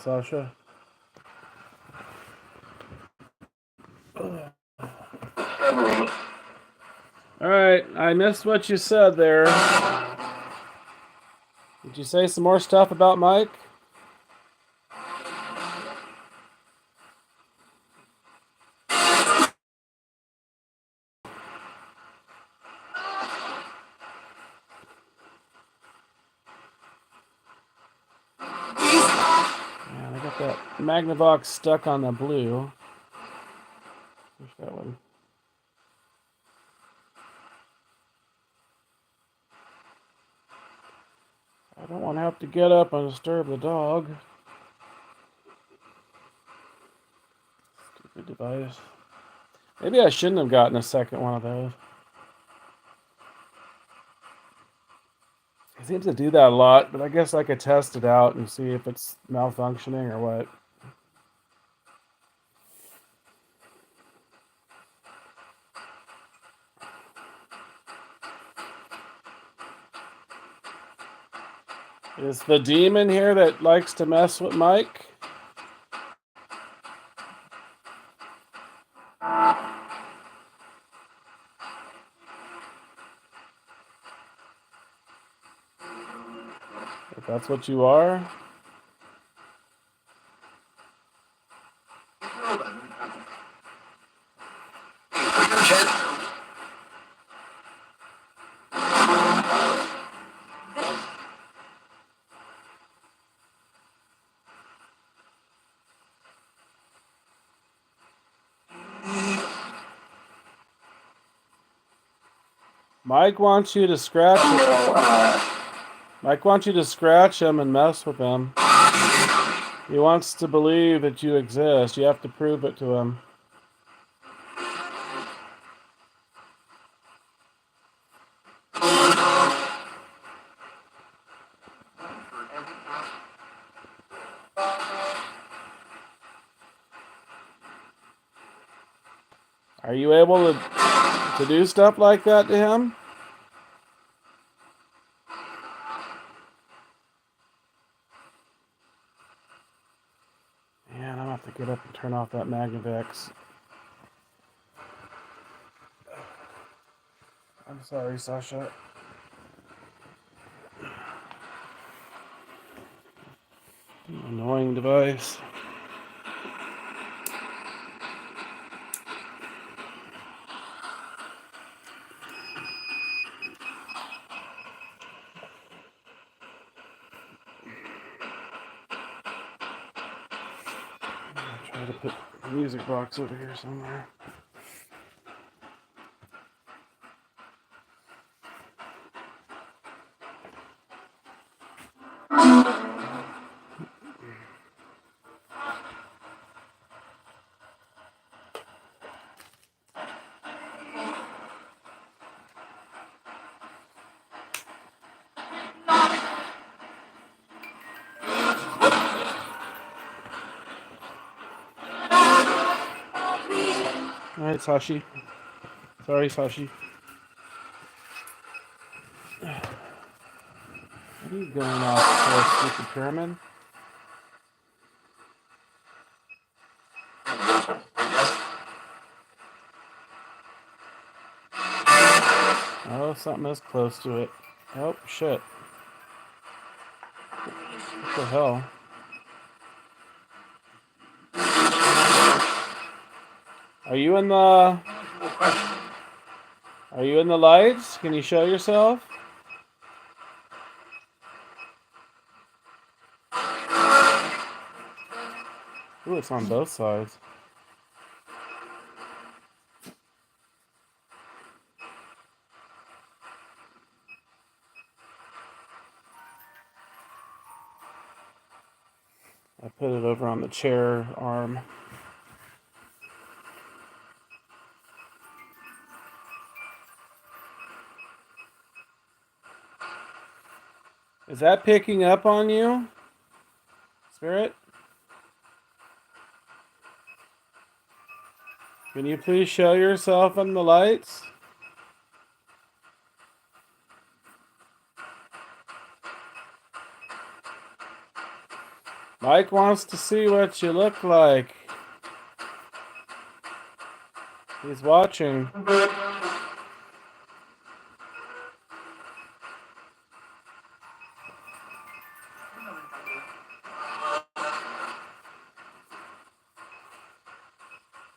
Sasha. All right, I missed what you said there. Did you say some more stuff about Mike? Man, I got that Magnavox stuck on the blue. Push that one. I don't want to have to get up and disturb the dog. Stupid device. Maybe I shouldn't have gotten a second one of those. It seems to do that a lot, but I guess I could test it out and see if it's malfunctioning or what. Is the demon here that likes to mess with Mike? If that's what you are. Mike wants you to scratch him. Mike wants you to scratch him and mess with him. He wants to believe that you exist. You have to prove it to him. Are you able to do stuff like that to him? Man, I'm gonna have to get up and turn off that Magnavox. I'm sorry, Sasha. Annoying device. I'll try to put the music box over here somewhere. Alright, Sashi. Sorry, Sashi. What are you going off for, stupid pyramid? Oh, something is close to it. Oh, shit. What the hell? Are you in the... Are you in the lights? Can you show yourself? Ooh, it's on both sides. I put it over on the chair arm. Is that picking up on you, Spirit? Can you please show yourself in the lights? Mike wants to see what you look like. He's watching.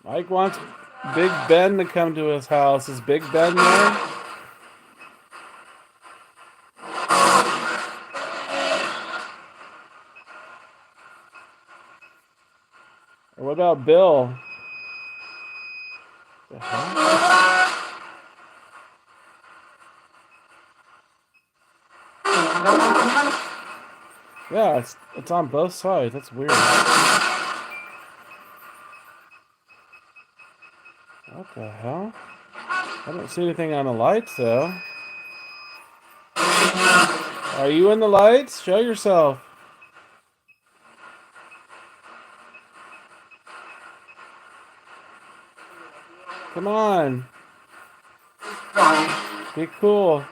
Mike wants Big Ben to come to his house. Is Big Ben there? Or what about Bill? The hell? Yeah, it's on both sides. That's weird. What the hell? I don't see anything on the lights though. Are you in the lights? Show yourself. Come on. Be cool.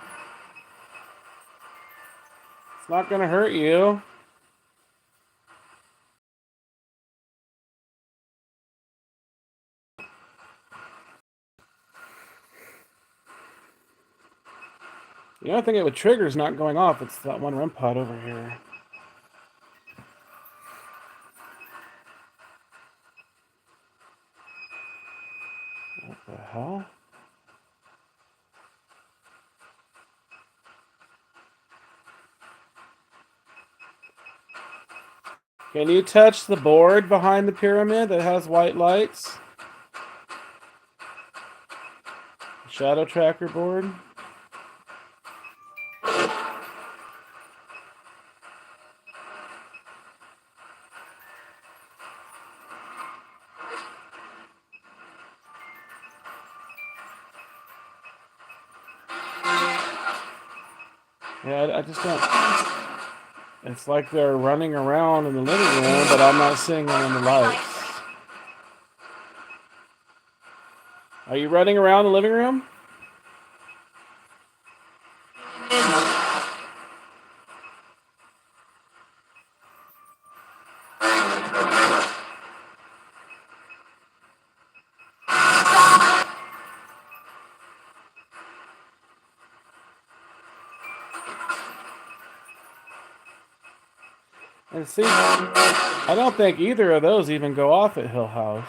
It's not gonna hurt you. The only thing it would trigger is not going off. It's that one REM pod over here. What the hell? Can you touch the board behind the pyramid that has white lights? Shadow tracker board? Yeah, I just don't. It's like they're running around in the living room, but I'm not seeing them in the lights. Are you running around the living room? And see, I don't think either of those even go off at Hill House.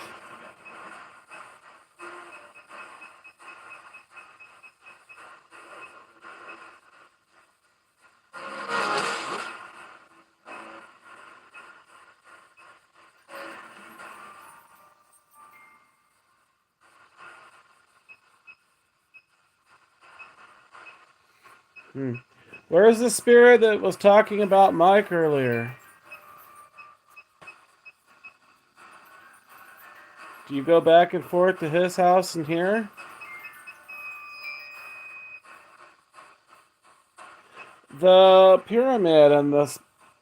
Where's the spirit that was talking about Mike earlier? Do you go back and forth to his house and here? The pyramid and the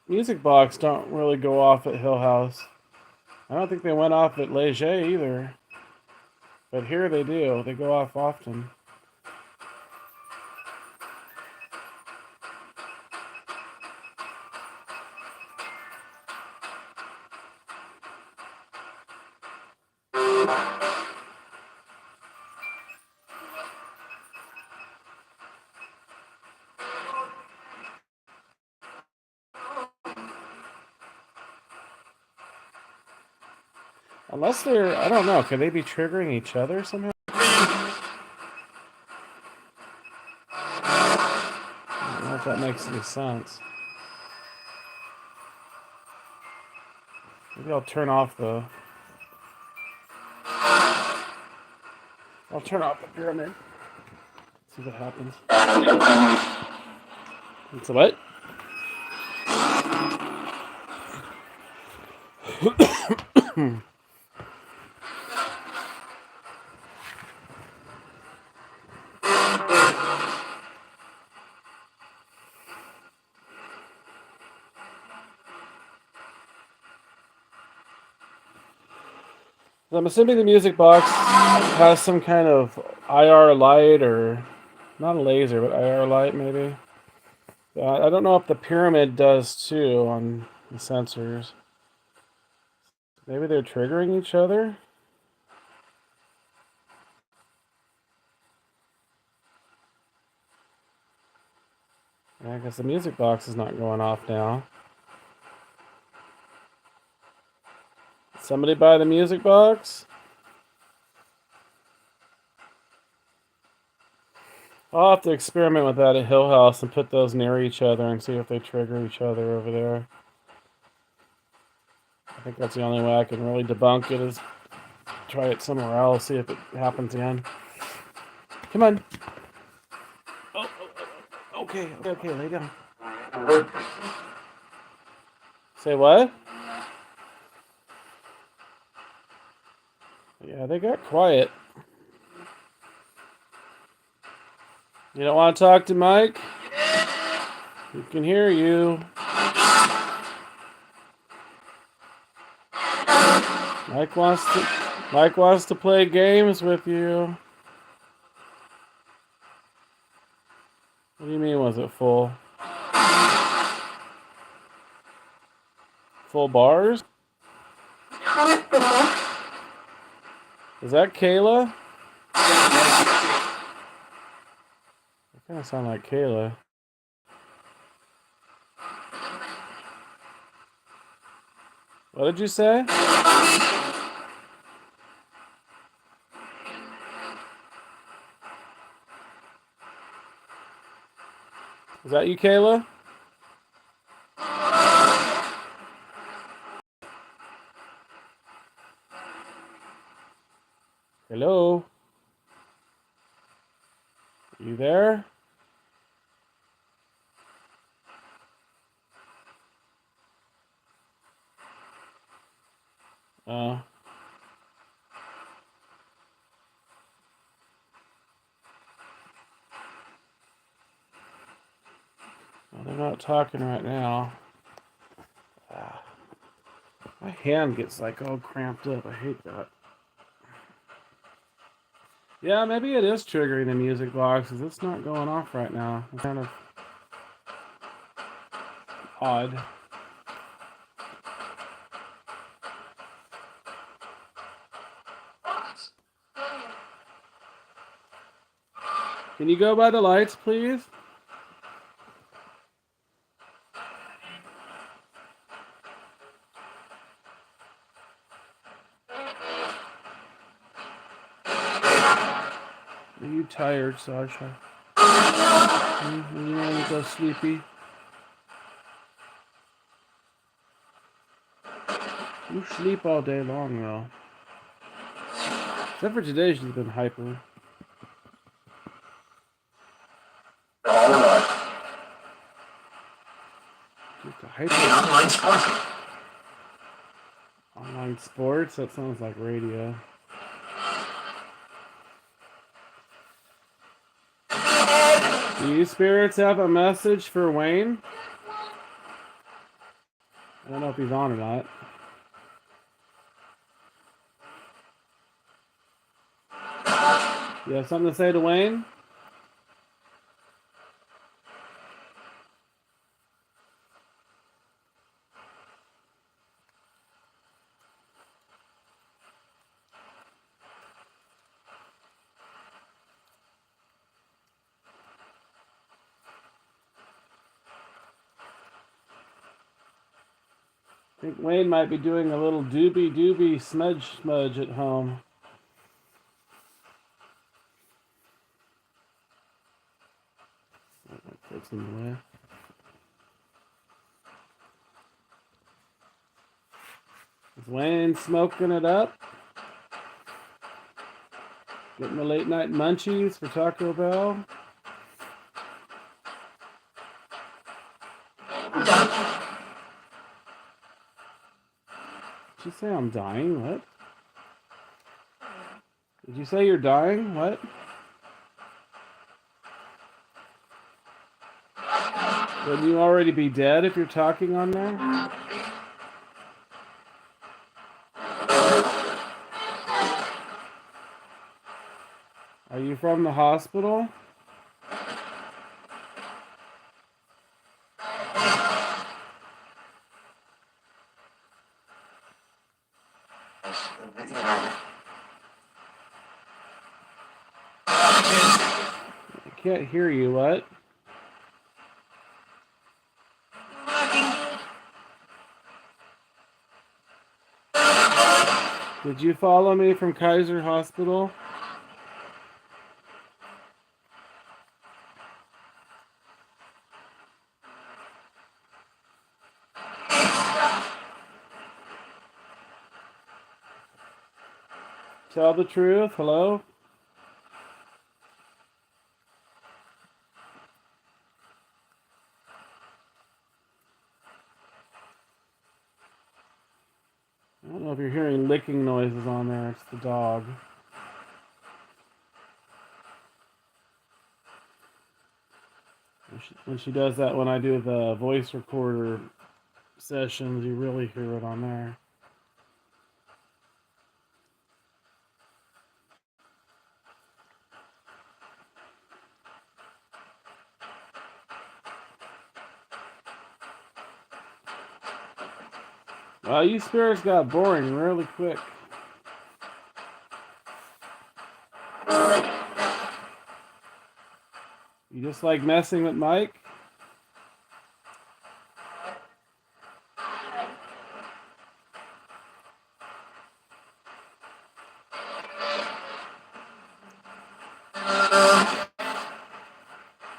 music box don't really go off at Hill House. I don't think they went off at Leger either. But here they do. They go off often. Unless they're, I don't know, could they be triggering each other somehow? I don't know if that makes any sense. Maybe I'll turn off the... I'll turn off the pyramid. See what happens. It's a what? I'm assuming the music box has some kind of IR light, or not a laser, but IR light maybe. I don't know if the pyramid does too on the sensors. Maybe they're triggering each other? Yeah, I guess the music box is not going off now. Somebody buy the music box? I'll have to experiment with that at Hill House and put those near each other and see if they trigger each other over there. I think that's the only way I can really debunk it is try it somewhere else, see if it happens again. Come on. Okay, lay down. Say what? Yeah, they got quiet. You don't want to talk to Mike? He can hear you. Mike wants to play games with you. What do you mean, was it full? Full bars? Is that Kayla? That kind of sound like Kayla. What did you say? Is that you, Kayla? Hello? You there? Oh. Well, they're not talking right now. My hand gets like all cramped up. I hate that. Yeah, maybe it is triggering the music box because it's not going off right now. It's kind of odd. Can you go by the lights, please? Are you tired, Sasha? You want to go sleepy? You sleep all day long, though. Except for today, she's been hyper. Just a hyper. Online sports. Online sports? That sounds like radio. Do you spirits have a message for Wayne? I don't know if he's on or not. You have something to say to Wayne? I think Wayne might be doing a little doobie smudge at home. That's in the way. Is Wayne smoking it up? Getting the late night munchies for Taco Bell? Did you say I'm dying? What? Did you say you're dying? What? Wouldn't you already be dead if you're talking on there? Are you from the hospital? I can't hear you, what? Did you follow me from Kaiser Hospital? Tell the truth, hello? I don't know if you're hearing licking noises on there. It's the dog. When she does that, when I do the voice recorder sessions, you really hear it on there. Well, you spirits got boring really quick. You just like messing with Mike?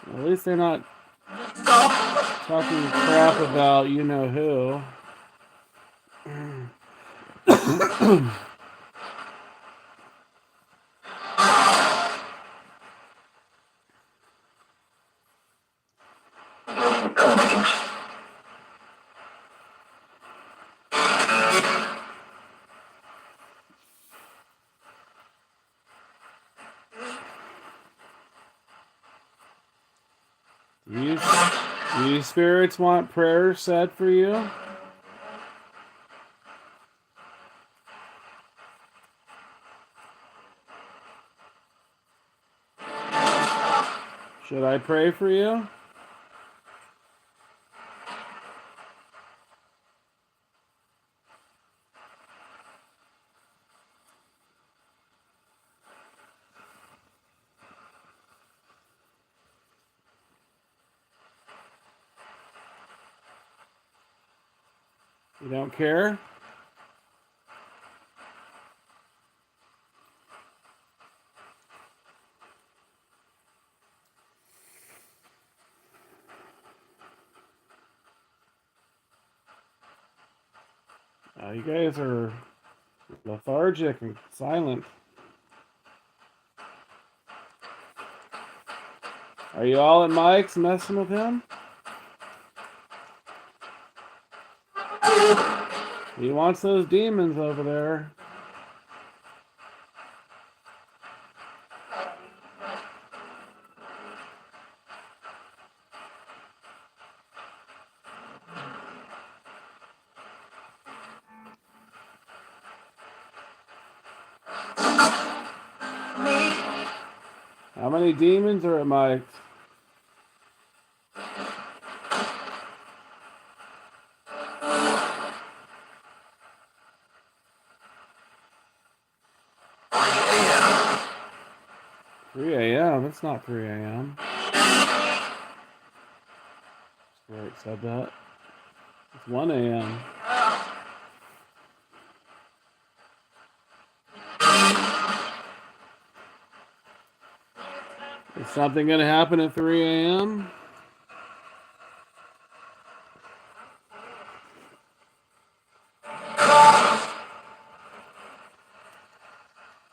At least they're not talking crap about you know who. You spirits want prayers said for you? Should I pray for you? You don't care? You guys are lethargic and silent. Are you all at Mike's messing with him? He wants those demons over there. How many demons are at Mike's? It's not 3 a.m. Where it said that. It's 1 a.m. Is something going to happen at 3 a.m.?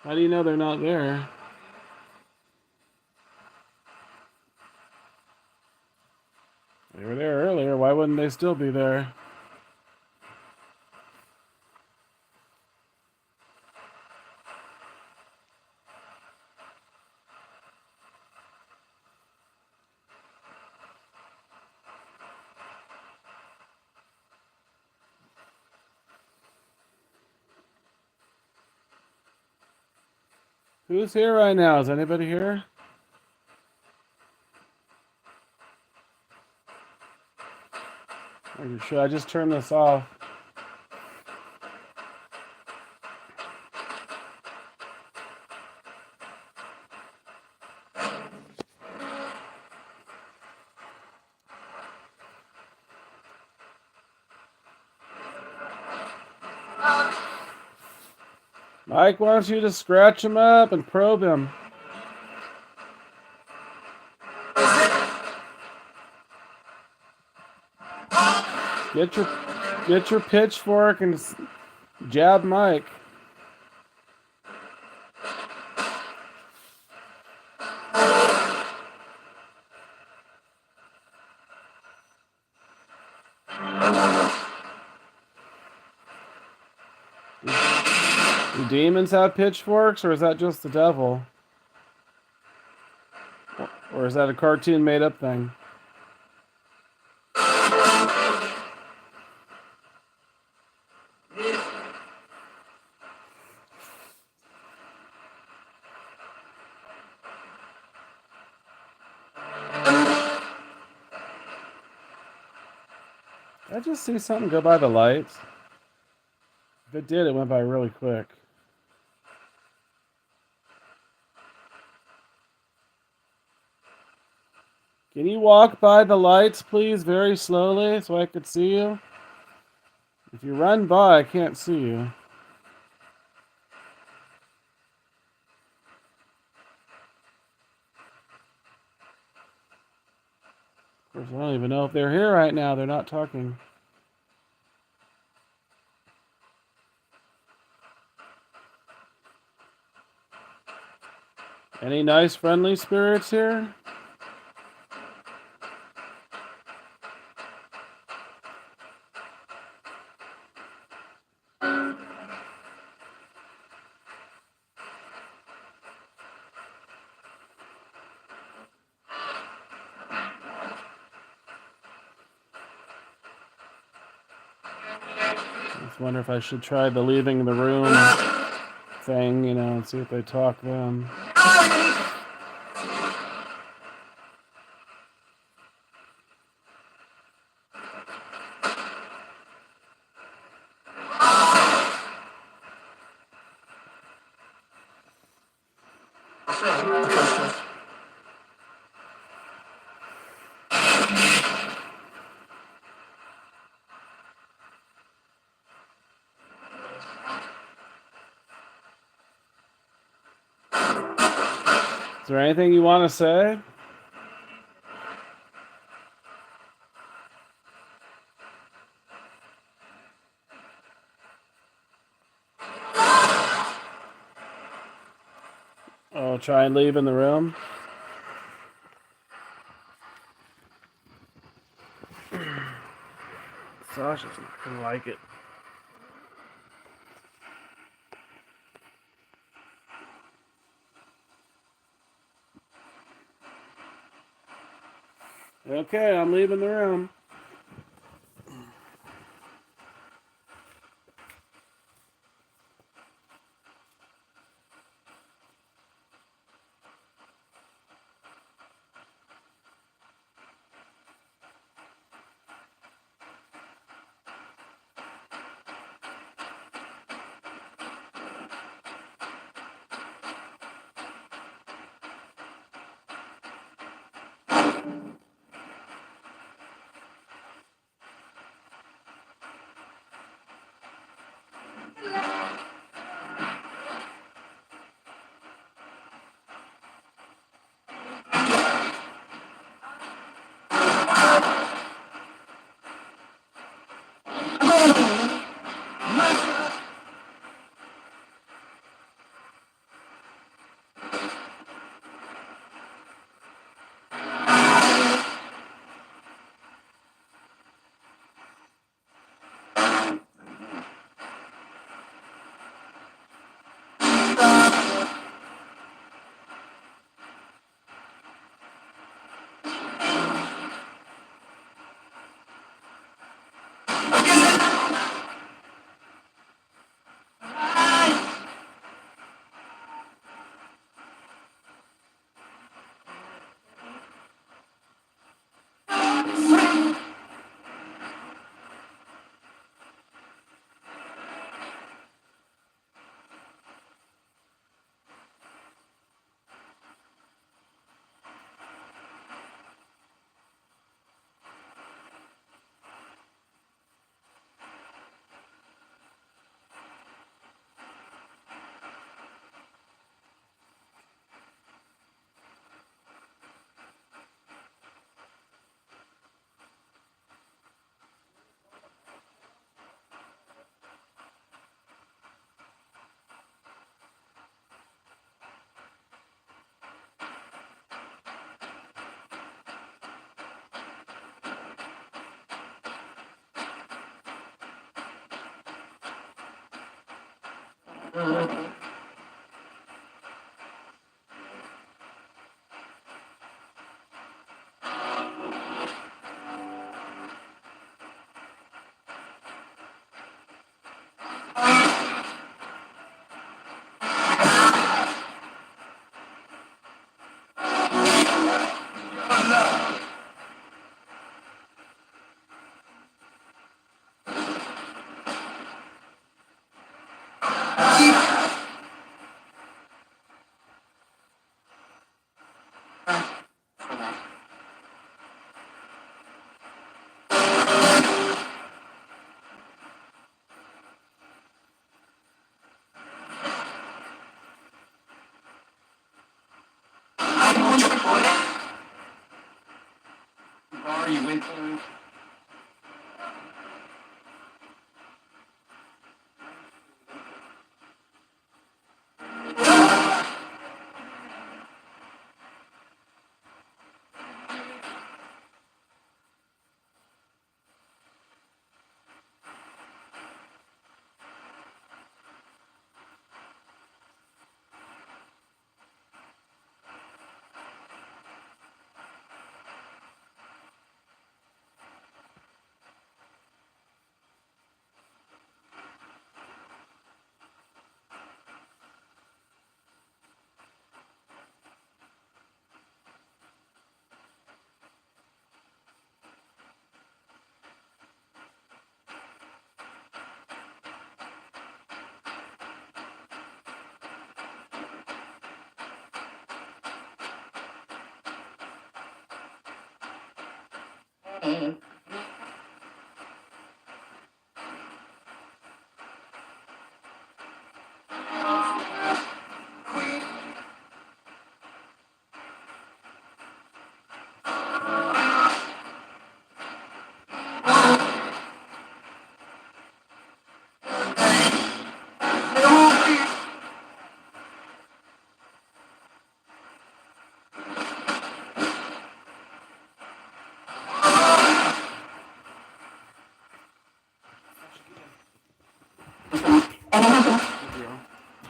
How do you know they're not there? They were there earlier. Why wouldn't they still be there? Who's here right now? Is anybody here? Or should I just turn this off? Mike wants you to scratch him up and probe him. Get your pitchfork and jab Mike. Do demons have pitchforks, or is that just the devil? Or is that a cartoon made up thing? Did I just see something go by the lights? If it did, it went by really quick. Can you walk by the lights, please, very slowly so I could see you? If you run by, I can't see you. Of course, I don't even know if they're here right now. They're not talking. Any nice, friendly spirits here? I just wonder if I should try the leaving the room thing, and see if they talk then. Is there anything you want to say? I'll try and leave in the room. Sasha's not gonna like it. Okay, I'm leaving the room. Bar you went to.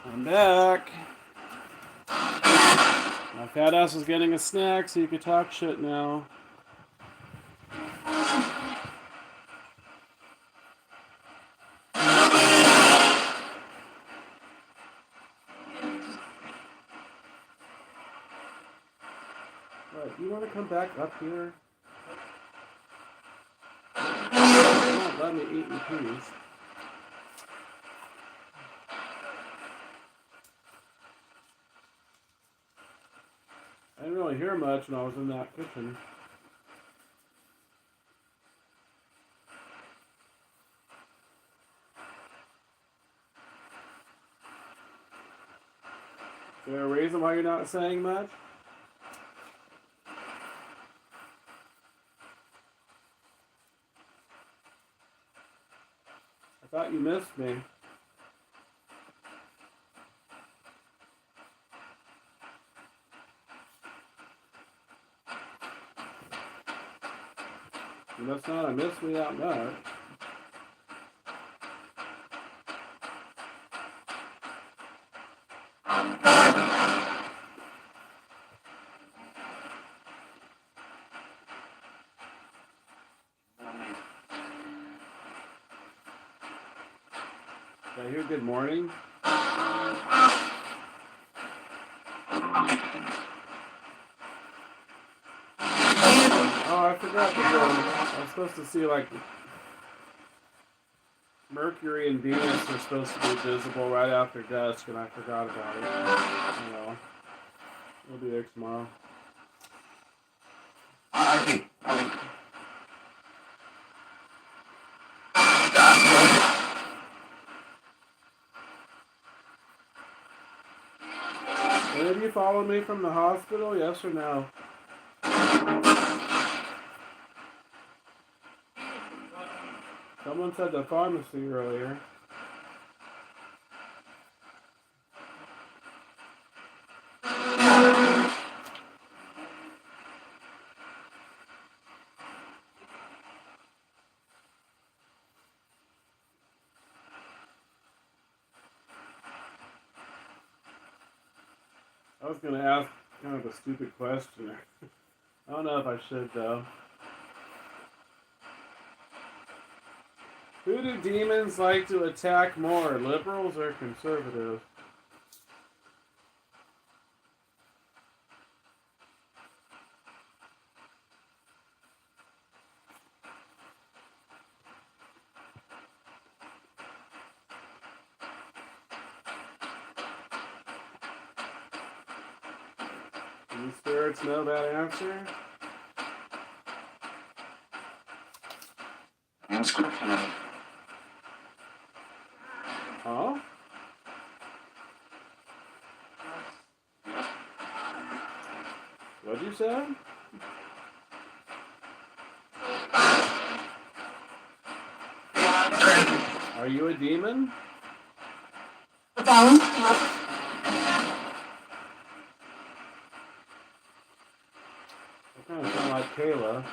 I'm back. My fat ass was getting a snack, so you could talk shit now. What, you want to come back up here? You won't let me eat in peace. I didn't really hear much when I was in that kitchen. Is there a reason why you're not saying much? I thought you missed me. You must not have missed me that much. Did I hear good morning? Oh, I forgot to go. I was supposed to see like Mercury and Venus are supposed to be visible right after dusk, and I forgot about it. Oh well. We'll be there tomorrow. Any of you followed me from the hospital? Yes or no? Someone said the pharmacy earlier. I was gonna ask kind of a stupid question. I don't know if I should though. Who do demons like to attack more, liberals or conservatives? Do you spirits know that answer? Huh? What'd you say? Are you a demon? That kind of sound like Kayla.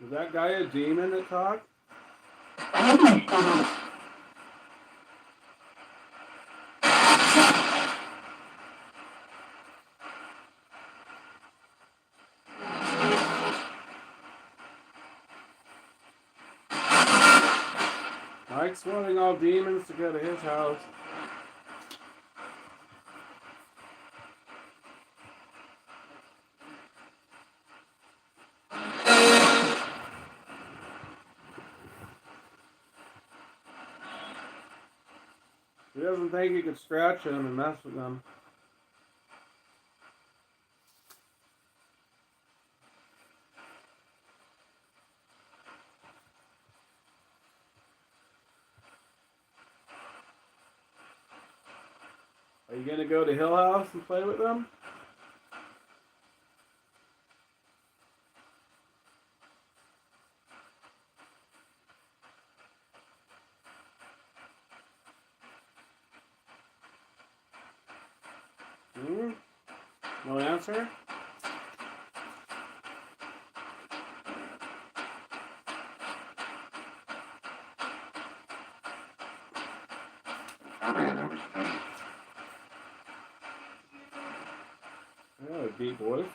Is that guy a demon that talked? Mike's wanting all demons to go to his house. He doesn't think he could scratch him and mess with them. Are you gonna go to Hill House and play with them? No answer? Oh, deep voice.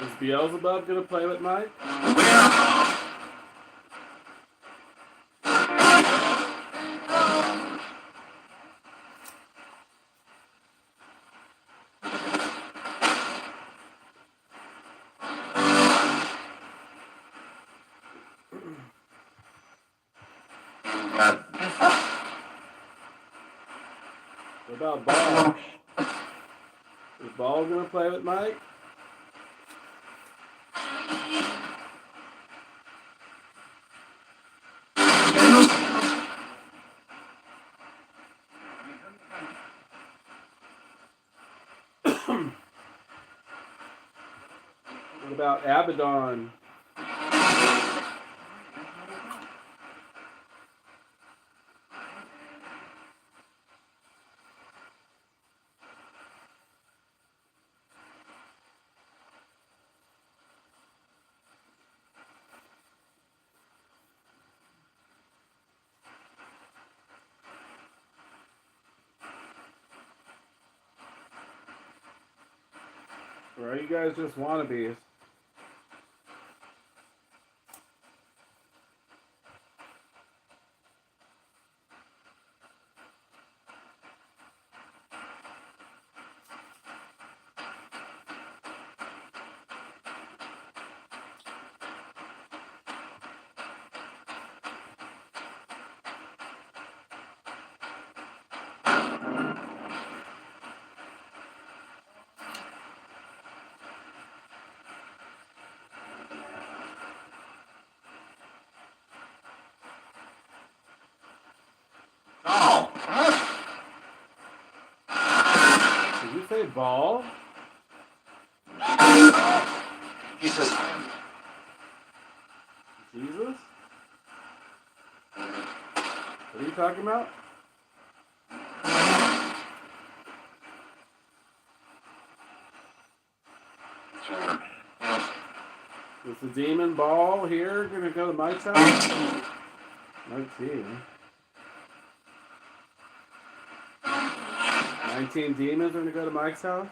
Is Beelzebub gonna play with Mike? What about Ball? Is Ball gonna play with Mike? What about Abaddon? Or are you guys just wannabes? Did you say Ball? Jesus. Jesus? What are you talking about? Sure. Is the demon ball here gonna go to Mike's house? 19. 19 demons are gonna go to Mike's house?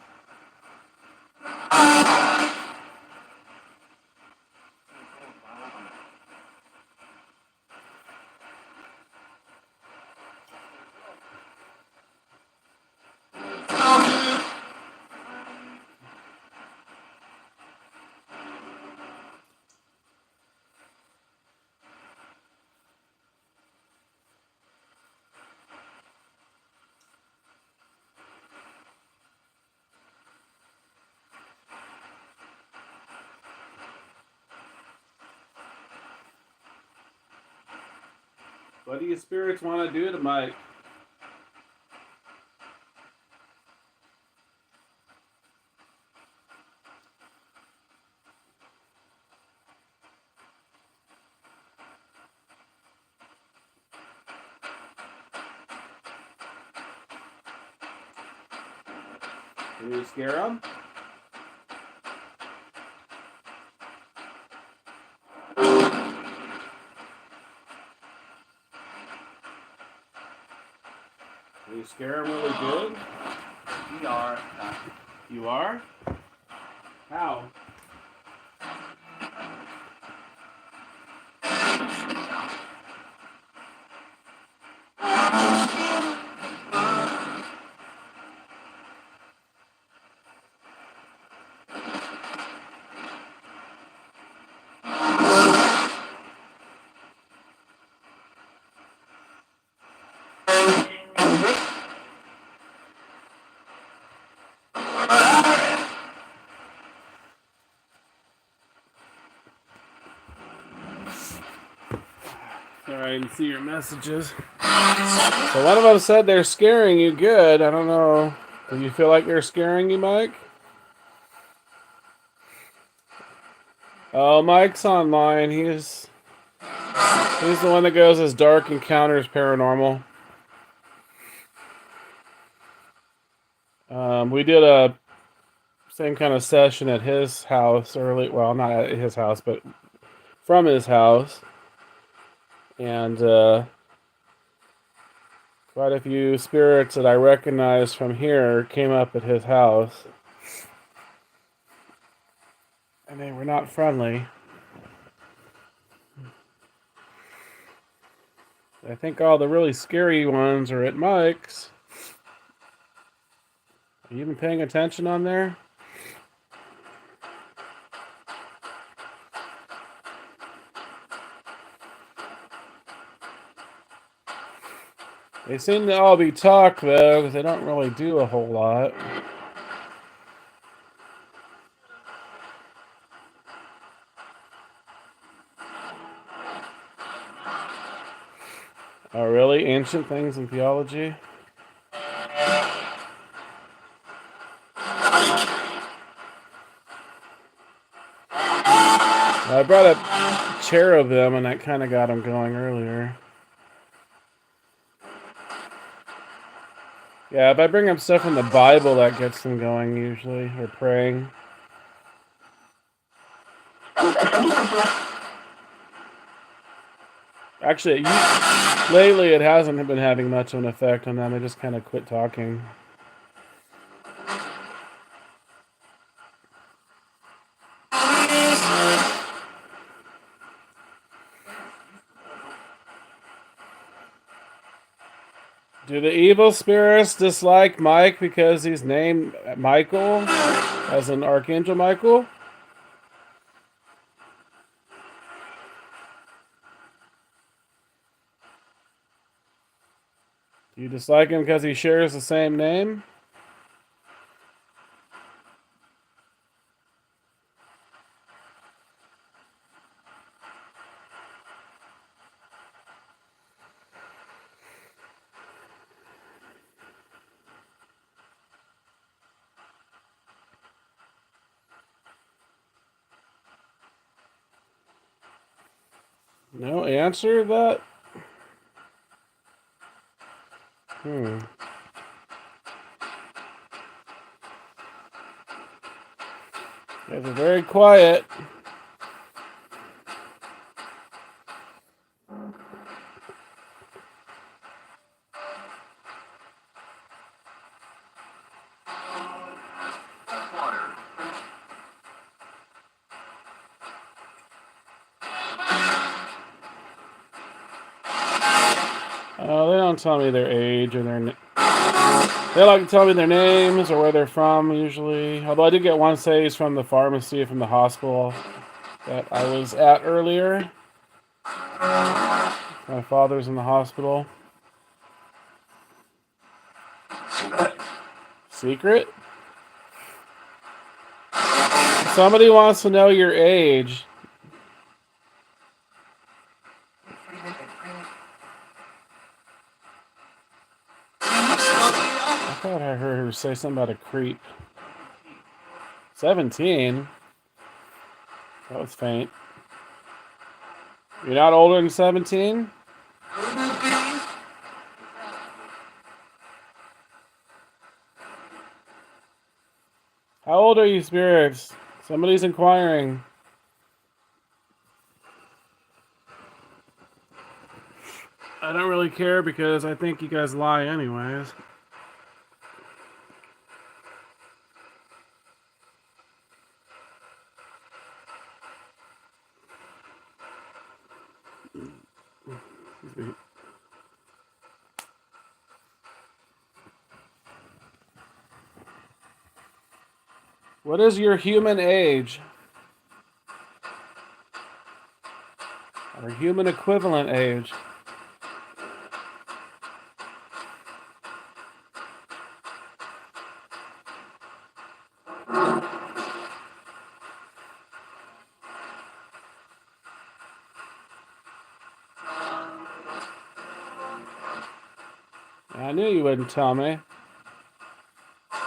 What do you spirits want to do to Mike? Can you scare him? Can you scare him really good? We are. You are? How? Alright, I can see your messages. So one of them said they're scaring you good. I don't know. Do you feel like they're scaring you, Mike? Oh, Mike's online. He's the one that goes as Dark Encounters Paranormal. We did a same kind of session at his house early. Well, not at his house, but from his house. And quite a few spirits that I recognized from here came up at his house. And they were not friendly. I think all the really scary ones are at Mike's. Are you even paying attention on there? They seem to all be talk, though, because they don't really do a whole lot. Oh, really? Ancient things in theology? I brought up cherubim, and that kind of got him going earlier. Yeah, if I bring up stuff from the Bible, that gets them going usually, or praying. Actually, lately it hasn't been having much of an effect on them. They just kind of quit talking. Do the evil spirits dislike Mike because he's named Michael, as in Archangel Michael? Do you dislike him because he shares the same name? No answer to that? You guys are very quiet. don't tell me their age or they like to tell me their names or where they're from usually. Although I did get one say he's from the pharmacy from the hospital that I was at earlier. My father's in the hospital. Secret? Somebody wants to know your age. I thought I heard her say something about a creep. 17? That was faint. You're not older than 17? How old are you, spirits? Somebody's inquiring. I don't really care because I think you guys lie anyways. What is your human age? Or human equivalent age? I knew you wouldn't tell me. What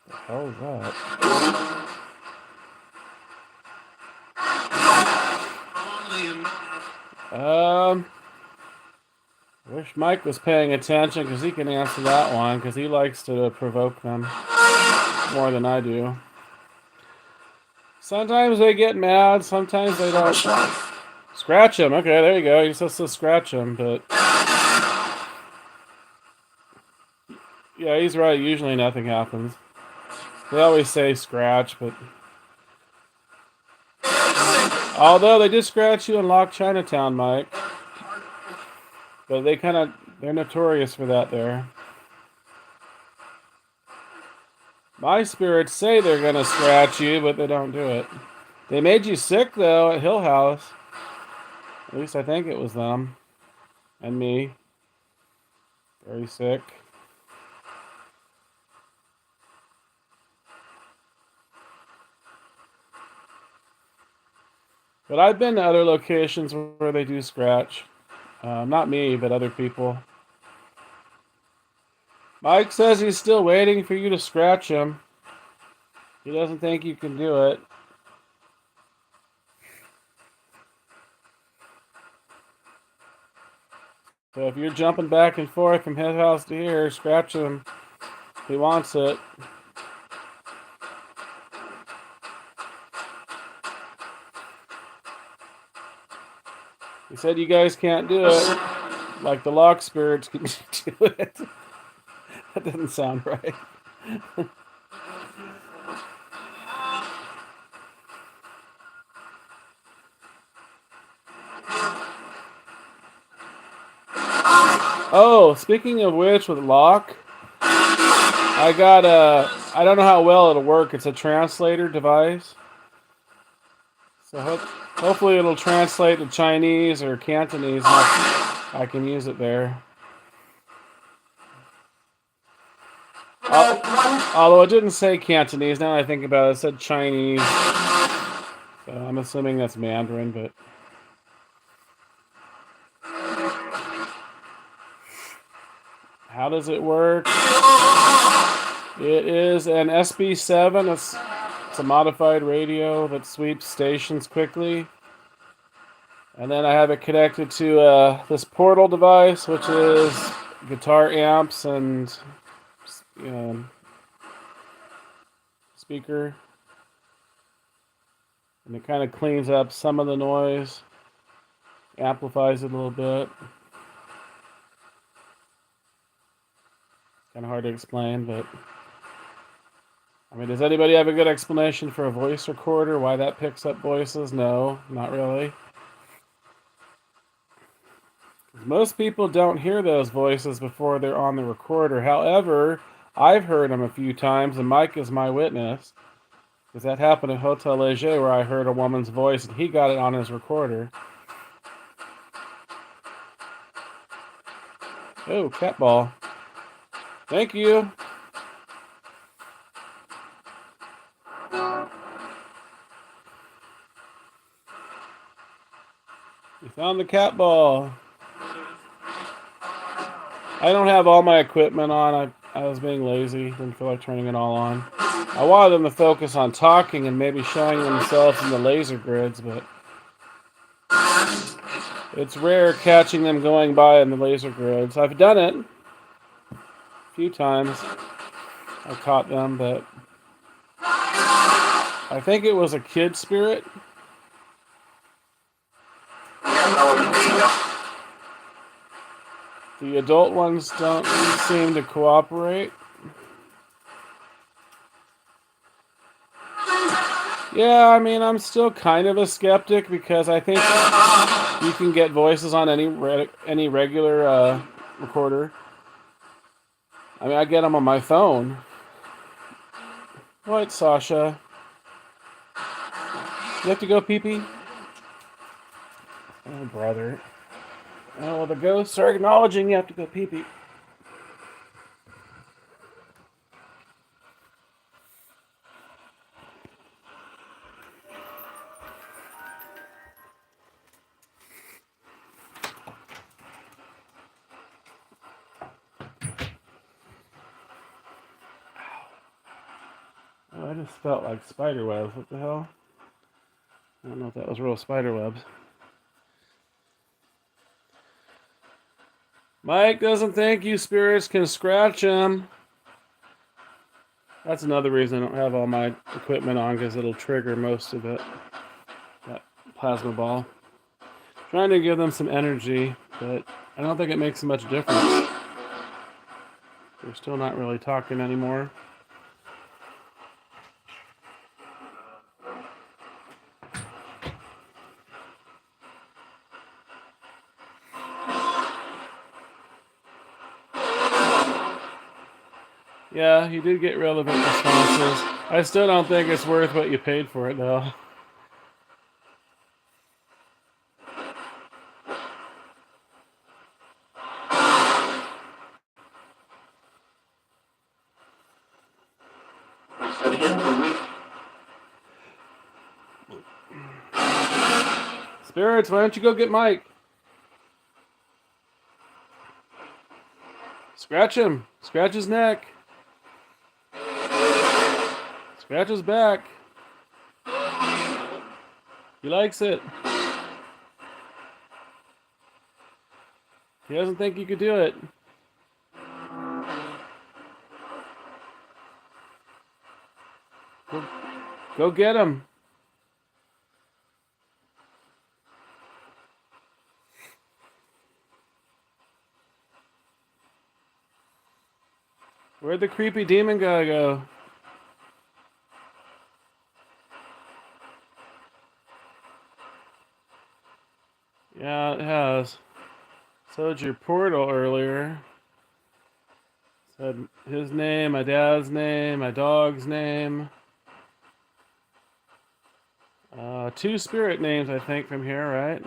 the hell is that? Wish Mike was paying attention because he can answer that one because he likes to provoke them more than I do. Sometimes they get mad, sometimes they don't. Scratch him. Okay, there you go. You're supposed to scratch him, but yeah, he's right. Usually nothing happens. They always say scratch, but although they did scratch you in Lock Chinatown, Mike. But they're notorious for that there. My spirits say they're gonna scratch you, but they don't do it. They made you sick though at Hill House. At least I think it was them. And me. Very sick. But I've been to other locations where they do scratch. Not me, but other people. Mike says he's still waiting for you to scratch him. He doesn't think you can do it. So if you're jumping back and forth from his house to here, scratch him. He wants it. He said you guys can't do it. Like the lock spirits can do it. That doesn't sound right. Oh, speaking of which, with lock, I got I don't know how well it'll work. It's a translator device. So hopefully it'll translate to Chinese or Cantonese. And I can use it there. Although it didn't say Cantonese, now I think about it, it said Chinese. So I'm assuming that's Mandarin, but how does it work? It is an SB7. It's a modified radio that sweeps stations quickly. And then I have it connected to this portal device, which is guitar amps and speaker. And it kind of cleans up some of the noise, amplifies it a little bit. Kind of hard to explain, but I mean, does anybody have a good explanation for a voice recorder? Why that picks up voices? No, not really. Most people don't hear those voices before they're on the recorder. However, I've heard them a few times, and Mike is my witness. Because that happened at Hotel Leger where I heard a woman's voice and he got it on his recorder. Oh, cat ball. Thank you. You found the cat ball. I don't have all my equipment on. I was being lazy. Didn't feel like turning it all on. I wanted them to focus on talking and maybe showing themselves in the laser grids, but it's rare catching them going by in the laser grids. I've done it a few times. I caught them, but I think it was a kid spirit. The adult ones don't seem to cooperate. Yeah, I mean, I'm still kind of a skeptic because I think you can get voices on any regular recorder. I mean, I get them on my phone. What, Sasha? You have to go pee-pee? Oh, brother. Oh, well, the ghosts are acknowledging you have to go pee-pee. Oh, I just felt like spider webs. What the hell? I don't know if that was real spider webs. Mike doesn't think you spirits can scratch him. That's another reason I don't have all my equipment on, because it'll trigger most of it. That plasma ball. Trying to give them some energy, but I don't think it makes much difference. They're still not really talking anymore. Yeah, you did get relevant responses. I still don't think it's worth what you paid for it, though. Spirits, why don't you go get Mike? Scratch him. Scratch his neck. Scratch his back. He likes it. He doesn't think you could do it. Go get him. Where'd the creepy demon guy go? Yeah, it has. So did your portal earlier. Said his name, my dad's name, my dog's name. 2 spirit names, I think, from here, right?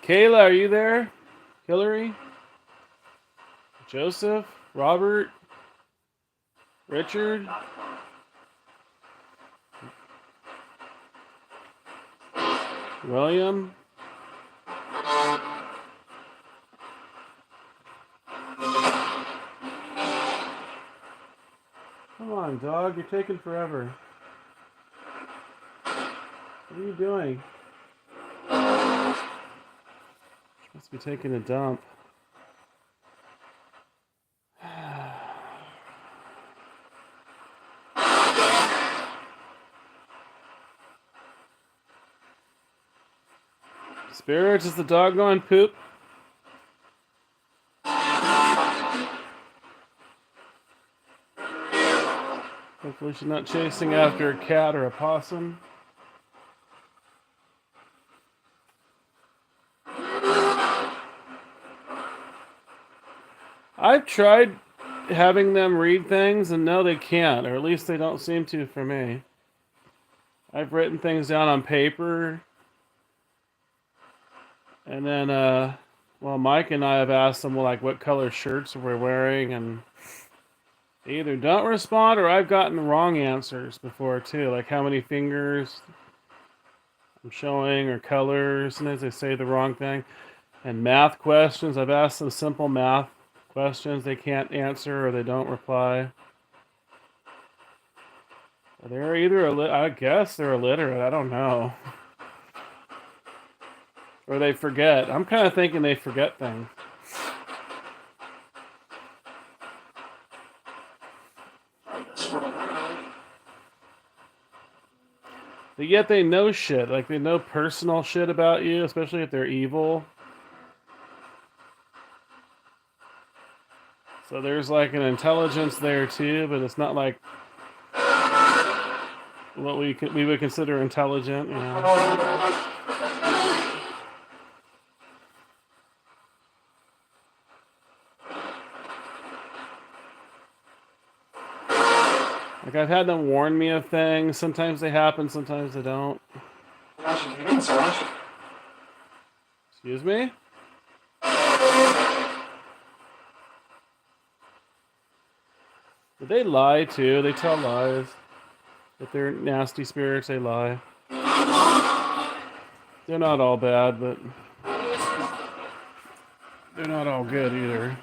Kayla, are you there? Hillary? Joseph? Robert? Richard? William? Come on, dog. You're taking forever. What are you doing? Must be taking a dump. Spirits, is the dog going poop? Hopefully she's not chasing after a cat or a possum. I've tried having them read things, and no, they can't, or at least they don't seem to for me. I've written things down on paper, and then, well, Mike and I have asked them, well, like, what color shirts we're wearing, and they either don't respond, or I've gotten the wrong answers before, too, like how many fingers I'm showing, or colors. Sometimes they say the wrong thing. And math questions, I've asked them simple math questions they can't answer, or they don't reply. They're either I guess they're illiterate. I don't know, or they forget. I'm kind of thinking they forget things. But yet they know shit. Like they know personal shit about you, especially if they're evil. So there's like an intelligence there too, but it's not like what we would consider intelligent, you know. Like I've had them warn me of things. Sometimes they happen, sometimes they don't. Excuse me? But they lie too. They tell lies. If they're nasty spirits, they lie. They're not all bad, but they're not all good either.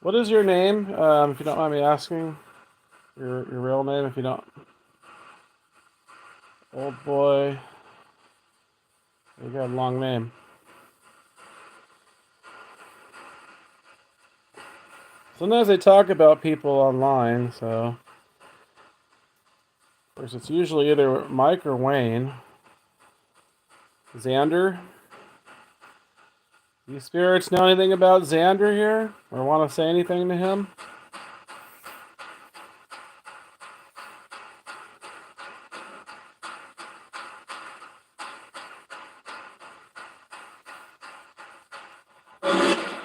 What is your name, if you don't mind me asking? Your real name, if you don't. Old boy. You got a long name. Sometimes they talk about people online, so. Of course, it's usually either Mike or Wayne. Xander? You spirits know anything about Xander here? Or want to say anything to him?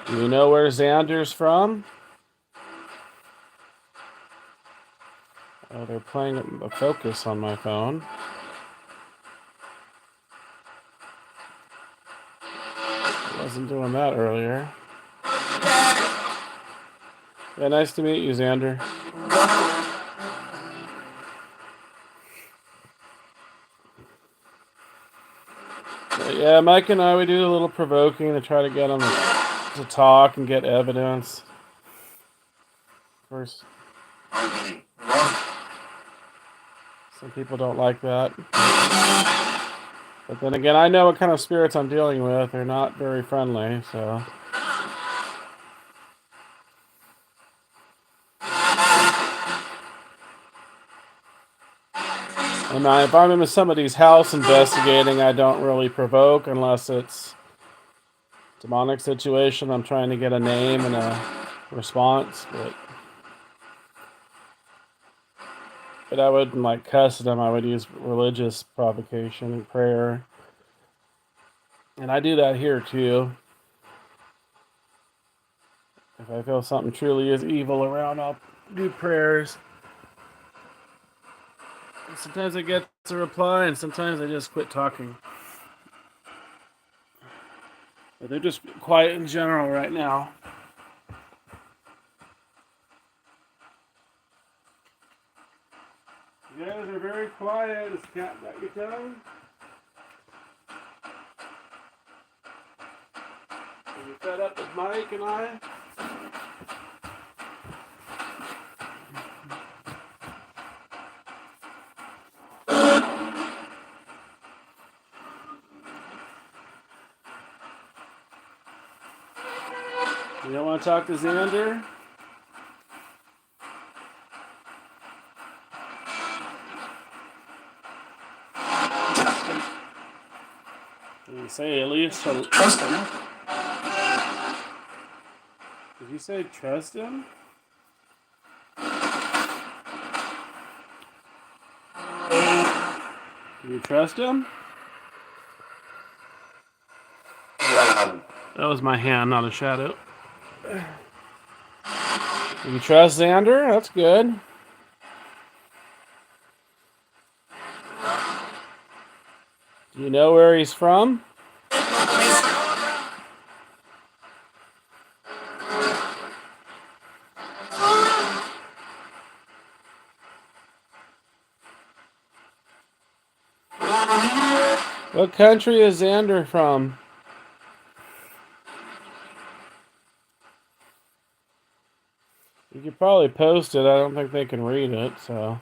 Do you know where Xander's from? Oh, they're playing a focus on my phone. I wasn't doing that earlier. Yeah, nice to meet you, Xander. But yeah, Mike and I, we do a little provoking to try to get them to talk and get evidence. Of course, some people don't like that. But then again, I know what kind of spirits I'm dealing with. They're not very friendly, so. And if I'm in somebody's house investigating, I don't really provoke unless it's a demonic situation. I'm trying to get a name and a response, but I wouldn't like cuss them. I would use religious provocation and prayer. And I do that here too. If I feel something truly is evil around, I'll do prayers. And sometimes I get a reply, and sometimes I just quit talking. But they're just quiet in general right now. You guys are very quiet. Is Cat got your tongue? Are you fed up with Mike and I? You don't want to talk to Xander? Did you say at least to Trust him. Did you say trust him? Do you trust him? That was my hand, not a shadow. Do you trust Xander? That's good. Do you know where he's from? What country is Xander from? You could probably post it. I don't think they can read it, so.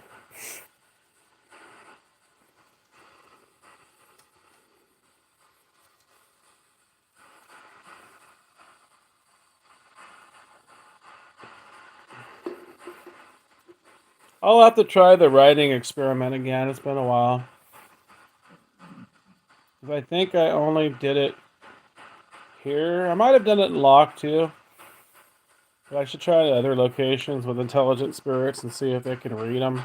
I'll have to try the writing experiment again. It's been a while. I think I only did it here. I might have done it in Lock too. But I should try other locations with intelligent spirits and see if they can read them.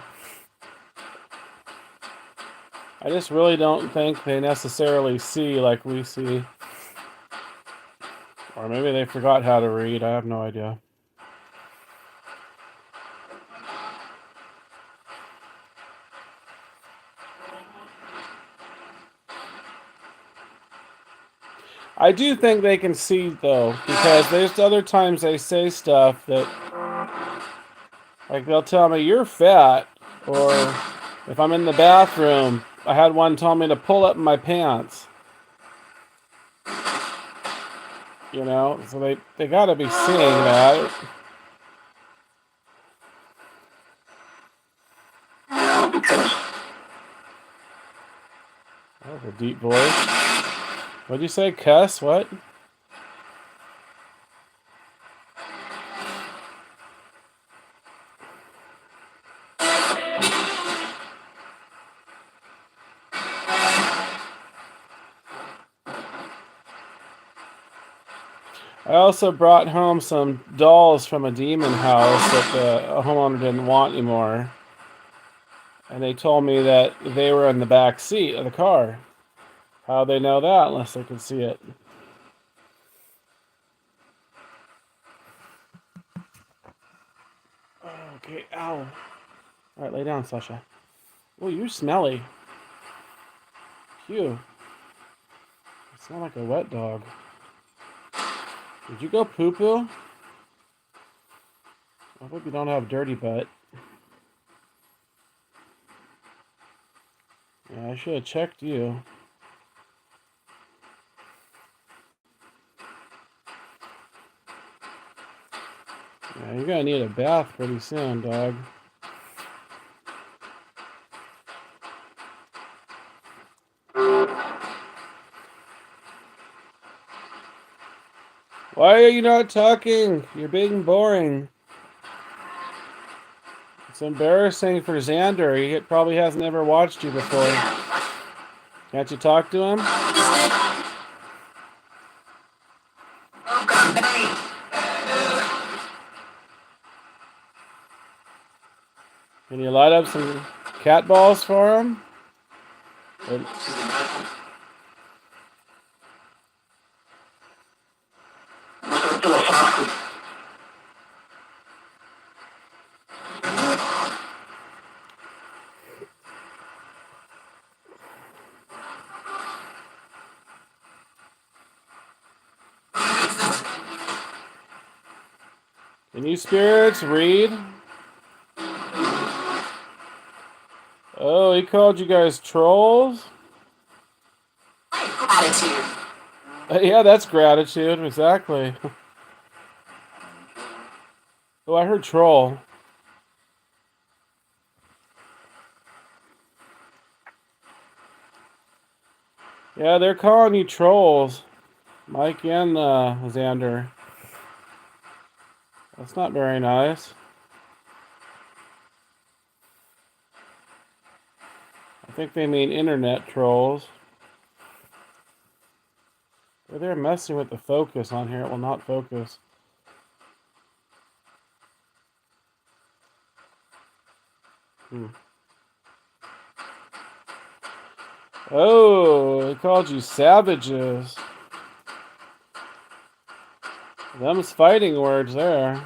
I just really don't think they necessarily see like we see. Or maybe they forgot how to read. I have no idea. I do think they can see though, because there's other times they say stuff that, like they'll tell me you're fat, or if I'm in the bathroom, I had one tell me to pull up my pants. You know, so they gotta be seeing that. That was a deep voice. What'd you say? Cuss? What? I also brought home some dolls from a demon house that the homeowner didn't want anymore. And they told me that they were in the back seat of the car. How they know that unless they can see it? Okay, ow. Alright, lay down, Sasha. Oh, you're smelly. Phew. You smell like a wet dog. Did you go poo-poo? I hope you don't have dirty butt. Yeah, I should have checked you. Yeah, you're gonna need a bath pretty soon, dog. Why are you not talking? You're being boring. It's embarrassing for Xander. He probably hasn't ever watched you before. Can't you talk to him? Can you light up some cat balls for him? Can you spirits read? Oh, he called you guys trolls? Gratitude. Yeah, that's gratitude, exactly. Oh, I heard troll. Yeah, they're calling you trolls. Mike and Xander. That's not very nice. I think they mean internet trolls. They're messing with the focus on here. It will not focus. Oh, they called you savages. Them's fighting words there.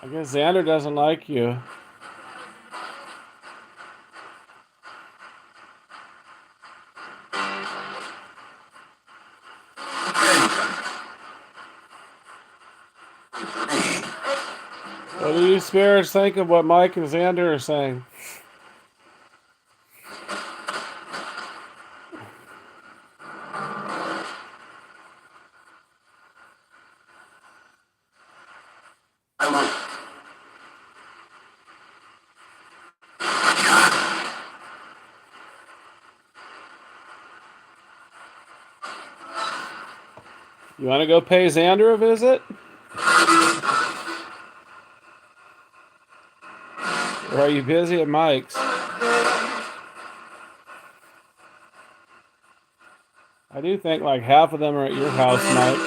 I guess Xander doesn't like you. What do you spirits think of what Mike and Xander are saying? You want to go pay Xander a visit? Or are you busy at Mike's? I do think like half of them are at your house, Mike.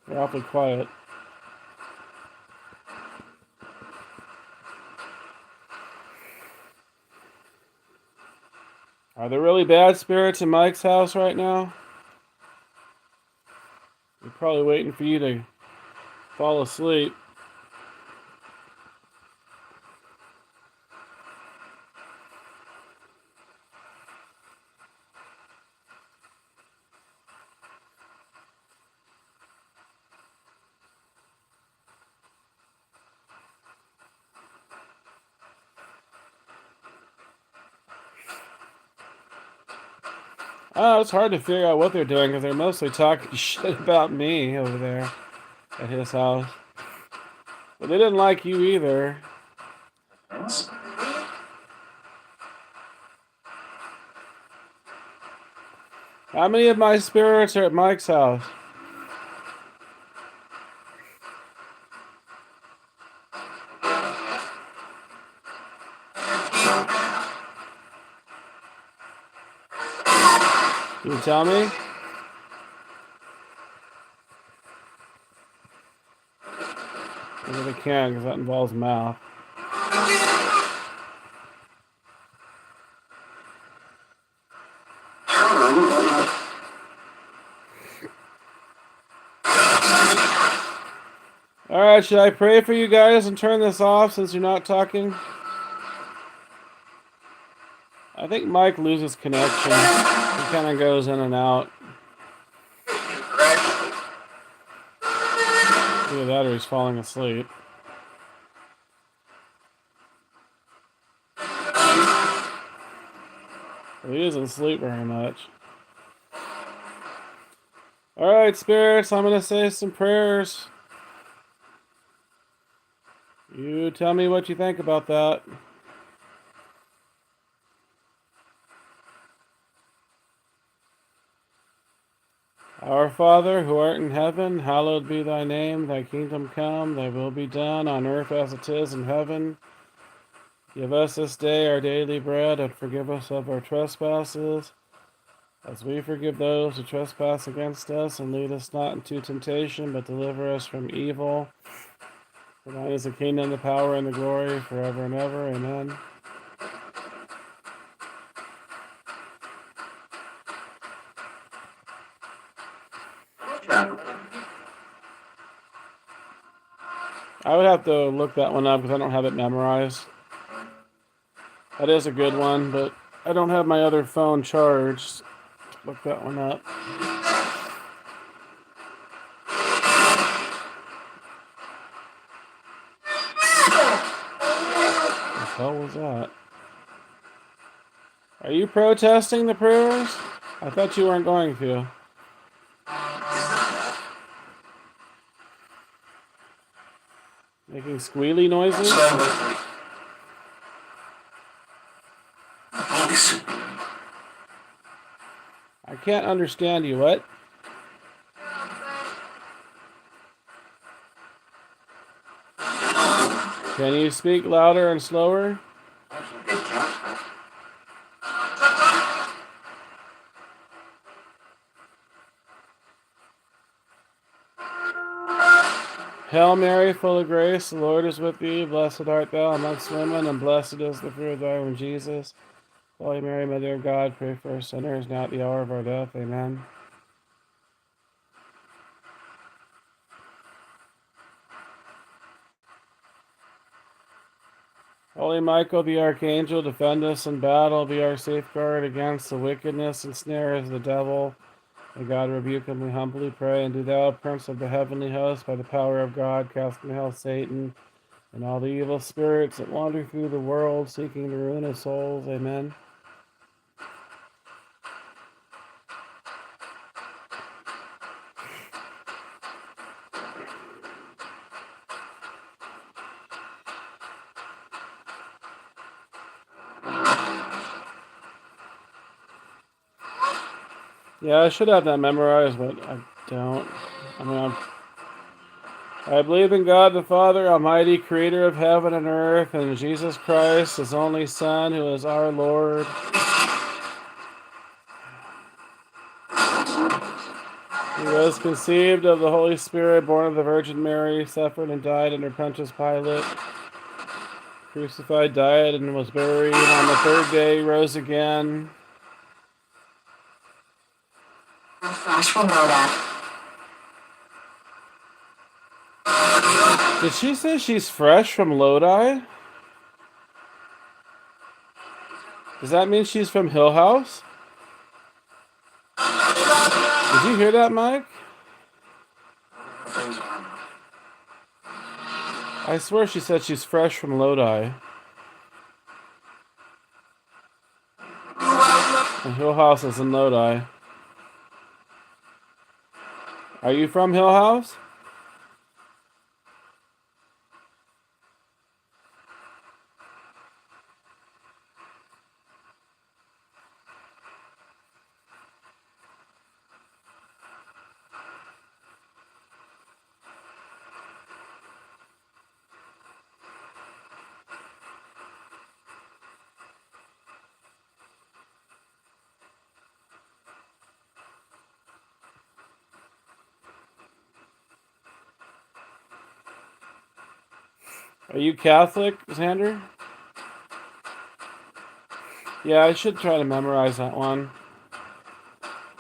They're awfully quiet. Are there really bad spirits in Mike's house right now? They're probably waiting for you to fall asleep. Oh, it's hard to figure out what they're doing because they're mostly talking shit about me over there at his house. But they didn't like you either. How many of my spirits are at Mike's house? Can you tell me? I really can because that involves math. Alright, should I pray for you guys and turn this off since you're not talking? I think Mike loses connection. He kind of goes in and out. Either that or he's falling asleep. Well, he doesn't sleep very much. Alright, spirits, I'm going to say some prayers. You tell me what you think about that. Our Father, who art in heaven, hallowed be thy name. Thy kingdom come, thy will be done, on earth as it is in heaven. Give us this day our daily bread, and forgive us of our trespasses, as we forgive those who trespass against us. And lead us not into temptation, but deliver us from evil. For thine is the kingdom, the power, and the glory, forever and ever. Amen. I would have to look that one up because I don't have it memorized. That is a good one, but I don't have my other phone charged. Look that one up. What the hell was that? Are you protesting the prayers? I thought you weren't going to. Making squealy noises? I can't understand you. What? Can you speak louder and slower? Hail Mary, full of grace, the Lord is with thee. Blessed art thou amongst women, and blessed is the fruit of thy womb, Jesus. Holy Mary, Mother of God, pray for us sinners, now at the hour of our death. Amen. Holy Michael, the archangel, defend us in battle, be our safeguard against the wickedness and snares of the devil. May God rebuke him, we humbly pray. And do thou, Prince of the heavenly host, by the power of God, cast into hell Satan and all the evil spirits that wander through the world, seeking the ruin of souls. Amen. Yeah, I should have that memorized, but I don't. I believe in God the Father Almighty, creator of heaven and earth, and Jesus Christ, his only Son, who is our Lord. He was conceived of the Holy Spirit, born of the Virgin Mary, suffered and died under Pontius Pilate, crucified, died, and was buried. On the third day, he rose again. Did she say she's fresh from Lodi? Does that mean she's from Hill House? Did you hear that, Mike? I swear she said she's fresh from Lodi. And Hill House is in Lodi. Are you from Hill House? Are you Catholic, Xander? Yeah, I should try to memorize that one.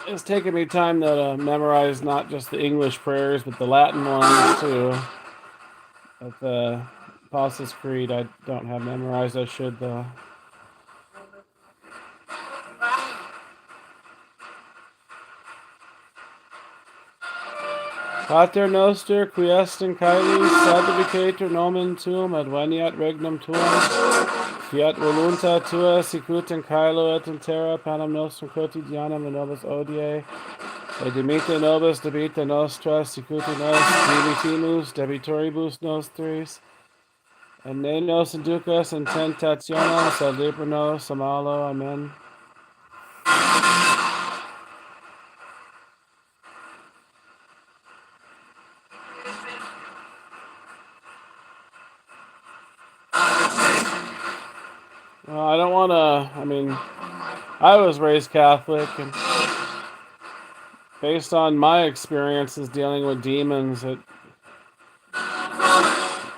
It's taken me time to memorize not just the English prayers, but the Latin ones too. But the Apostles' Creed I don't have memorized. I should though. Pater noster, qui est in caelis, sanctificator nomen tuum, adveniat regnum tuum, fiat voluntas tua, sicut in caelo et in terra, panem nostrum quotidianum in nobis odie, et dimite nobis debita nostra, sicut in nos dimitimus debitoribus nostris, et ne nos inducas in tentationem, sed libera nos a malo. Amen. Well, I don't want to, I was raised Catholic, and based on my experiences dealing with demons,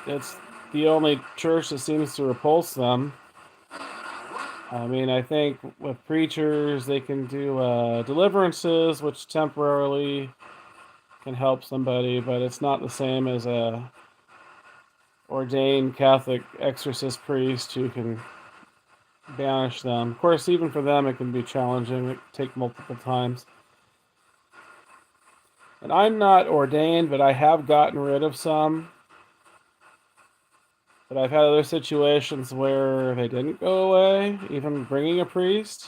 it's the only church that seems to repulse them. I think with preachers, they can do deliverances, which temporarily can help somebody, but it's not the same as a ordained Catholic exorcist priest who can banish them. Of course, even for them, it can be challenging. It can take multiple times. And I'm not ordained, but I have gotten rid of some. But I've had other situations where they didn't go away, even bringing a priest.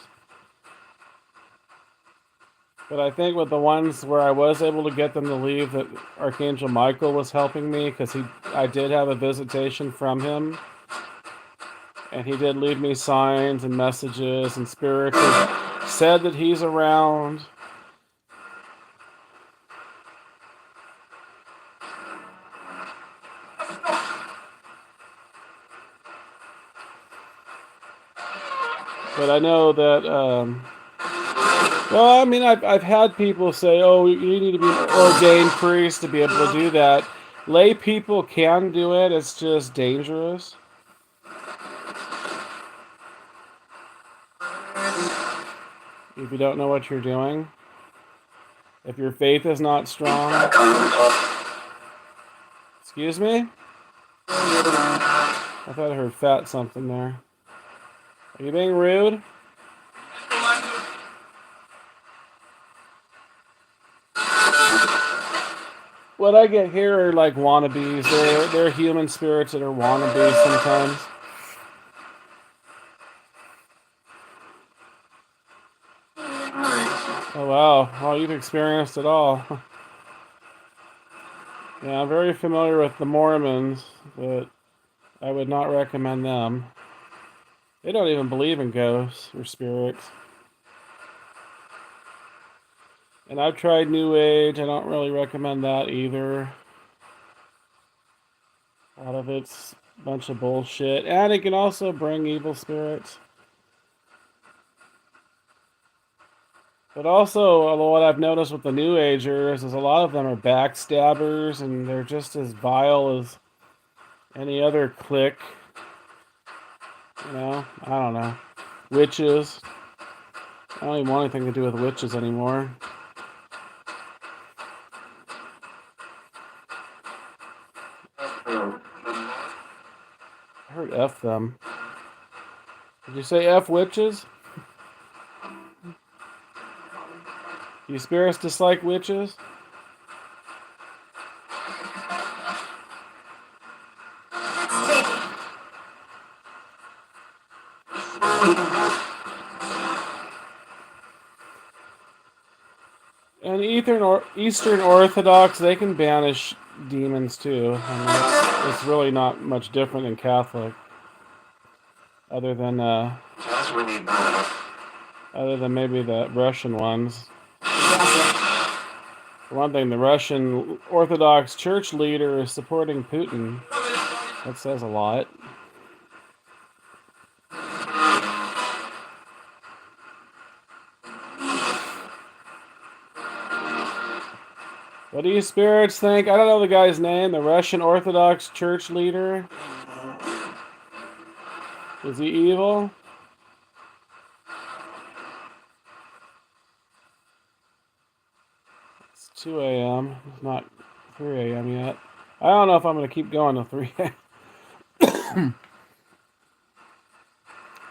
But I think with the ones where I was able to get them to leave, that Archangel Michael was helping me, because I did have a visitation from him. And he did leave me signs and messages, and spirits have said that he's around. But I know that, I've had people say, oh, you need to be an ordained priest to be able to do that. Lay people can do it. It's just dangerous. If you don't know what you're doing. If your faith is not strong. Excuse me? I thought I heard fat something there. Are you being rude? What I get here are like wannabes. They're human spirits that are wannabes sometimes. Oh wow, well you've experienced it all. Yeah, I'm very familiar with the Mormons, but I would not recommend them. They don't even believe in ghosts or spirits. And I've tried New Age. I don't really recommend that either. A lot of it's a bunch of bullshit. And it can also bring evil spirits. But also, what I've noticed with the New Agers is a lot of them are backstabbers and they're just as vile as any other clique. You know? I don't know. Witches. I don't even want anything to do with witches anymore. I heard F them. Did you say F witches? You spirits dislike witches? And Eastern Orthodox, they can banish demons too. I mean, it's really not much different than Catholic, other than maybe the Russian ones. For one thing, the Russian Orthodox Church leader is supporting Putin. That says a lot. What do you spirits think? I don't know the guy's name. The Russian Orthodox Church leader. Is he evil? It's 2 a.m. It's not 3 a.m. yet. I don't know if I'm going to keep going to 3 a.m.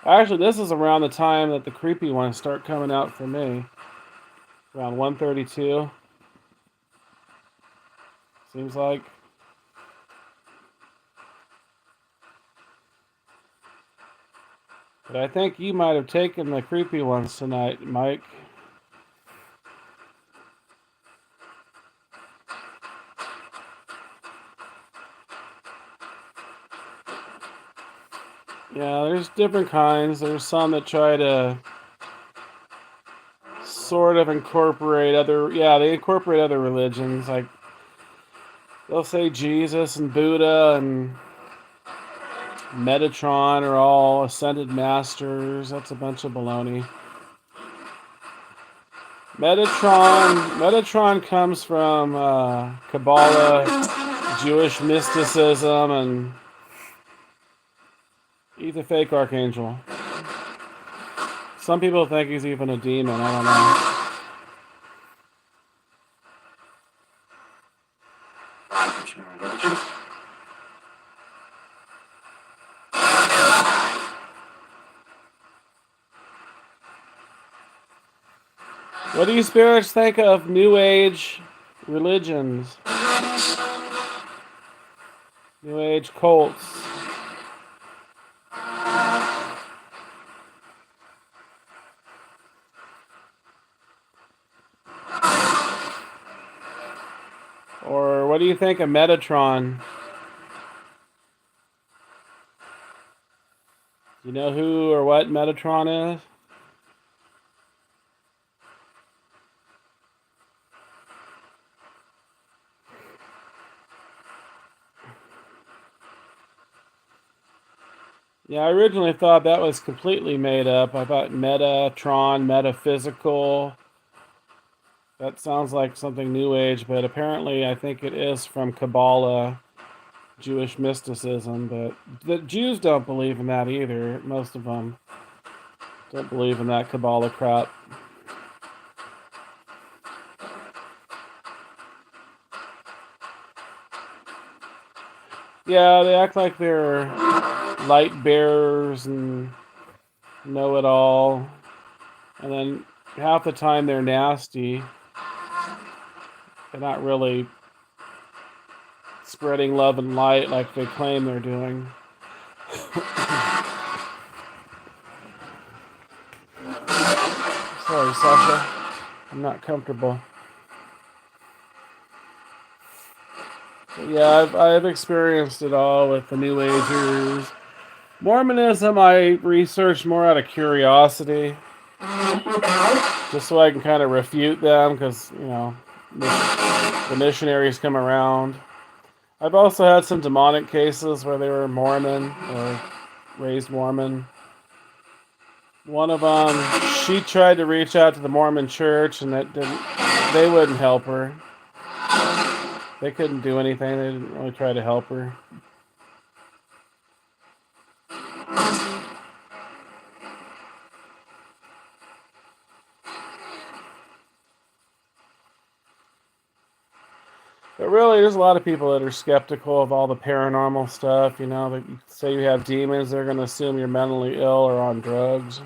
Actually, this is around the time that the creepy ones start coming out for me. Around 1:32. Seems like. But I think you might have taken the creepy ones tonight, Mike. Yeah, there's different kinds. There's some that try to sort of incorporate they incorporate other religions. Like, they'll say Jesus and Buddha and Metatron are all ascended masters. That's a bunch of baloney. Metatron comes from Kabbalah, Jewish mysticism, and he's a fake archangel. Some people think he's even a demon. I don't know. What do you spirits think of New Age religions? New Age cults? Or what do you think of Metatron? You know who or what Metatron is? Yeah, I originally thought that was completely made up. I thought Metatron, metaphysical, That sounds like something New Age, but apparently I think it is from Kabbalah, Jewish mysticism. But the Jews don't believe in that either. Most of them don't believe in that Kabbalah crap. Yeah, they act like they're light bearers and know it all. And then half the time they're nasty. They're not really spreading love and light like they claim they're doing. Sorry, Sasha. I'm not comfortable. But yeah, I've experienced it all with the New Agers. Mormonism, I researched more out of curiosity, just so I can kind of refute them, because the missionaries come around. I've also had some demonic cases where they were Mormon or raised Mormon. One of them, she tried to reach out to the Mormon church, and they wouldn't help her. They couldn't do anything. They didn't really try to help her. But really, there's a lot of people that are skeptical of all the paranormal stuff. That you say you have demons, they're going to assume you're mentally ill or on drugs.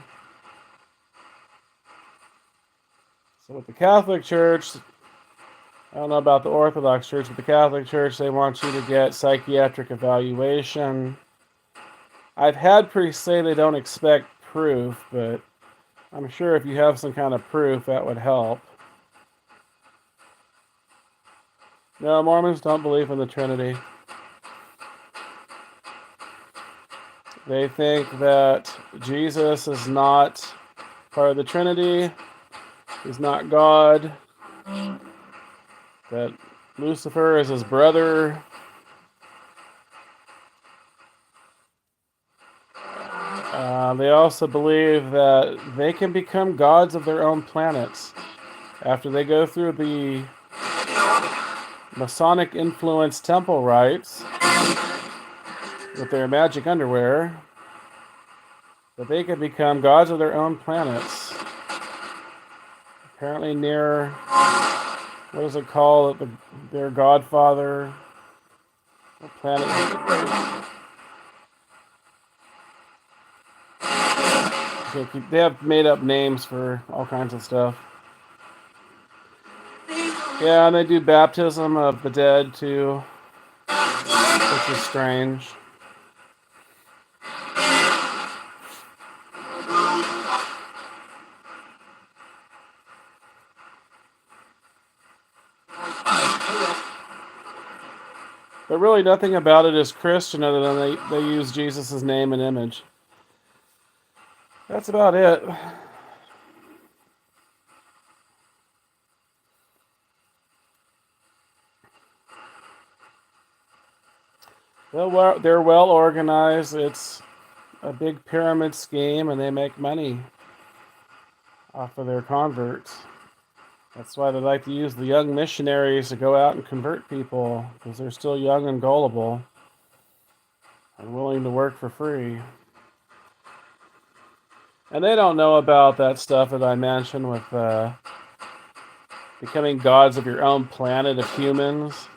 So with the Catholic Church, I don't know about the Orthodox Church, but the Catholic Church, they want you to get psychiatric evaluation. I've had priests say they don't expect proof, but I'm sure if you have some kind of proof, that would help. No, Mormons don't believe in the Trinity. They think that Jesus is not part of the Trinity. He's not God. That Lucifer is his brother. They also believe that they can become gods of their own planets after they go through the Masonic influenced temple rites with their magic underwear, that they can become gods of their own planets. Apparently near, what is it called? Their godfather. What planet is it? They have made up names for all kinds of stuff. Yeah, and they do baptism of the dead too, which is strange. But really nothing about it is Christian other than they use Jesus' name and image. That's about it. They're well organized. It's a big pyramid scheme, and they make money off of their converts. That's why they like to use the young missionaries to go out and convert people, because they're still young and gullible and willing to work for free. And they don't know about that stuff that I mentioned with becoming gods of your own planet of humans.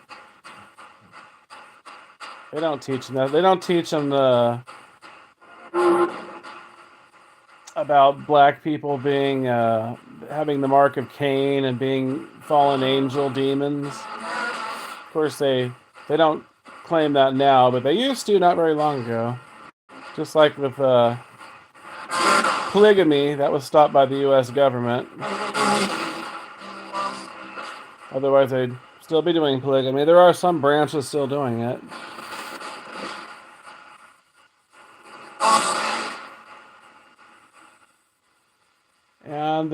They don't teach them that. They don't teach them about black people being having the mark of Cain and being fallen angel demons. Of course, they don't claim that now, but they used to not very long ago. Just like with polygamy, that was stopped by the U.S. government. Otherwise, they'd still be doing polygamy. There are some branches still doing it. And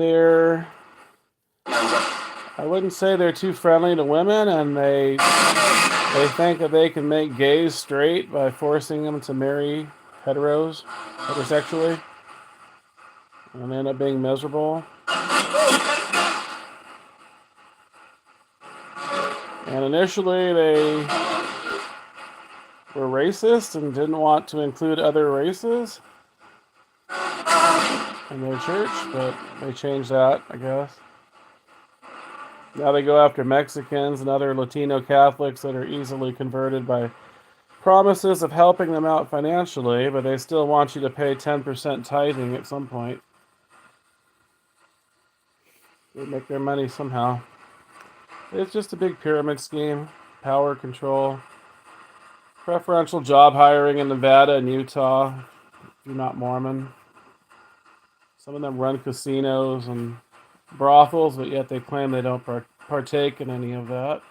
I wouldn't say they're too friendly to women, and they think that they can make gays straight by forcing them to marry heterosexually, and they end up being miserable. And initially they were racist and didn't want to include other races in their church, but they changed that, I guess. Now they go after Mexicans and other Latino Catholics that are easily converted by promises of helping them out financially, but they still want you to pay 10% tithing at some point. They make their money somehow. It's just a big pyramid scheme, power control, preferential job hiring in Nevada and Utah if you're not Mormon. Some of them run casinos and brothels, but yet they claim they don't partake in any of that.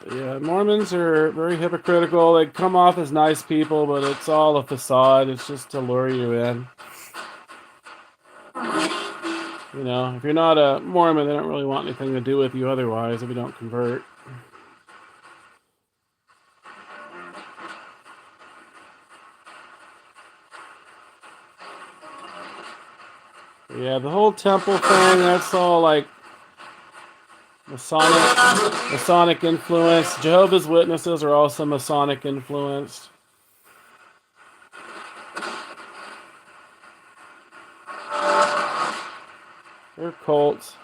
But yeah, Mormons are very hypocritical. They come off as nice people, but it's all a facade. It's just to lure you in. You know, if you're not a Mormon, they don't really want anything to do with you otherwise if you don't convert. But yeah, the whole temple thing, that's all like Masonic influence. Jehovah's Witnesses are also Masonic influenced. They're cults.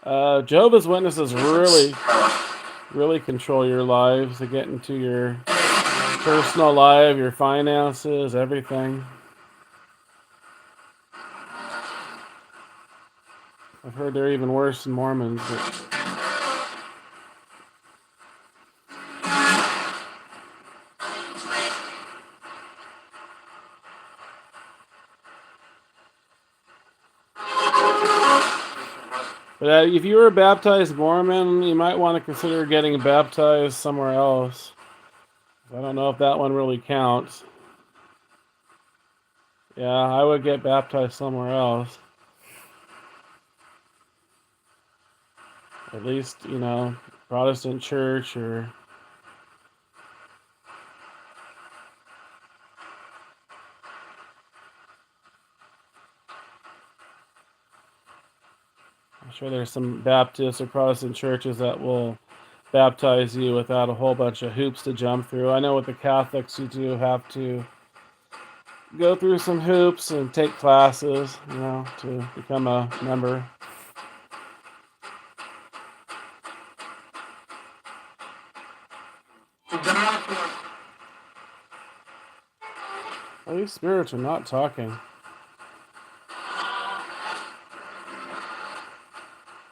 Jehovah's Witnesses really control your lives. They get into your personal life, your finances, everything. I've heard they're even worse than Mormons. But if you were a baptized Mormon, you might want to consider getting baptized somewhere else. I don't know if that one really counts. Yeah, I would get baptized somewhere else. At least, you know, Protestant church or... I'm sure there's some Baptist or Protestant churches that will baptize you without a whole bunch of hoops to jump through. I know with the Catholics, you do have to go through some hoops and take classes, you know, to become a member. Well, these spirits are not talking.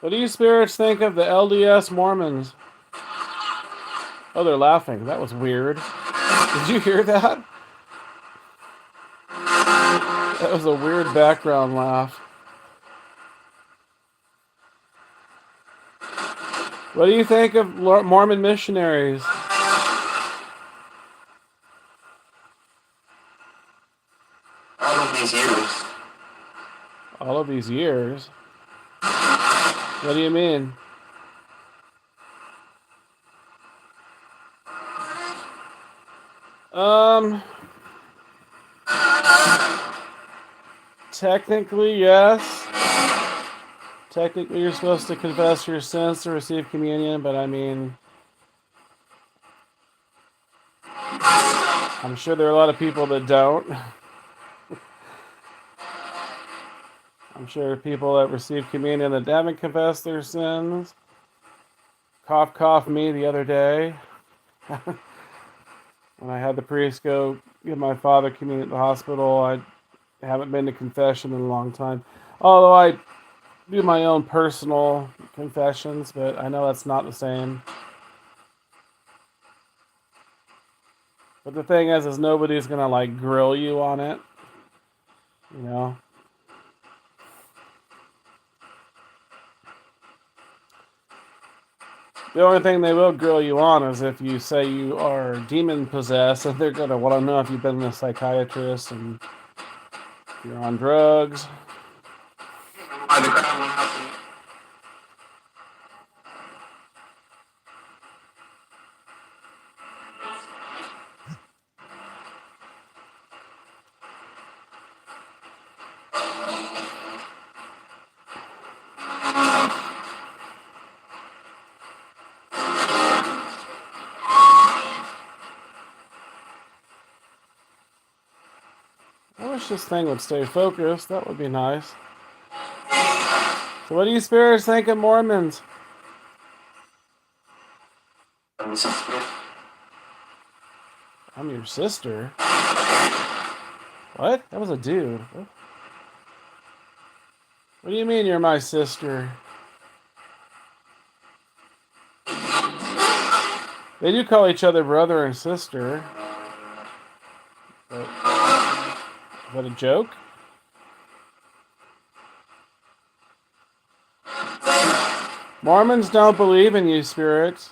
What do you spirits think of the LDS Mormons? Oh, they're laughing. That was weird. Did you hear that? That was a weird background laugh. What do you think of Mormon missionaries? All of these years. All of these years? What do you mean? Technically, yes. Technically, you're supposed to confess your sins to receive communion, but I mean, I'm sure there are a lot of people that don't. I'm sure people that receive communion that haven't confessed their sins. Cough, cough, me the other day. When I had the priest go give my father communion at the hospital, I haven't been to confession in a long time. Although I do my own personal confessions, but I know that's not the same. But the thing is nobody's gonna like grill you on it, you know. The only thing they will grill you on is if you say you are demon possessed, and they're gonna want to know if you've been to a psychiatrist and if you're on drugs. this thing would stay focused. That would be nice. So what do you spirits think of Mormons? I'm sister. I'm your sister. What? That was a dude. What do you mean you're my sister? They do call each other brother and sister. But, is that a joke? Mormons don't believe in you, spirits.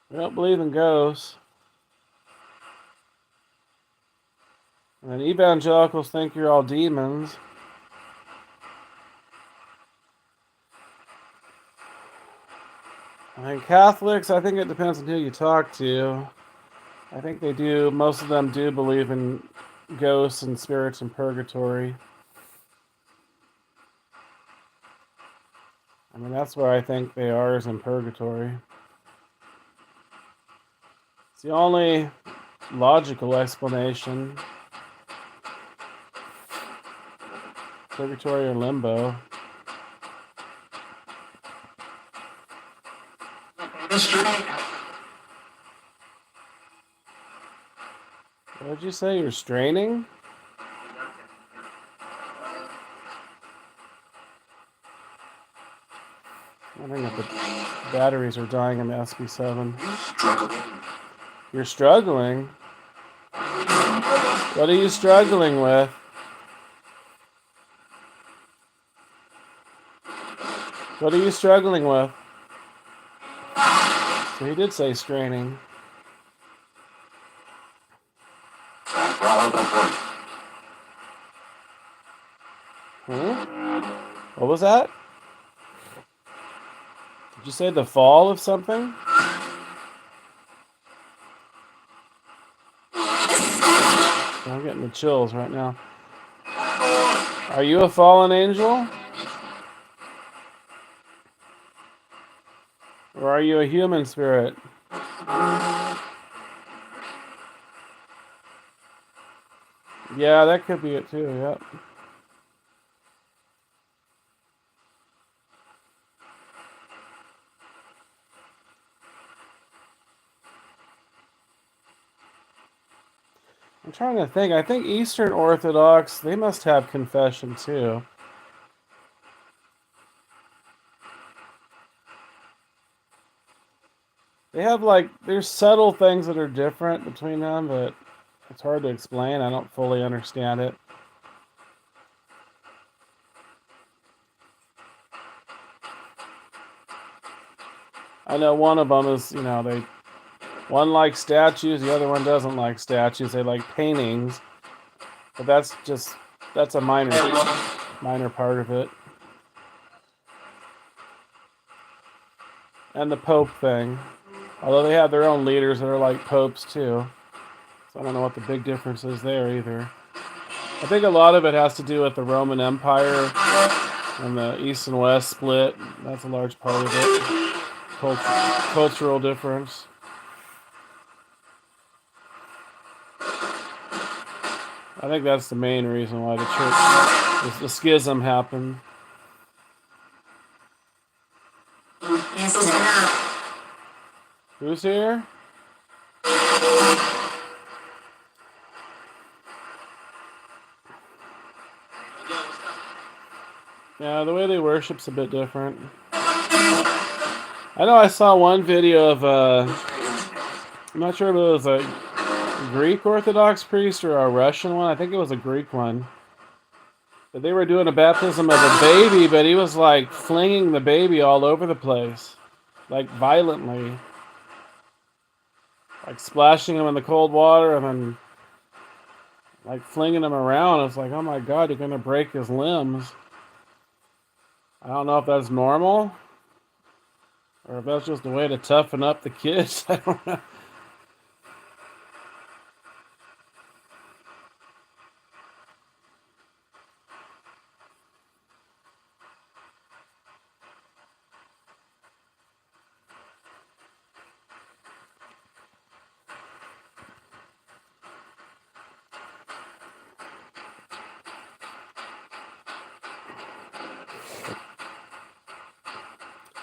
We don't believe in ghosts. And evangelicals think you're all demons. And Catholics, I think it depends on who you talk to. I think they do, most of them do believe in ghosts and spirits in purgatory. I mean, that's where I think they are, is in purgatory. It's the only logical explanation. Purgatory or limbo. Mystery. What did you say? You're straining? I think that the batteries are dying in the SB7. Struggling. You're struggling? What are you struggling with? What are you struggling with? So he did say straining. What was that? Did you say the fall of something? I'm getting the chills right now. Are you a fallen angel? Or are you a human spirit? Yeah, that could be it too, yep. I'm trying to think. I think Eastern Orthodox, they must have confession too. They have there's subtle things that are different between them, but it's hard to explain. I don't fully understand it. I know one of them is, one likes statues, the other one doesn't like statues. They like paintings, but that's a minor part of it. And the Pope thing. Although they have their own leaders that are like popes too. So I don't know what the big difference is there either. I think a lot of it has to do with the Roman Empire and the East and West split. That's a large part of it. Cultural difference. I think that's the main reason why the schism happened. Who's here? Yeah, the way they worship's a bit different. I know I saw one video of I'm not sure if it was a Greek Orthodox priest or a Russian one. I think it was a Greek one. But they were doing a baptism of a baby, but he was like flinging the baby all over the place. Like violently. Like splashing him in the cold water and then like flinging him around. It's like, oh my God, you're going to break his limbs. I don't know if that's normal. Or if that's just a way to toughen up the kids. I don't know.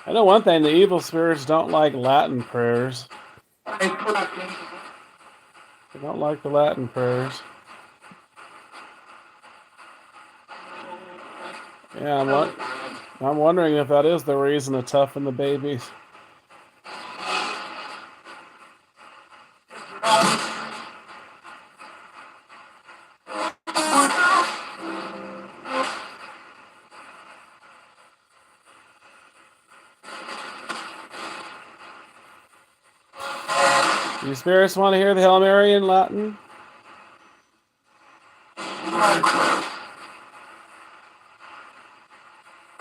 I know one thing: the evil spirits don't like Latin prayers. They don't like the Latin prayers. Yeah, I'm wondering if that is the reason to toughen the babies. You spirits want to hear the Hail Mary in Latin?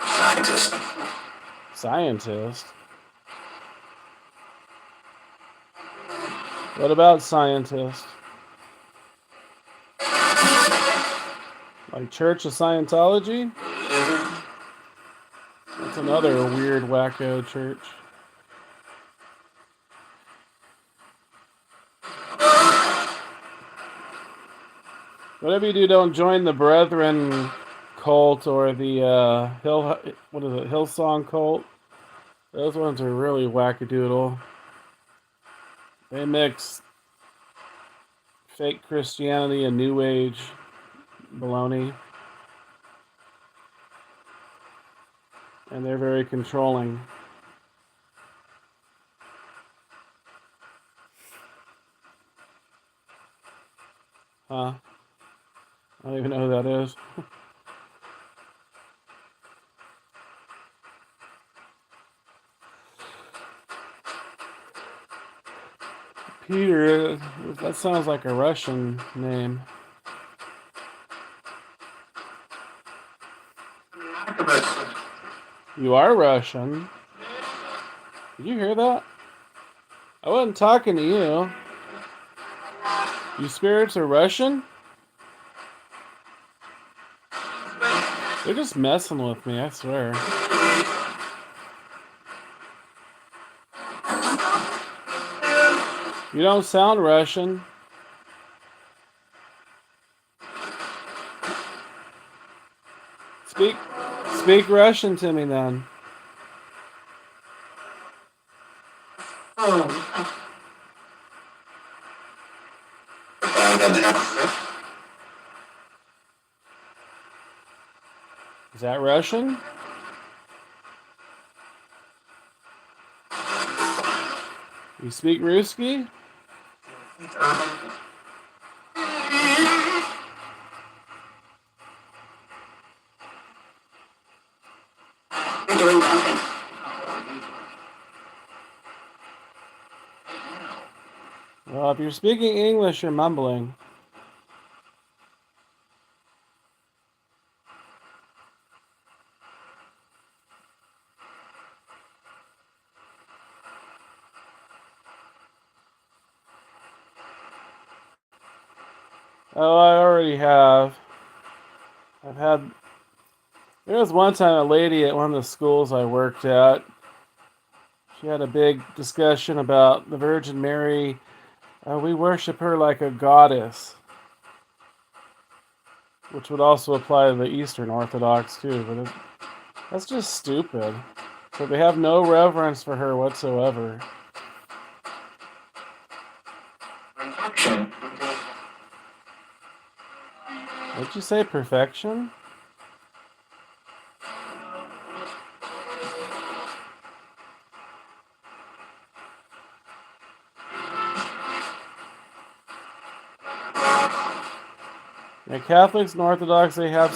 Scientist. Scientist? What about scientist? Like Church of Scientology? That's another weird wacko church. Whatever you do, don't join the Brethren cult or the Hillsong cult. Those ones are really wackadoodle. They mix fake Christianity and New Age baloney. And they're very controlling. Huh? I don't even know who that is. Peter, that sounds like a Russian name. You are Russian. Did you hear that? I wasn't talking to you. You spirits are Russian? They're just messing with me, I swear. You don't sound Russian. Speak Russian to me then. Is that Russian? You speak Ruski? Well, if you're speaking English, you're mumbling. Oh, I already have. There was one time a lady at one of the schools I worked at. She had a big discussion about the Virgin Mary. We worship her like a goddess, which would also apply to the Eastern Orthodox too. But that's just stupid. So they have no reverence for her whatsoever. What'd you say? Perfection? Yeah, Catholics and Orthodox, they have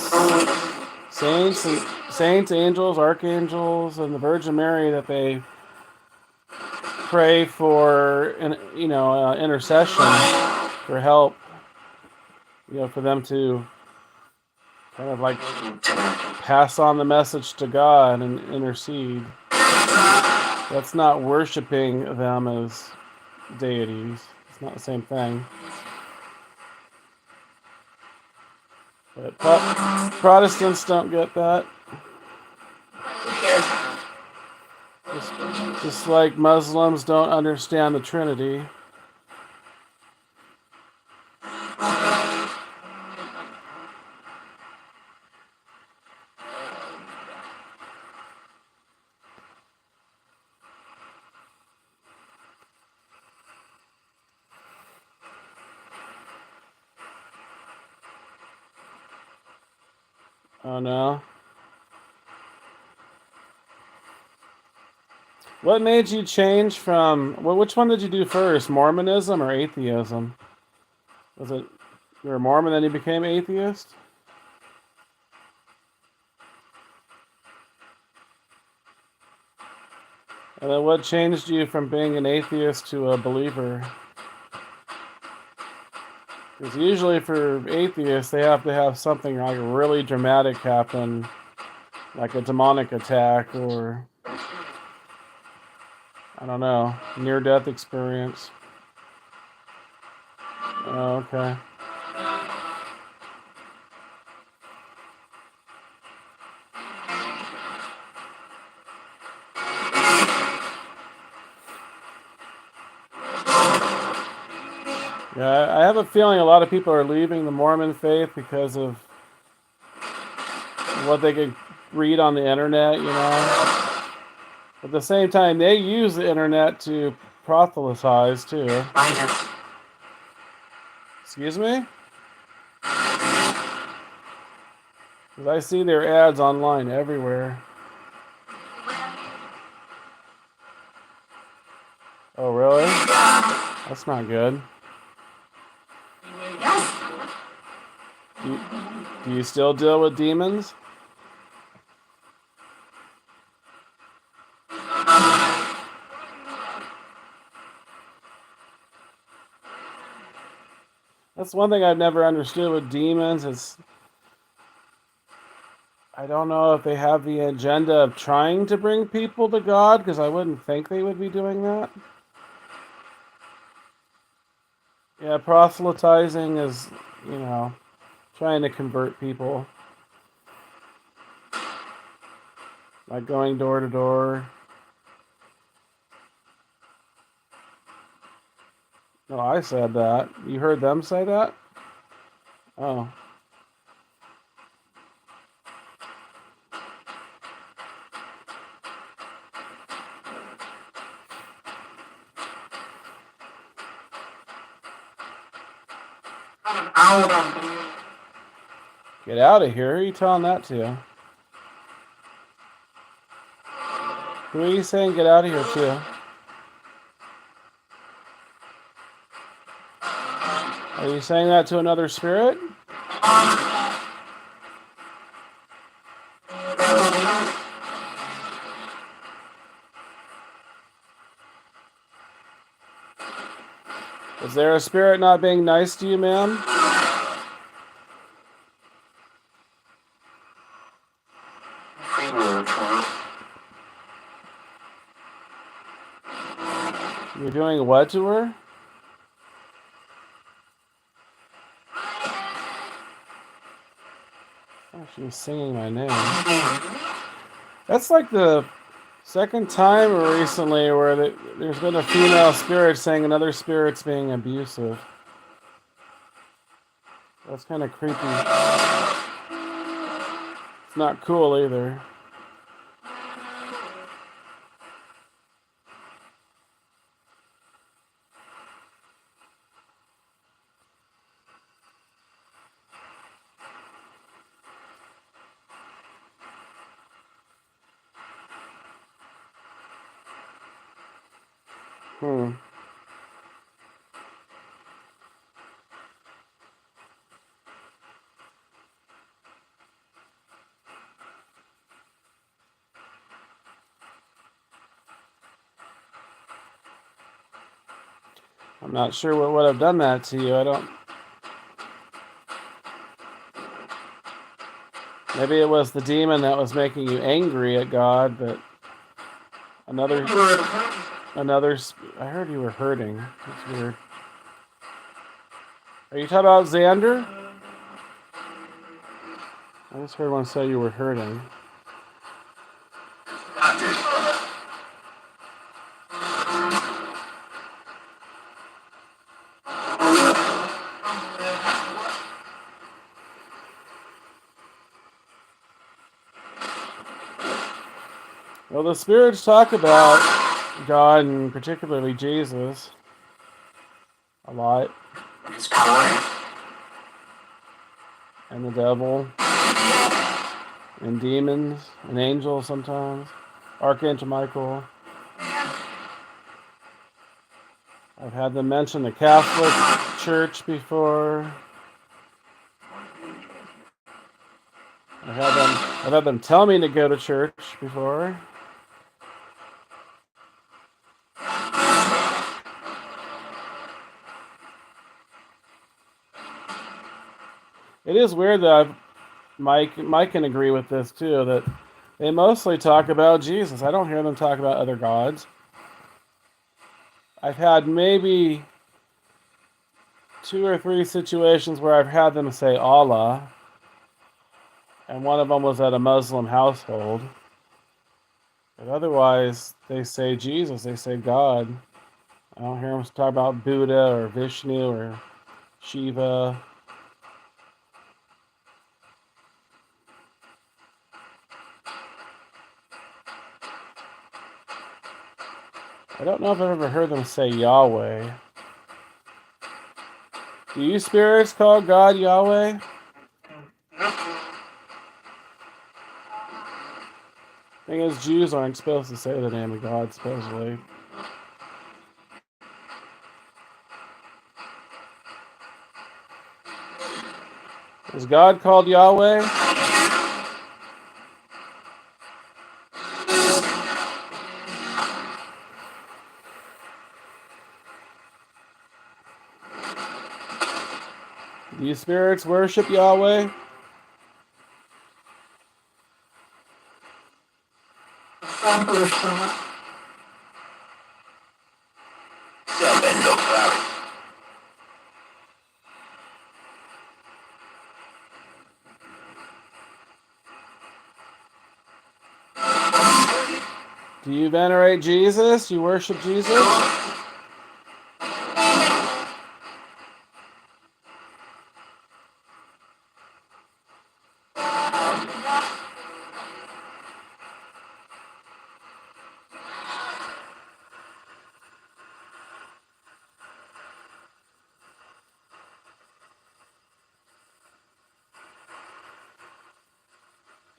saints, angels, archangels, and the Virgin Mary that they pray for, intercession for help. For them to kind of like pass on the message to God and intercede. That's not worshiping them as deities. It's not the same thing. But Protestants don't get that. Just like Muslims don't understand the Trinity. Oh no. What made you change from? Well, which one did you do first, Mormonism or atheism? Was it you were a Mormon then you became atheist? And then what changed you from being an atheist to a believer? Because usually for atheists, they have to have something like really dramatic happen, like a demonic attack or, I don't know, near-death experience. Oh, okay. Yeah, I have a feeling a lot of people are leaving the Mormon faith because of what they could read on the internet, you know. At the same time, they use the internet to proselytize too. Excuse me? Because I see their ads online everywhere. Oh, really? That's not good. Do you still deal with demons? That's one thing I've never understood with demons. I don't know if they have the agenda of trying to bring people to God, because I wouldn't think they would be doing that. Yeah, proselytizing is, you know, trying to convert people. Like going door to door. No, I said that. You heard them say that? Oh. Get out of here. Who are you telling that to? Who are you saying get out of here to? Are you saying that to another spirit? Is there a spirit not being nice to you, ma'am? You're doing what to her? Oh, she was singing my name. That's like the second time recently where there's been a female spirit saying another spirit's being abusive. That's kind of creepy. It's not cool either. Hmm. I'm not sure what would have done that to you. I don't. Maybe it was the demon that was making you angry at God, but another. I heard you were hurting. That's weird. Are you talking about Xander? I just heard one say you were hurting. Well, the spirits talk about God and particularly Jesus a lot, His power. and the devil. and demons and angels sometimes. Archangel Michael. I've had them mention the Catholic Church before. I've had them tell me to go to church before. It is weird that Mike can agree with this too, that they mostly talk about Jesus. I don't hear them talk about other gods. I've had maybe 2 or 3 situations where I've had them say Allah, and one of them was at a Muslim household. But otherwise, they say Jesus, they say God. I don't hear them talk about Buddha or Vishnu or Shiva. I don't know if I've ever heard them say Yahweh. Do you spirits call God Yahweh? Thing is, Jews aren't supposed to say the name of God, supposedly. Is God called Yahweh? Do you spirits worship Yahweh? Do you venerate Jesus? You worship Jesus?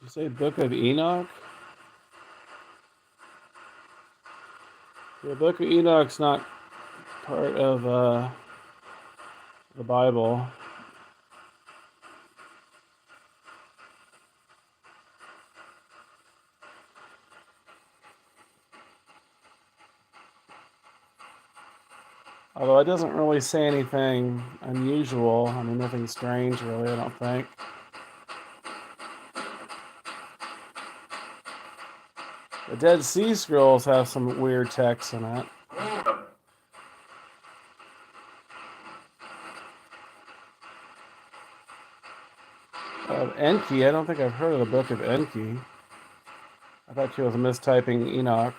You say Book of Enoch? The Book of Enoch's not part of the Bible. Although it doesn't really say anything unusual. I mean, nothing strange, really, I don't think. The Dead Sea Scrolls have some weird texts in it. Enki, I don't think I've heard of the Book of Enki. I thought she was mistyping Enoch.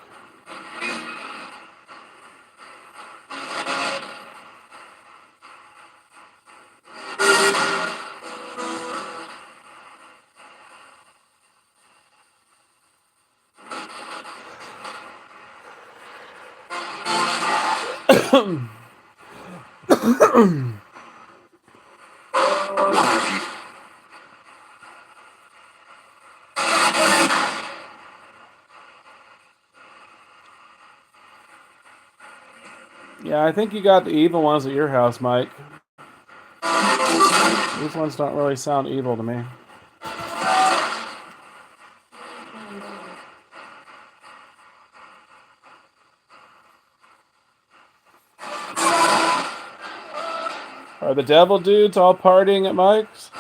Yeah, I think you got the evil ones at your house, Mike. These ones don't really sound evil to me. Are the devil dudes all partying at Mike's?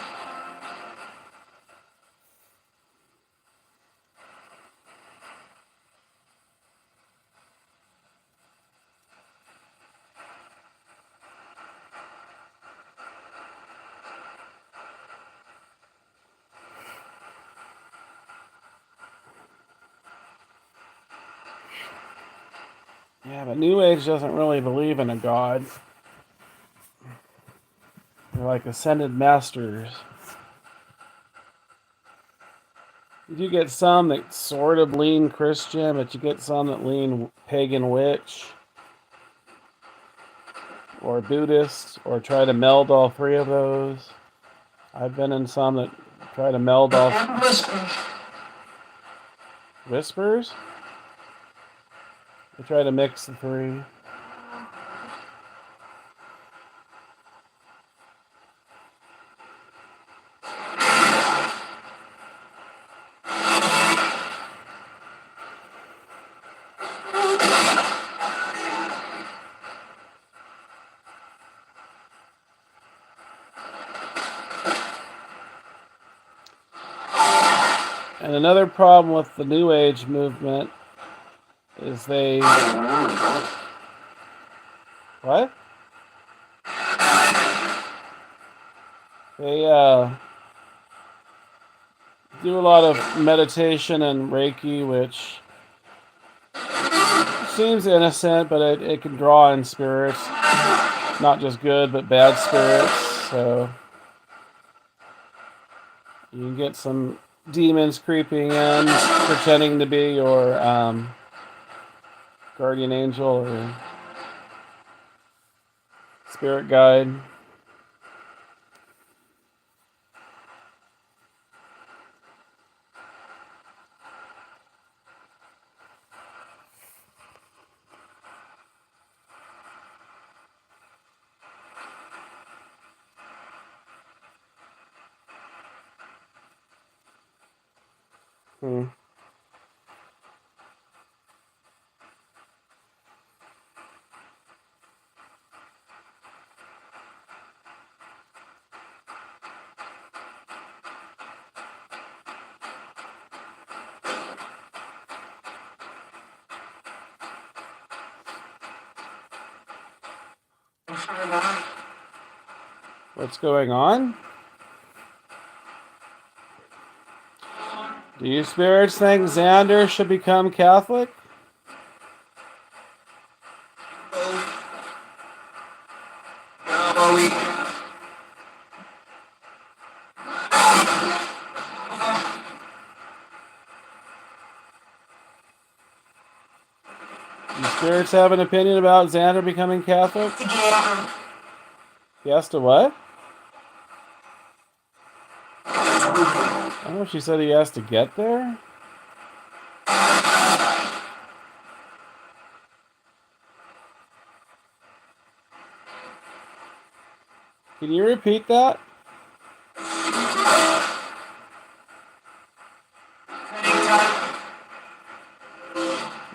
Yeah, but New Age doesn't really believe in a god. They're like ascended masters. You do get some that sort of lean Christian, but you get some that lean pagan witch or Buddhist or try to meld all 3 of those. I've been in some that try to meld all Whispers? I try to mix the three. And another problem with the New Age movement is they... What? They do a lot of meditation and Reiki, which seems innocent, but it can draw in spirits. Not just good, but bad spirits. So you can get some demons creeping in, pretending to be your guardian angel or spirit guide. Hmm. What's going on? Do you spirits think Xander should become Catholic? Do spirits have an opinion about Xander becoming Catholic? He has to what? I don't know if she said he has to get there. Can you repeat that?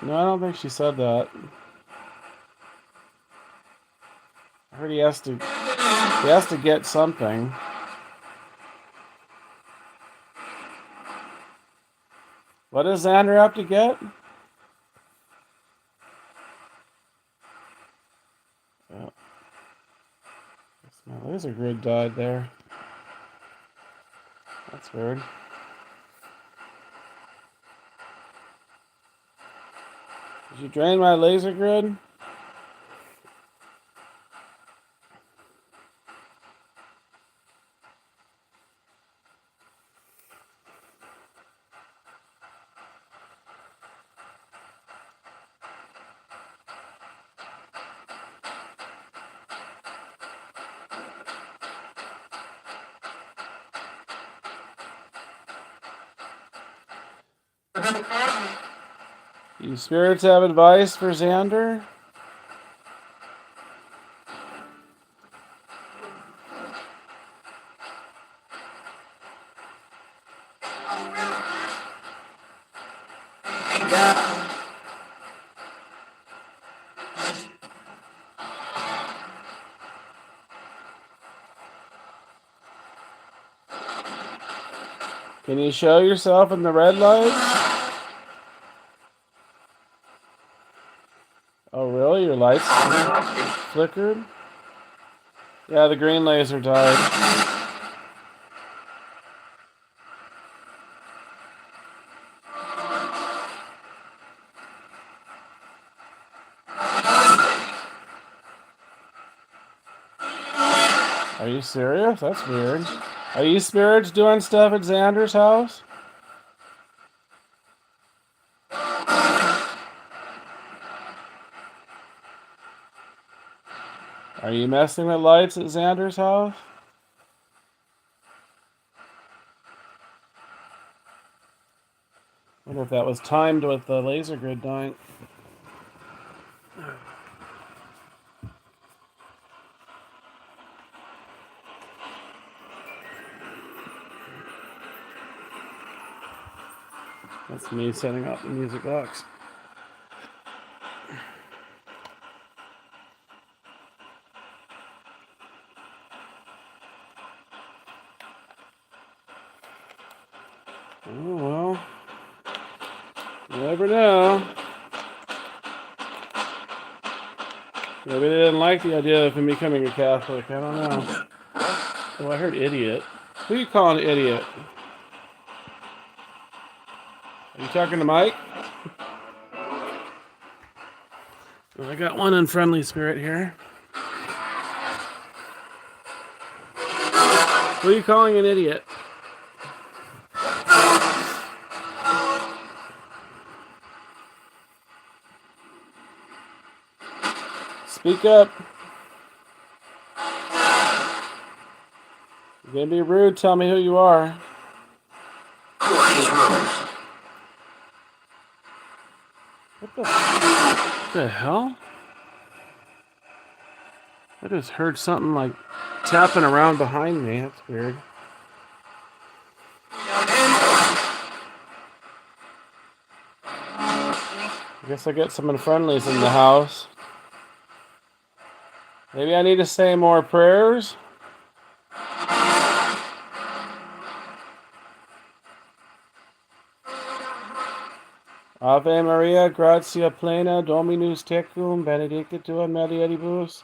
No, I don't think she said that. I heard he has to get something. What does Xander have to get? Oh. My laser grid died there. That's weird. Did you drain my laser grid? You spirits have advice for Xander? Can you show yourself in the red lights? Oh, really? Your lights flickered? Yeah, the green laser died. Are you serious? That's weird. Are you spirits doing stuff at Xander's house? Are you messing with lights at Xander's house? What a if that was timed with the laser grid dying. That's me setting up the music box. Oh, well. You never know. Maybe they didn't like the idea of him becoming a Catholic. I don't know. Oh, I heard idiot. Who are you calling an idiot? Are you talking to Mike? Well, I got one unfriendly spirit here. Who are you calling an idiot? Speak up. You're gonna be rude, tell me who you are. What the hell? I just heard something like tapping around behind me. That's weird. I guess I get some unfriendlies in the house. Maybe I need to say more prayers. Ave Maria, gratia plena, Dominus tecum, benedicta mulieribus,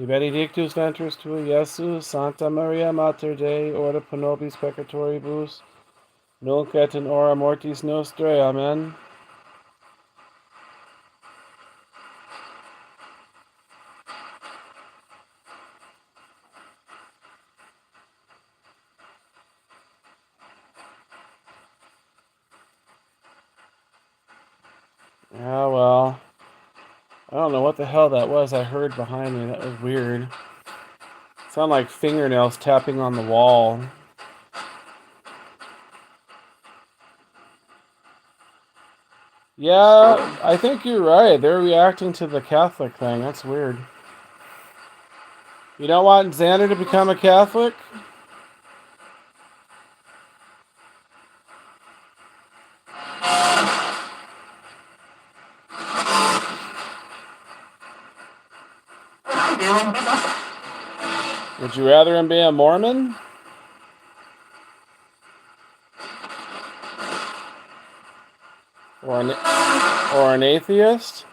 et benedictus ventris tui, Iesus, Santa Maria, Mater Dei, ora pro nobis peccatoribus, nunc et in hora mortis nostrae. Amen. Yeah, well, I don't know what the hell that was I heard behind me. That was weird. It sounded like fingernails tapping on the wall. Yeah, I think you're right. They're reacting to the Catholic thing. That's weird. You don't want Xander to become a Catholic? Would you rather him be a Mormon? Or an atheist?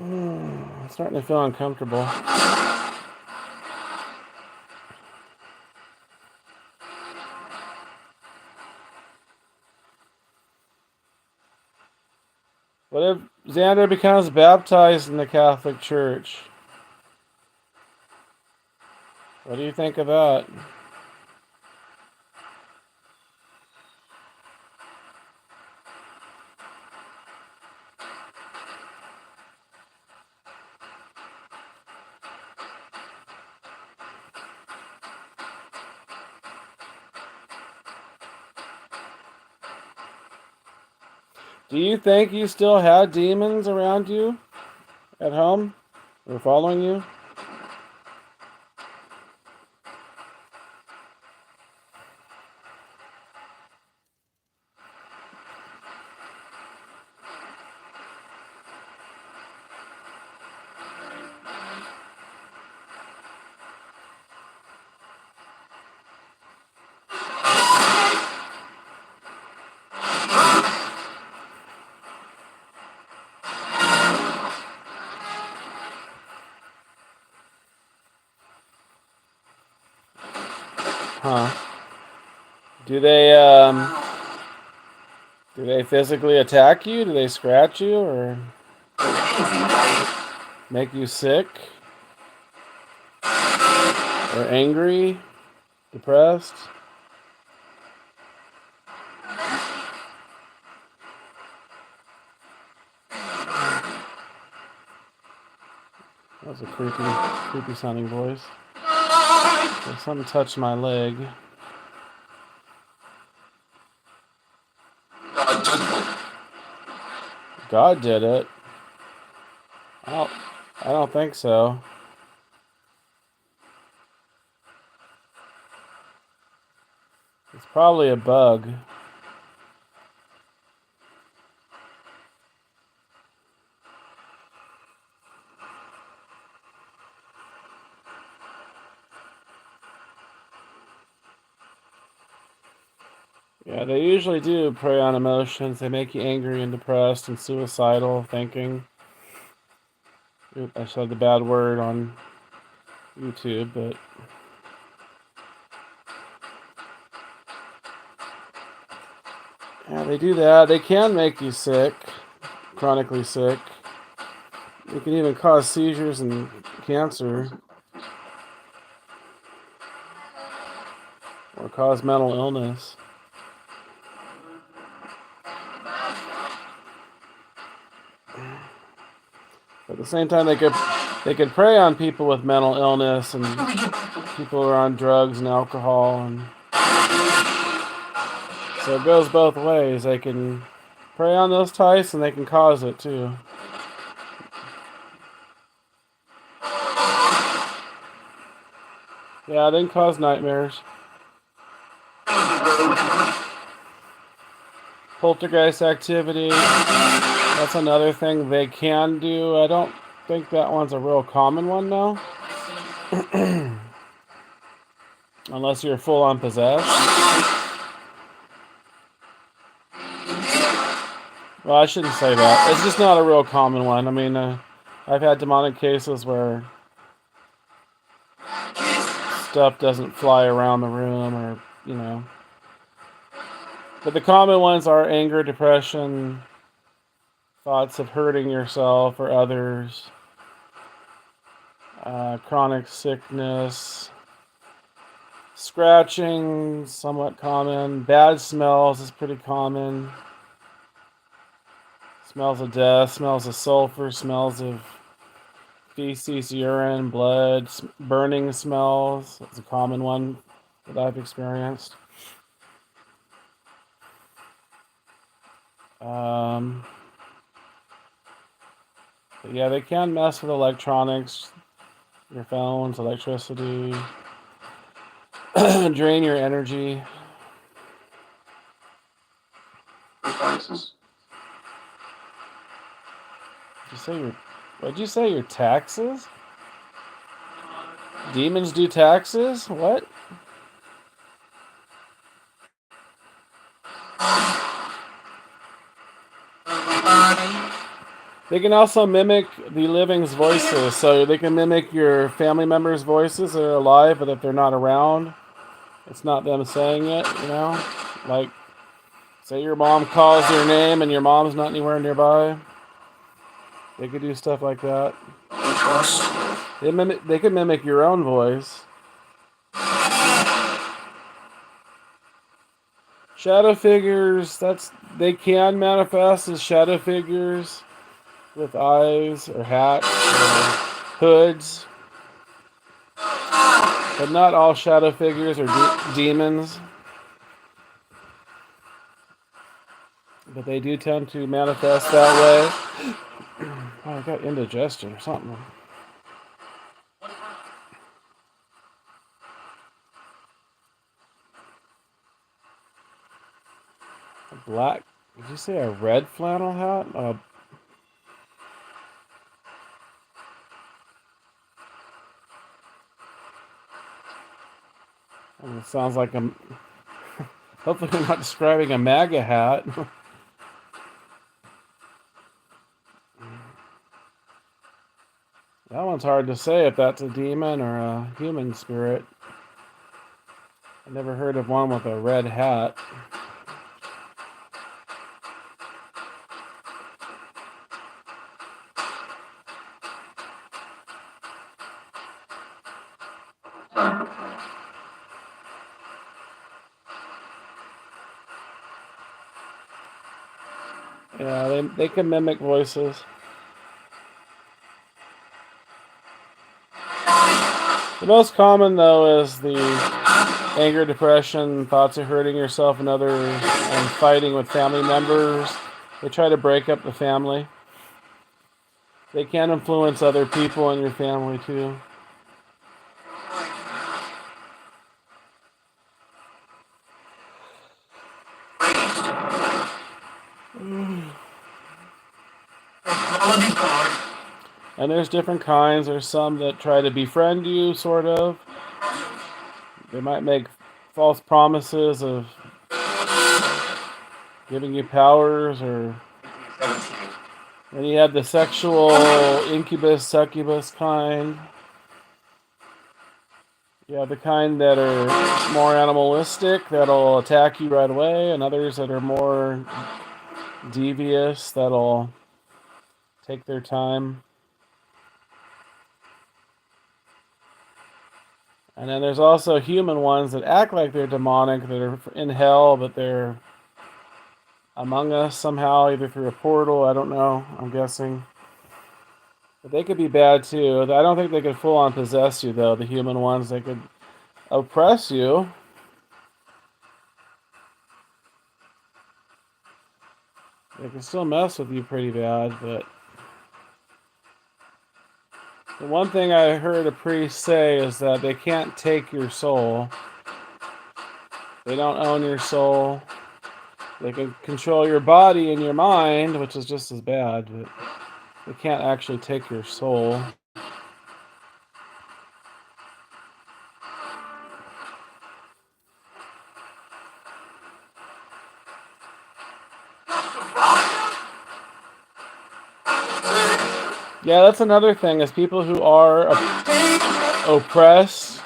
I'm starting to feel uncomfortable. What if Xander becomes baptized in the Catholic Church? What do you think of that? Do you think you still had demons around you at home? Or following you? Huh. Do they physically attack you? Do they scratch you or Make you sick? Or angry? Depressed? That was a creepy sounding voice. There's something touched my leg. God did it. I don't think so. It's probably a bug. Yeah, they usually do prey on emotions. They make you angry and depressed and suicidal thinking. Oop, I said the bad word on YouTube, but yeah, they do that. They can make you sick, chronically sick. They can even cause seizures and cancer, or cause mental illness. But at the same time, they could prey on people with mental illness and people who are on drugs and alcohol, and so it goes both ways. They can prey on those types, and they can cause it too. Yeah, they can cause nightmares. Poltergeist activity, that's another thing they can do. I don't think that one's a real common one, though. Unless you're full on possessed. Well, I shouldn't say that. It's just not a real common one. I mean, I've had demonic cases where stuff doesn't fly around the room, or, you know. But the common ones are anger, depression, thoughts of hurting yourself or others, chronic sickness, scratching, somewhat common. Bad smells is pretty common. Smells of death, smells of sulfur, smells of feces, urine, blood, burning smells. That's a common one that I've experienced. But yeah, they can mess with electronics, your phones, electricity, drain your energy. What'd you say, your taxes? Demons do taxes? What? They can also mimic the living's voices, so they can mimic your family members' voices that are alive, but if they're not around, it's not them saying it, you know? Like, say your mom calls your name and your mom's not anywhere nearby. They could do stuff like that. They could mimic your own voice. Shadow figures, they can manifest as shadow figures with eyes or hats or hoods. But not all shadow figures are demons. But they do tend to manifest that way. Oh, I got indigestion or something. A black, did you say a red flannel hat? It sounds like a. Hopefully, I'm not describing a MAGA hat. That one's hard to say if that's a demon or a human spirit. I never heard of one with a red hat. Yeah, they can mimic voices. The most common, though, is the anger, depression, thoughts of hurting yourself and others, and fighting with family members. They try to break up the family. They can influence other people in your family, too. And there's different kinds. There's some that try to befriend you, sort of. They might make false promises of giving you powers, or then you have the sexual incubus, succubus kind. You have the kind that are more animalistic, that'll attack you right away, and others that are more devious, that'll take their time. And then there's also human ones that act like they're demonic, that are in hell, but they're among us somehow, either through a portal, I don't know, I'm guessing. But they could be bad too. I don't think they could full on possess you, though, the human ones. They could oppress you. They can still mess with you pretty bad, but the one thing I heard a priest say is that they can't take your soul. They don't own your soul. They can control your body and your mind, which is just as bad, but they can't actually take your soul. Yeah, that's another thing, is people who are oppressed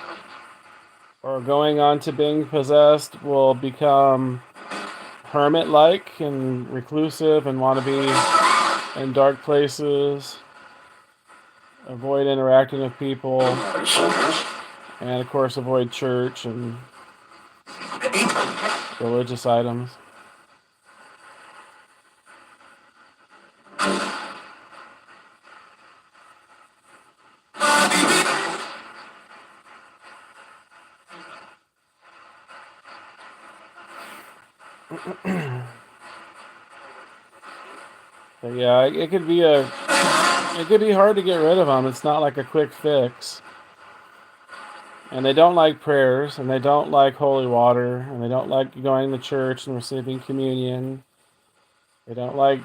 or going on to being possessed will become hermit-like and reclusive and want to be in dark places, avoid interacting with people, and of course avoid church and religious items. But yeah, it could be hard to get rid of them. It's not like a quick fix. And they don't like prayers, and they don't like holy water, and they don't like going to church and receiving communion. They don't like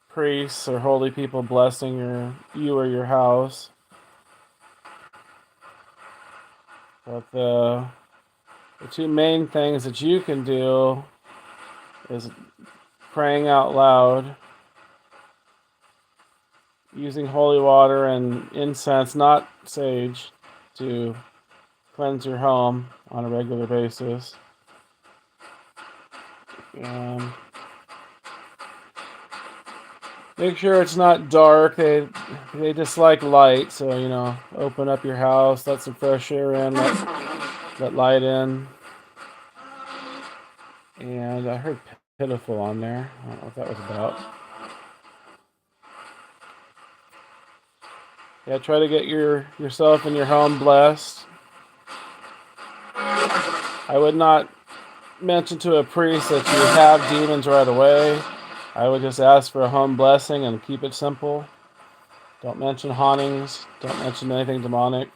priests or holy people blessing you or your house. But the two main things that you can do is praying out loud, using holy water and incense, not sage, to cleanse your home on a regular basis. Make sure it's not dark. They dislike light, so open up your house, let some fresh air in, let light in. And I heard pitiful on there. I don't know what that was about. Yeah, try to get yourself and your home blessed. I would not mention to a priest that you have demons right away. I would just ask for a home blessing and keep it simple. Don't mention hauntings. Don't mention anything demonic.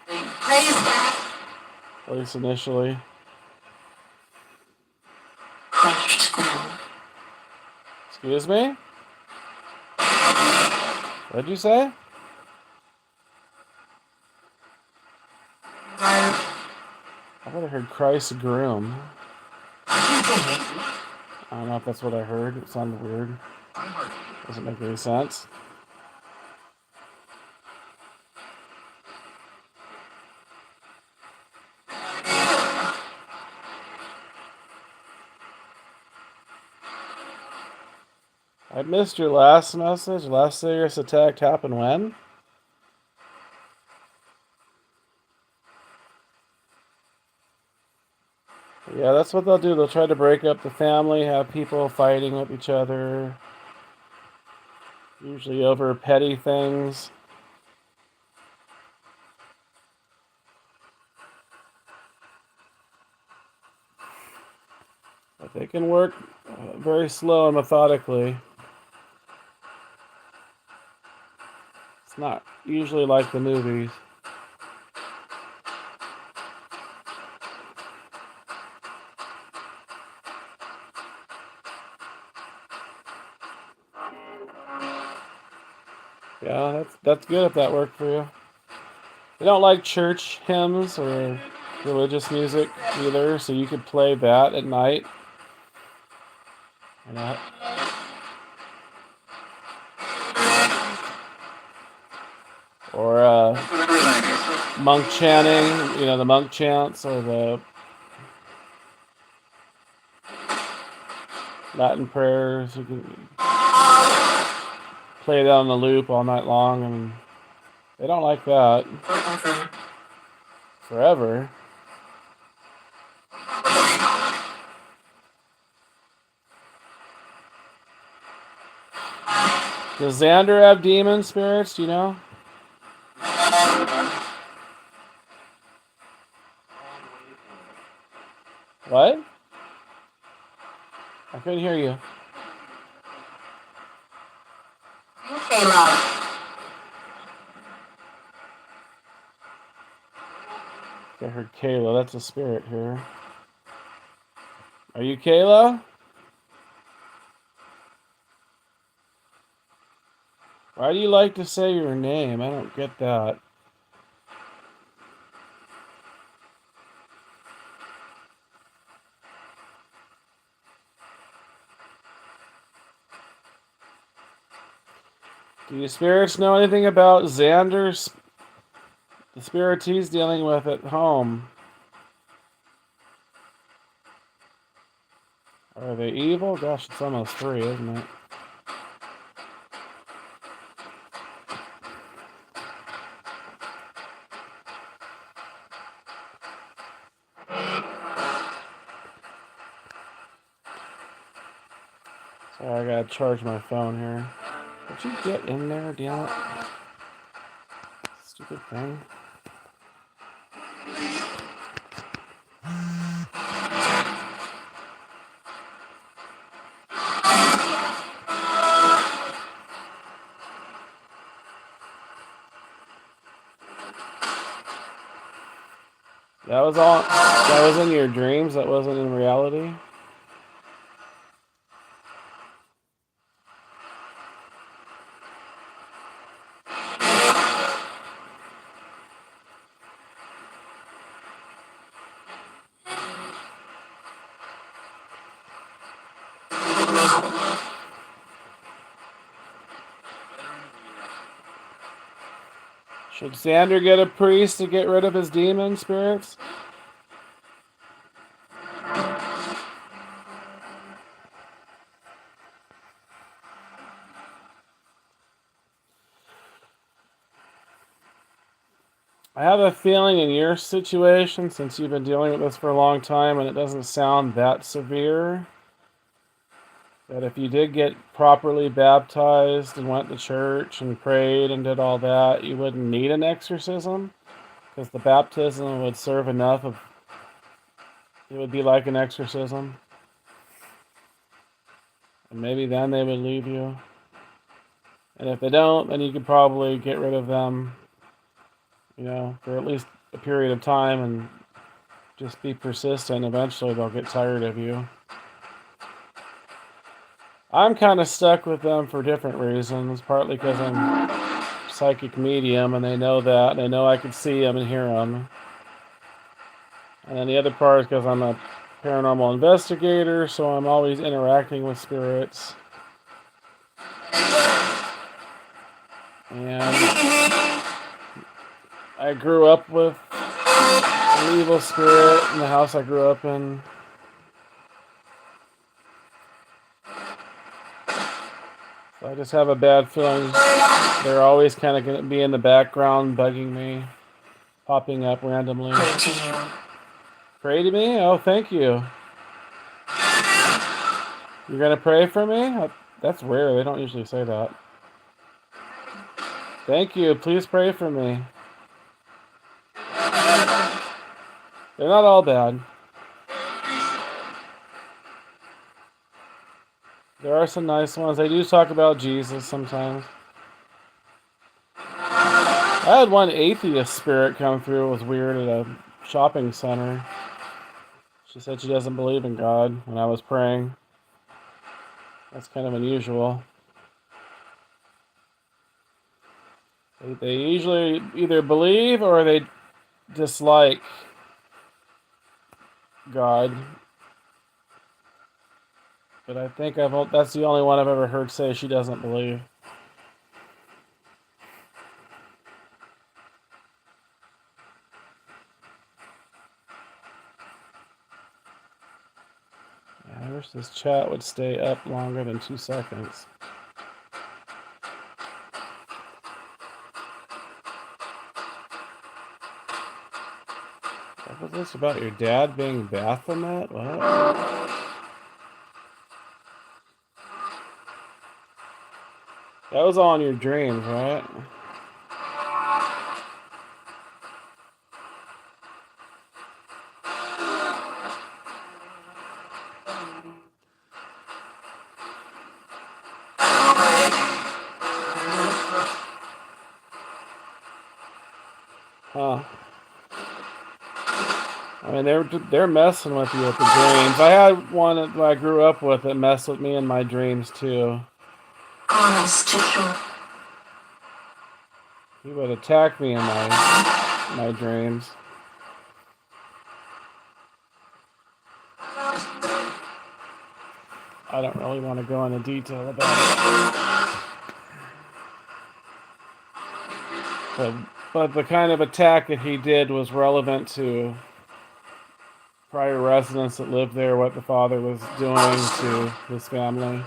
At least initially. Excuse me? What did you say? I would have heard Christ's groom. I don't know if that's what I heard. It sounded weird. Doesn't make any sense. I missed your last message. Last serious attack happened when? Yeah, that's what they'll do. They'll try to break up the family, have people fighting with each other, usually over petty things. But they can work very slow and methodically. It's not usually like the movies. Yeah, that's good if that worked for you. They don't like church hymns or religious music either, so you could play that at night. You know, or monk chanting, the monk chants or the Latin prayers. You can play that on the loop all night long, and they don't like that. Forever. Does Xander have demon spirits? Do you know? What? I couldn't hear you. I heard Kayla. That's a spirit here. Are you Kayla? Why do you like to say your name? I don't get that. Do you spirits know anything about Xander's, the spirits he's dealing with at home? Are they evil? Gosh, it's almost 3, isn't it? Sorry, I gotta charge my phone here. Would you get in there, damn it? Stupid thing. That was in your dreams, that wasn't in reality? Should Xander get a priest to get rid of his demon spirits? I have a feeling in your situation, since you've been dealing with this for a long time and it doesn't sound that severe, that if you did get properly baptized and went to church and prayed and did all that, you wouldn't need an exorcism, because the baptism would serve enough of, it would be like an exorcism. And maybe then they would leave you. And if they don't, then you could probably get rid of them, for at least a period of time and just be persistent. Eventually they'll get tired of you. I'm kind of stuck with them for different reasons, partly because I'm psychic medium and they know that. They know I can see them and hear them. And then the other part is because I'm a paranormal investigator, so I'm always interacting with spirits. And I grew up with an evil spirit in the house I grew up in. So I just have a bad feeling they're always kind of going to be in the background bugging me, popping up randomly. Pray to me? Oh, thank you. You're gonna pray for me? That's rare. They don't usually say that. Thank you. Please pray for me. They're not all bad. There are some nice ones. They do talk about Jesus sometimes. I had one atheist spirit come through. It was weird at a shopping center. She said she doesn't believe in God when I was praying. That's kind of unusual. They usually either believe or they dislike God. But I think that's the only one I've ever heard say she doesn't believe. I wish this chat would stay up longer than 2 seconds. What was this about your dad being Baphomet? What? That was all in your dreams, right? Huh. I mean, they're messing with you with the dreams. I had one that I grew up with that messed with me in my dreams too. He would attack me in my dreams. I don't really want to go into detail about it. But the kind of attack that he did was relevant to prior residents that lived there, what the father was doing to his family.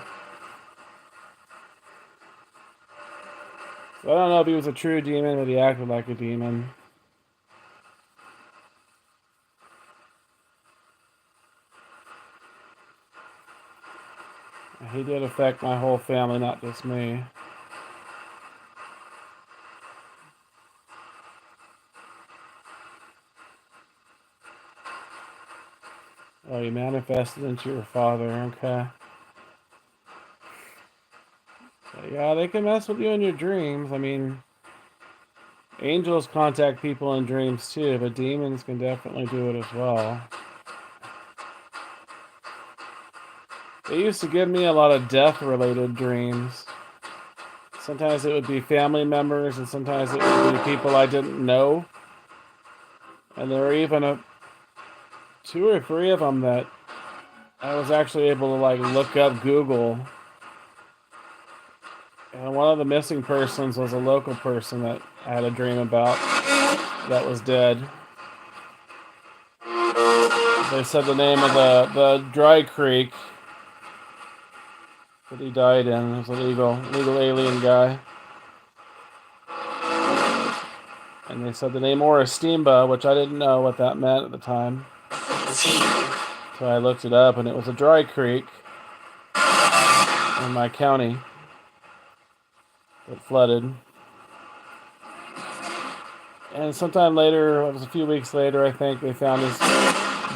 So I don't know if he was a true demon, but he acted like a demon. He did affect my whole family, not just me. Oh, you manifested into your father, okay. Yeah, they can mess with you in your dreams. I mean, angels contact people in dreams too, but demons can definitely do it as well. They used to give me a lot of death-related dreams. Sometimes it would be family members, and sometimes it would be people I didn't know. And there were even 2 or 3 of them that I was actually able to like look up Google. And one of the missing persons was a local person that I had a dream about that was dead. They said the name of the dry creek that he died in. It was a legal alien guy. And they said the name Orostimba, which I didn't know what that meant at the time. So I looked it up, and it was a dry creek in my county that flooded. And sometime later, it was a few weeks later, I think, they found his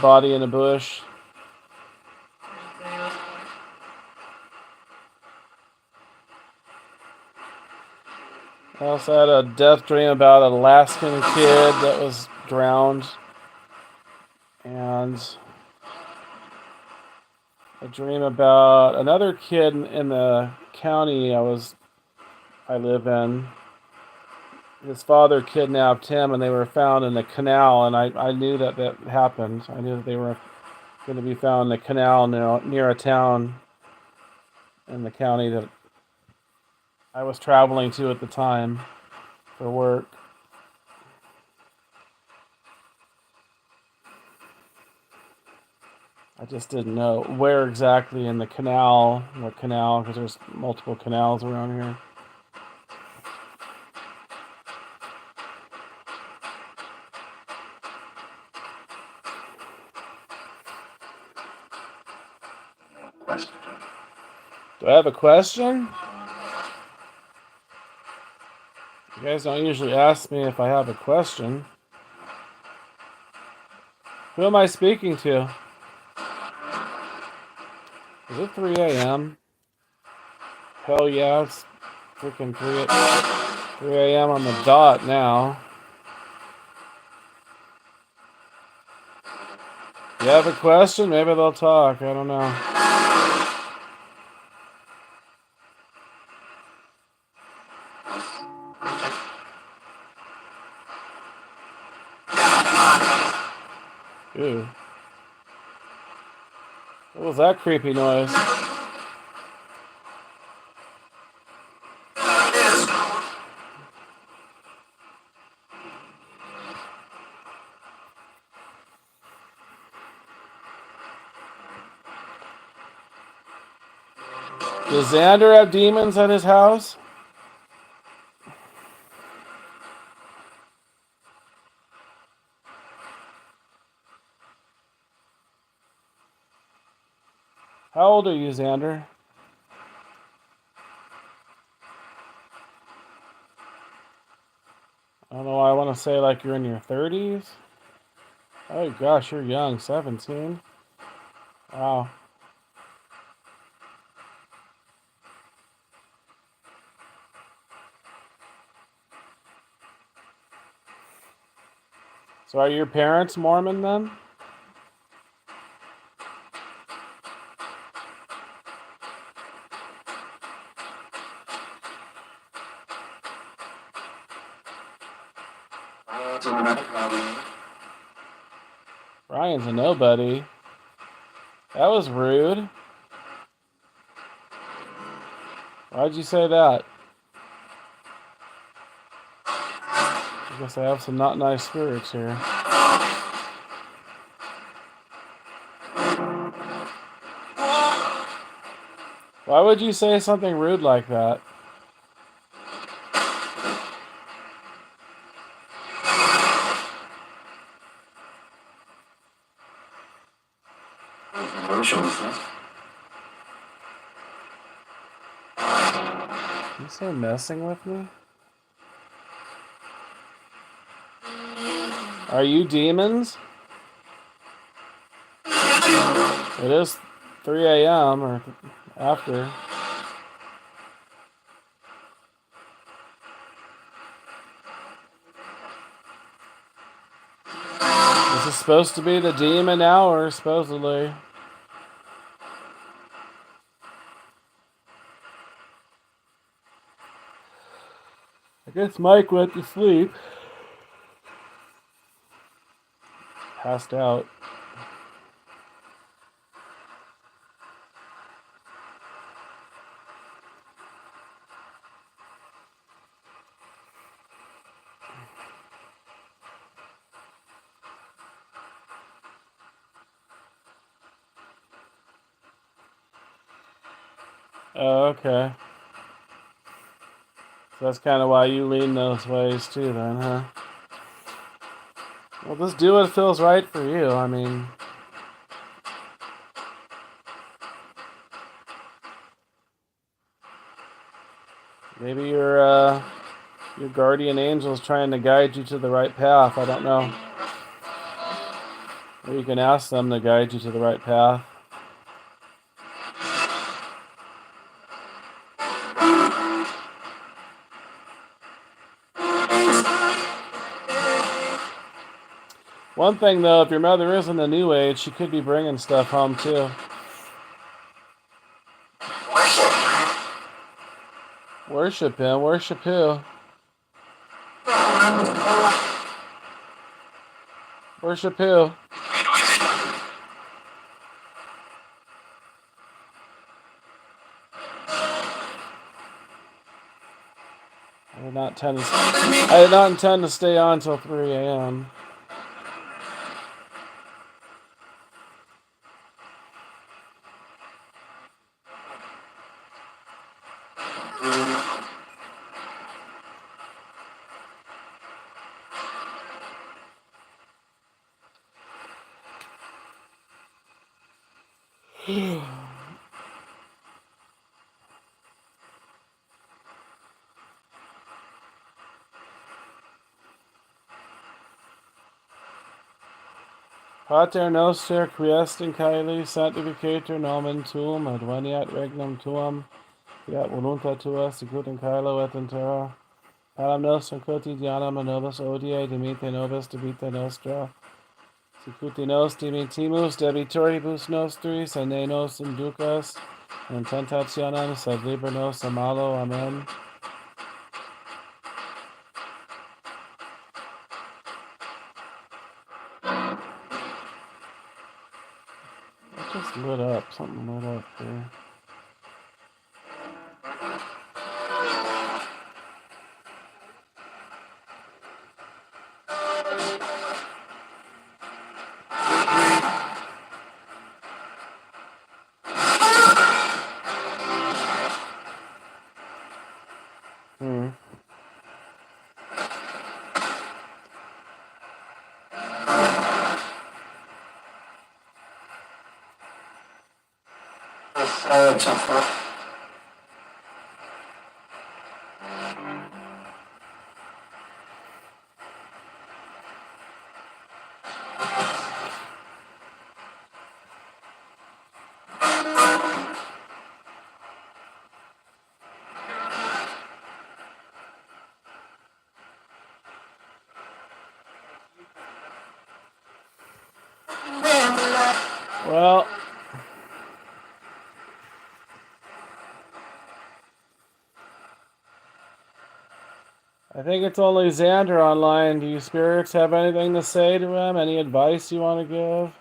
body in a bush. I also had a death dream about an Alaskan kid that was drowned. And a dream about another kid in the county I live in. His father kidnapped him, and they were found in the canal, and I knew that happened. I knew that they were going to be found in the canal near a town in the county that I was traveling to at the time for work. I just didn't know where exactly in the canal, what canal, because there's multiple canals around here. question. Do I have a question? You guys don't usually ask me if I have a question. Who am I speaking to? Is it 3 a.m.? Hell yeah, it's freaking 3 a.m. on the dot now. You have a question? Maybe they'll talk. I don't know. Ooh. What was that creepy noise? Does Xander have demons at his house? How old are you, Xander? I don't know why I want to say like you're in your 30s. Oh gosh, you're young. 17. Wow. So are your parents Mormon then? Ryan's a nobody. That was rude. Why'd you say that? I guess I have some not nice spirits here. Why would you say something rude like that? You still messing with me? Are you demons? It is 3 a.m. or after. This is supposed to be the demon hour, supposedly. I guess Mike went to sleep. Passed out. Oh, okay. So that's kind of why you lean those ways too, then, huh? Well, just do what feels right for you. I mean, maybe your guardian angel's trying to guide you to the right path. I don't know. Or you can ask them to guide you to the right path. One thing though, if your mother is in the New Age, she could be bringing stuff home too. Worship him. Worship who? Worship who? I did not intend to stay on until 3 a.m. Pater noster qui est in caeli sanctificator nomen tuum adveniat regnum tuum fiat voluntas tua sicut in caelo et in terra. Panem nostrum quotidianum nobis odie dimitte nobis debita nostra sicut nos dimittimus debitoribus nostris et ne nos inducas in tentationem sed liber nos a malo. Amen. It just lit up. Something lit up there. Hmm. Well, I think it's only Xander online. Do you spirits have anything to say to him? Any advice you want to give?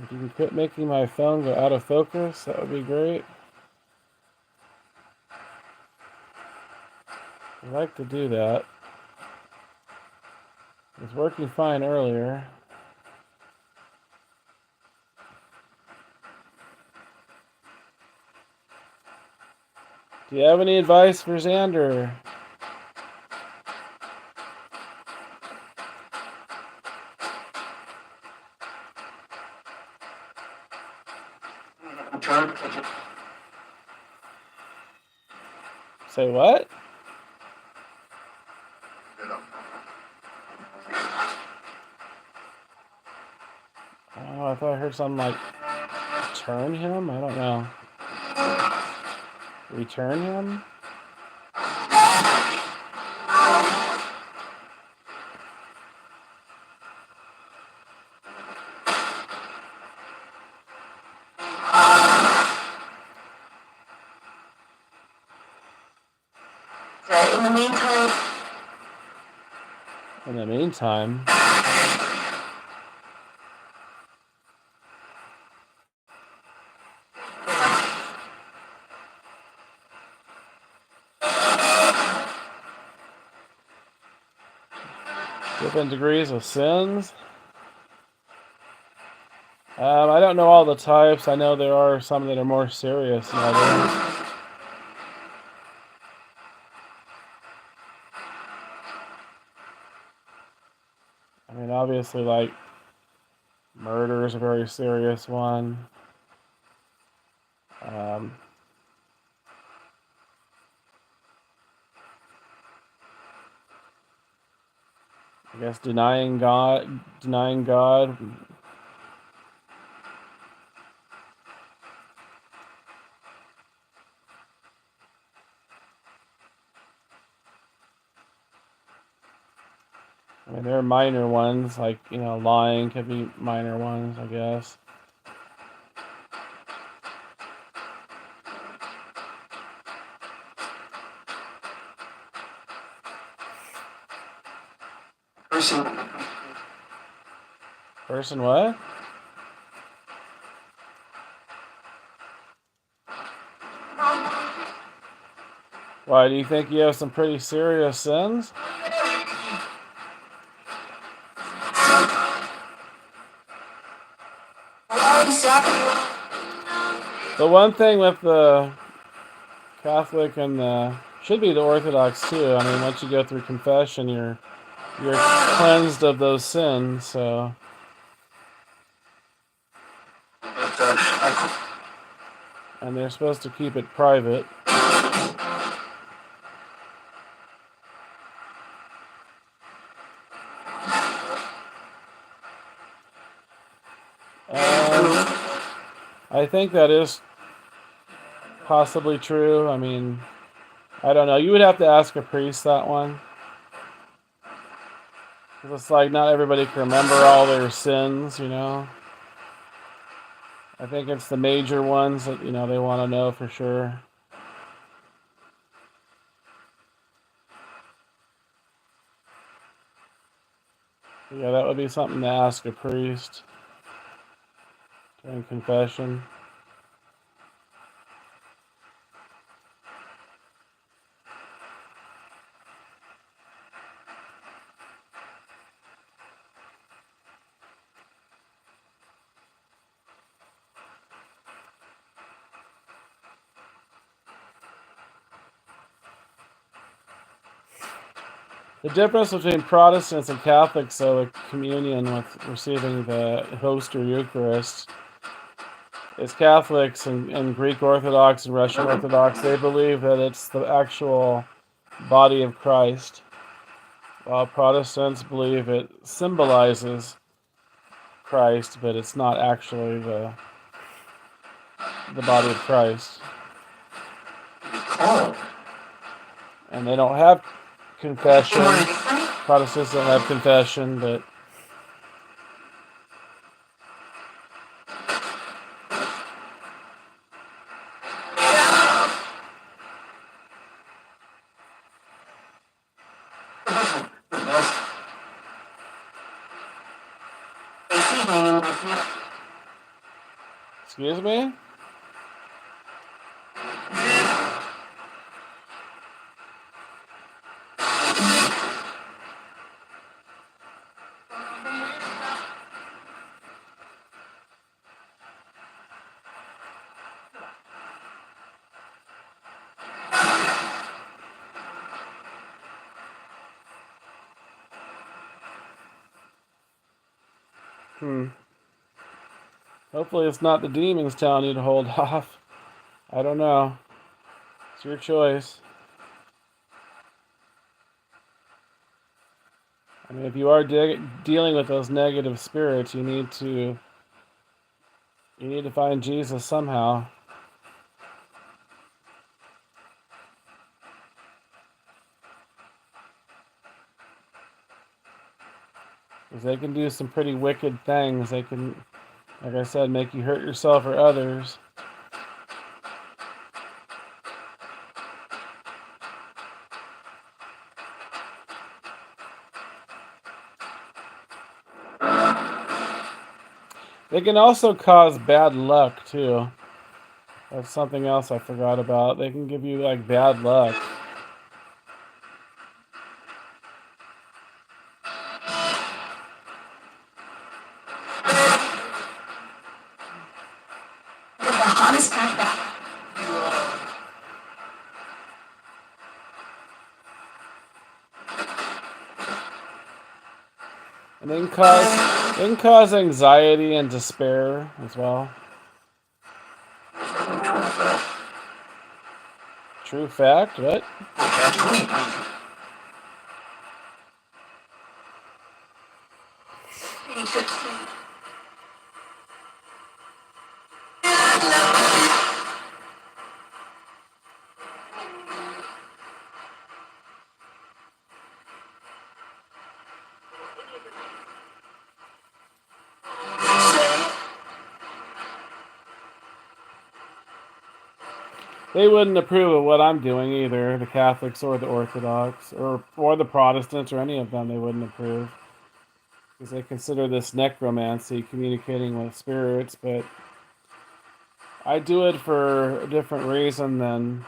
If you can quit making my phone go out of focus, that would be great. I'd like to do that. It was working fine earlier. Do you have any advice for Xander? Say what? Oh, I thought I heard something like turn him? I don't know. Return him? In the meantime, In the meantime, different degrees of sins. I don't know all the types. I know there are some that are more serious than others. I mean, obviously, like, murder is a very serious one. I guess denying God. I mean, there are minor ones, like, lying could be minor ones, I guess. Person what? Why, do you think you have some pretty serious sins? The one thing with the Catholic and should be the Orthodox too. I mean, once you go through confession, you're cleansed of those sins. So, and they're supposed to keep it private. I think that is possibly true. I mean, I don't know. You would have to ask a priest that one. 'Cause it's like not everybody can remember all their sins, you know. I think it's the major ones that, you know, they want to know for sure. Yeah, that would be something to ask a priest during confession. The difference between Protestants and Catholics, though, the communion with receiving the host or Eucharist, is Catholics and Greek Orthodox and Russian Orthodox, they believe that it's the actual body of Christ, while Protestants believe it symbolizes Christ, but it's not actually the body of Christ. And they don't have confession. Protestants don't have confession, but excuse me? Hopefully it's not the demons telling you to hold off. I don't know. It's your choice. I mean, if you are dealing with those negative spirits, you need to find Jesus somehow. Because they can do some pretty wicked things. They can, like I said, make you hurt yourself or others. They can also cause bad luck, too. That's something else I forgot about. They can give you, like, bad luck. And they can cause anxiety and despair as well. True fact? What? They wouldn't approve of what I'm doing either, the Catholics or the Orthodox, or the Protestants or any of them. They wouldn't approve because they consider this necromancy, communicating with spirits. But I do it for a different reason than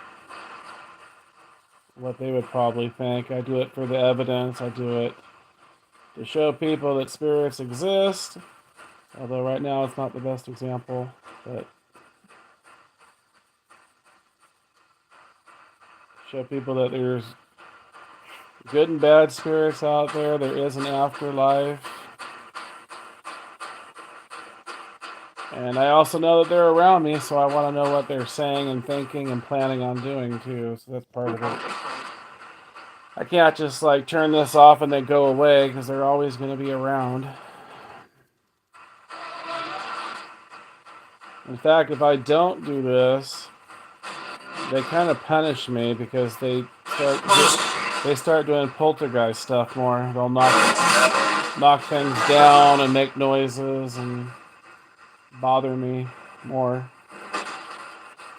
what they would probably think. I do it for the evidence. I do it to show people that spirits exist. Although right now it's not the best example, but show people that there's good and bad spirits out there. There is an afterlife. And I also know that they're around me, so I want to know what they're saying and thinking and planning on doing too. So that's part of it. I can't just like turn this off and they go away because they're always going to be around. In fact, if I don't do this, they kind of punish me because they start doing poltergeist stuff more. They'll knock things down and make noises and bother me more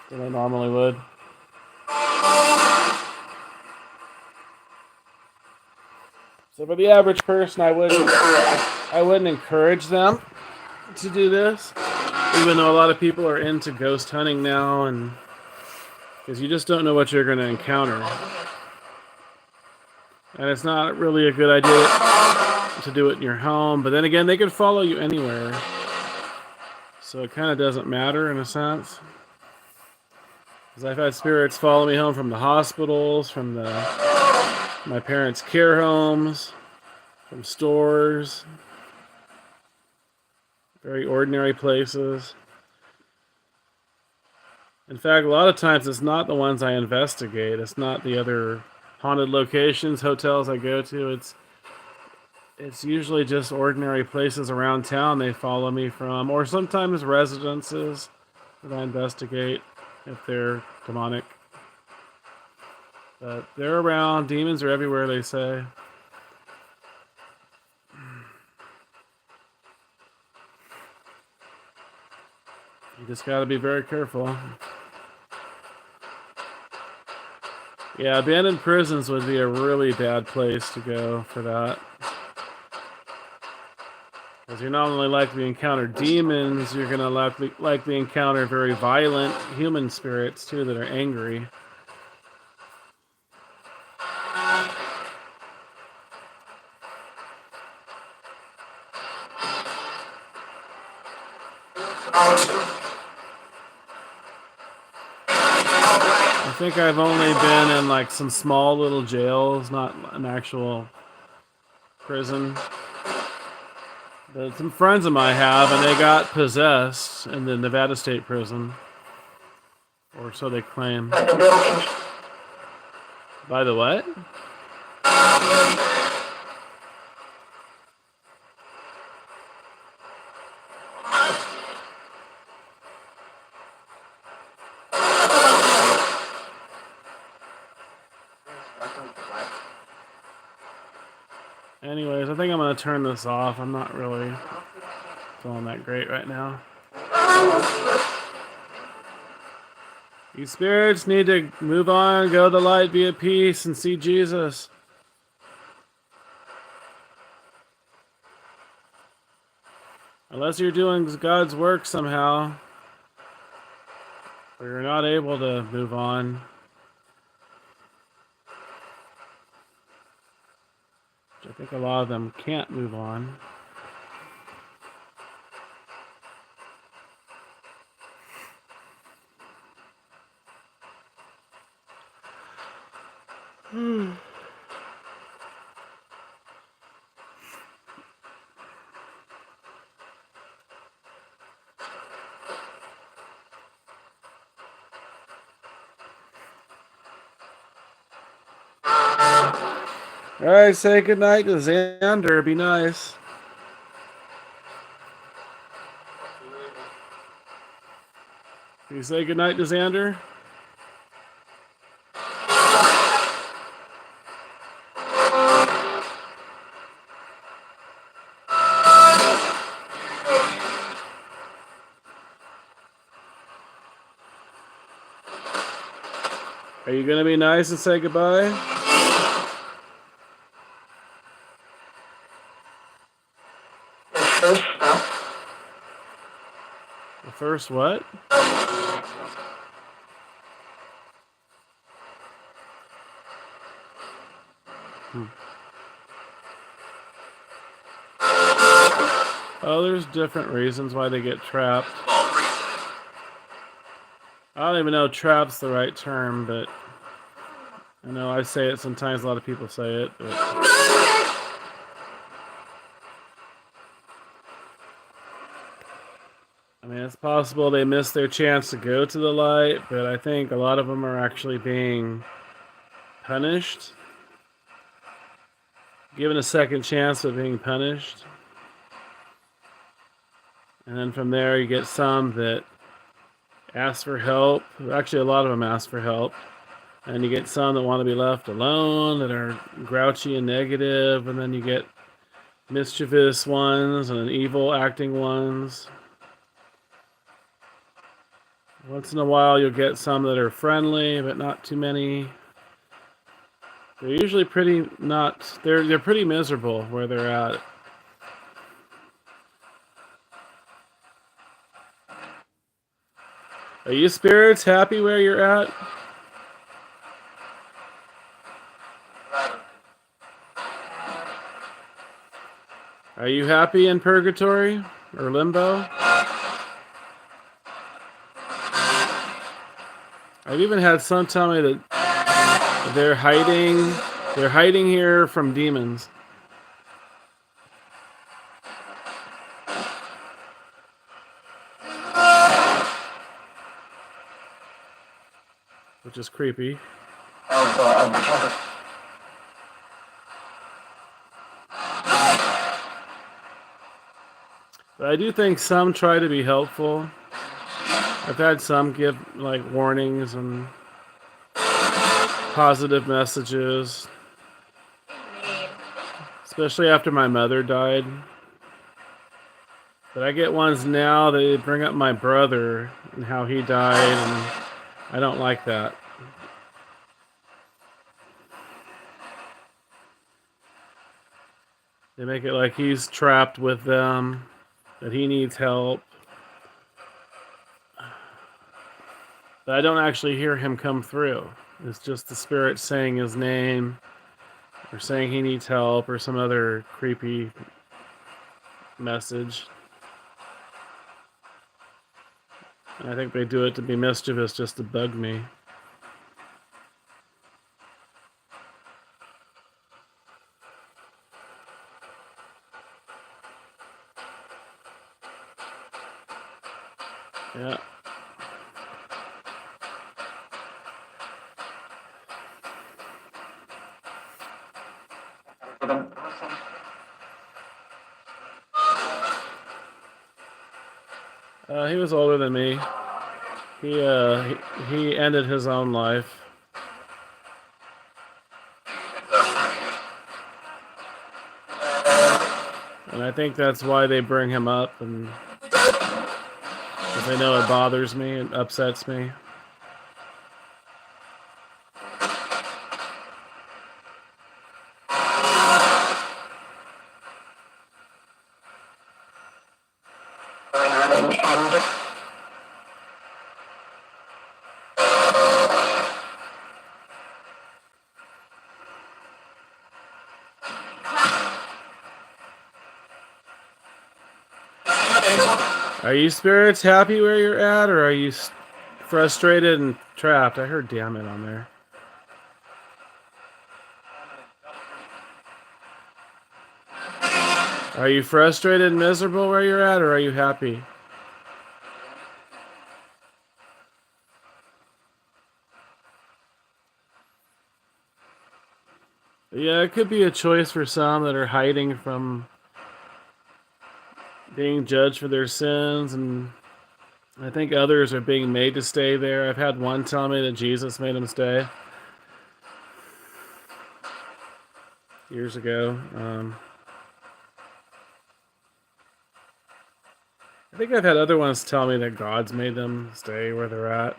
than they normally would. So for the average person, I wouldn't encourage them to do this, even though a lot of people are into ghost hunting now, and because you just don't know what you're going to encounter, and it's not really a good idea to do it in your home. But then again, they can follow you anywhere, so it kind of doesn't matter in a sense. Because I've had spirits follow me home from the hospitals, from my parents' care homes, from stores, very ordinary places. In fact, a lot of times it's not the ones I investigate. It's not the other haunted locations, hotels I go to. It's usually just ordinary places around town they follow me from, or sometimes residences that I investigate if they're demonic. But they're around. Demons are everywhere, they say. You just gotta be very careful. Yeah, abandoned prisons would be a really bad place to go for that. Because you're not only likely to encounter demons, you're gonna likely encounter very violent human spirits too that are angry. I think I've only been in like some small little jails, not an actual prison. But some friends of mine have, and they got possessed in the Nevada State Prison. Or so they claim. By the what? Anyways, I think I'm going to turn this off. I'm not really feeling that great right now. You spirits need to move on, go to the light, be at peace, and see Jesus. Unless you're doing God's work somehow, or you're not able to move on. Which I think a lot of them can't move on. Alright, say goodnight to Xander. Be nice. Can you say goodnight to Xander? Are you going to be nice and say goodbye? The first what? Oh, there's different reasons why they get trapped. I don't even know trap's the right term, but I know I say it sometimes, a lot of people say it, but I mean, it's possible they missed their chance to go to the light, but I think a lot of them are actually being punished. Given a second chance of being punished. And then from there you get some that ask for help. Actually, a lot of them ask for help. And you get some that want to be left alone, that are grouchy and negative, and then you get mischievous ones and evil acting ones. Once in a while, you'll get some that are friendly, but not too many. They're usually pretty not. They're pretty miserable where they're at. Are you spirits happy where you're at? Are you happy in purgatory or limbo? I've even had some tell me that they're hiding here from demons. Which is creepy. But I do think some try to be helpful. I've had some give like warnings and positive messages, especially after my mother died. But I get ones now that bring up my brother and how he died, and I don't like that. They make it like he's trapped with them, that he needs help. But I don't actually hear him come through. It's just the spirit saying his name, or saying he needs help, or some other creepy message. And I think they do it to be mischievous, just to bug me. Yeah. He was older than me. He ended his own life. And I think that's why they bring him up, and because they know it bothers me, it upsets me. Are you spirits happy where you're at, or are you frustrated and trapped? I heard damn it on there. Are you frustrated and miserable where you're at, or are you happy? Yeah, it could be a choice for some that are hiding from being judged for their sins, and I think others are being made to stay there. I've had one tell me that Jesus made him stay years ago. I think I've had other ones tell me that God's made them stay where they're at.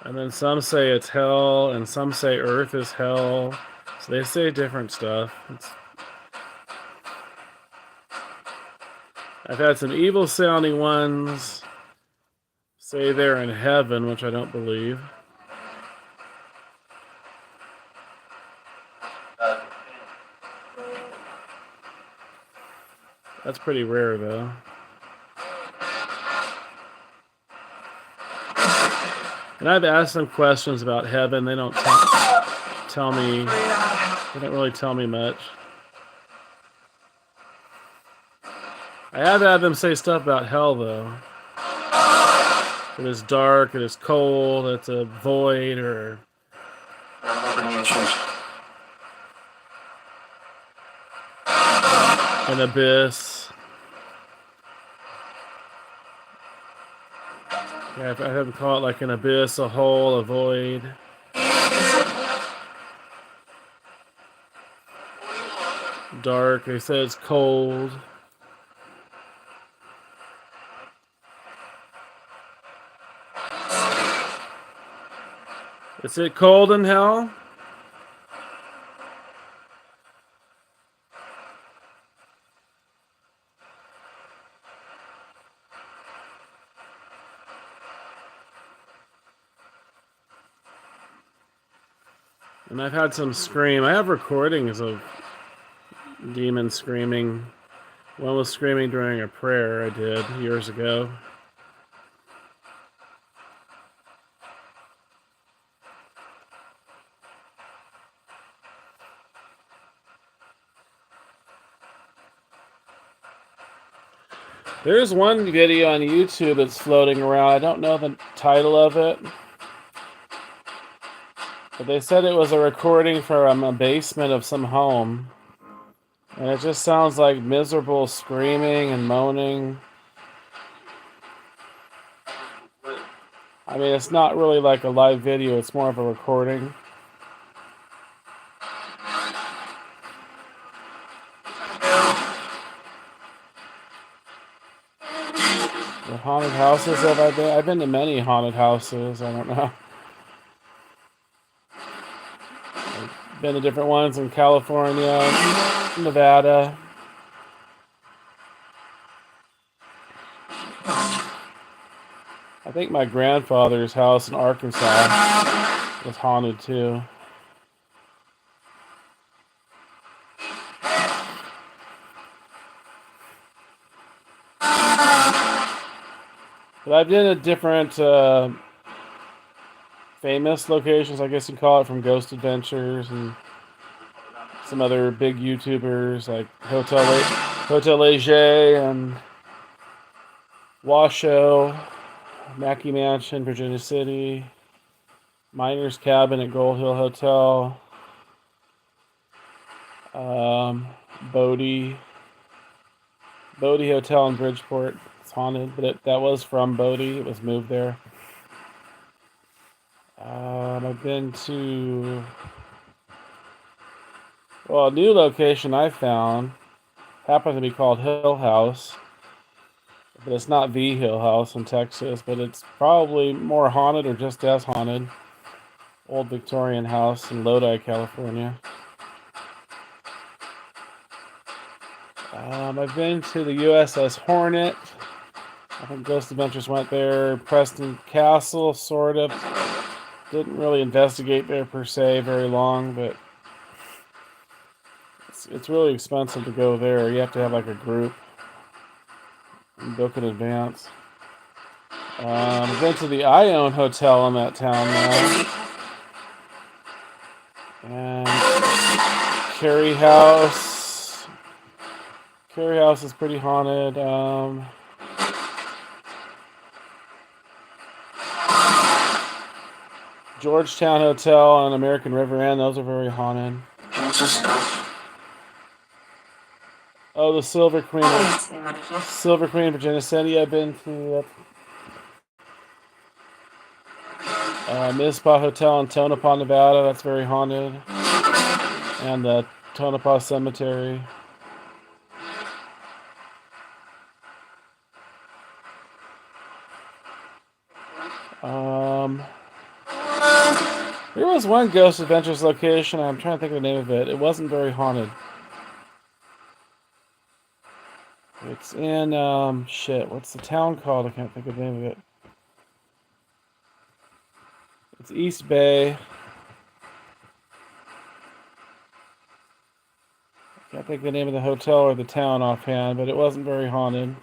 And then some say it's hell, and some say earth is hell. So they say different stuff. I've had some evil sounding ones say they're in heaven, which I don't believe. That's pretty rare, though. And I've asked them questions about heaven. They don't tell me. They don't really tell me much. I have had them say stuff about hell, though. It is dark, it is cold, it's a void, or an abyss. Yeah, I have to call it like an abyss, a hole, a void. Dark. They said it's cold. Is it cold in hell? And I've had some scream. I have recordings of demons screaming. One was screaming during a prayer I did years ago. There's one video on YouTube that's floating around. I don't know the title of it. But they said it was a recording from a basement of some home. And it just sounds like miserable screaming and moaning. I mean, it's not really like a live video, it's more of a recording. What haunted houses have I been? I've been to many haunted houses. I don't know. I've been to different ones in California, Nevada. I think my grandfather's house in Arkansas was haunted too. But I've been at different famous locations, I guess you call it, from Ghost Adventures and some other big YouTubers like Hotel Leger and Washoe, Mackey Mansion, Virginia City, Miner's Cabin at Gold Hill Hotel, Bodie Hotel in Bridgeport. It's haunted, but that was from Bodie. It was moved there. I've been to, well, a new location I found happens to be called Hill House, but it's not the Hill House in Texas, but it's probably more haunted or just as haunted. Old Victorian house in Lodi, California. I've been to the USS Hornet. I think Ghost Adventures went there. Preston Castle, sort of. Didn't really investigate there per se very long, but it's really expensive to go there. You have to have like a group and book in advance. I've been to the Ione Hotel in that town now. And Carey House. Carey House is pretty haunted. Georgetown Hotel on American River End, those are very haunted. Oh, the Silver Queen, Virginia City. I've been to Mizpah Hotel in Tonopah, Nevada. That's very haunted. And the Tonopah Cemetery. There was one Ghost Adventures location. I'm trying to think of the name of it. It wasn't very haunted. It's in, what's the town called? I can't think of the name of it. It's East Bay. I can't think of the name of the hotel or the town offhand, but it wasn't very haunted.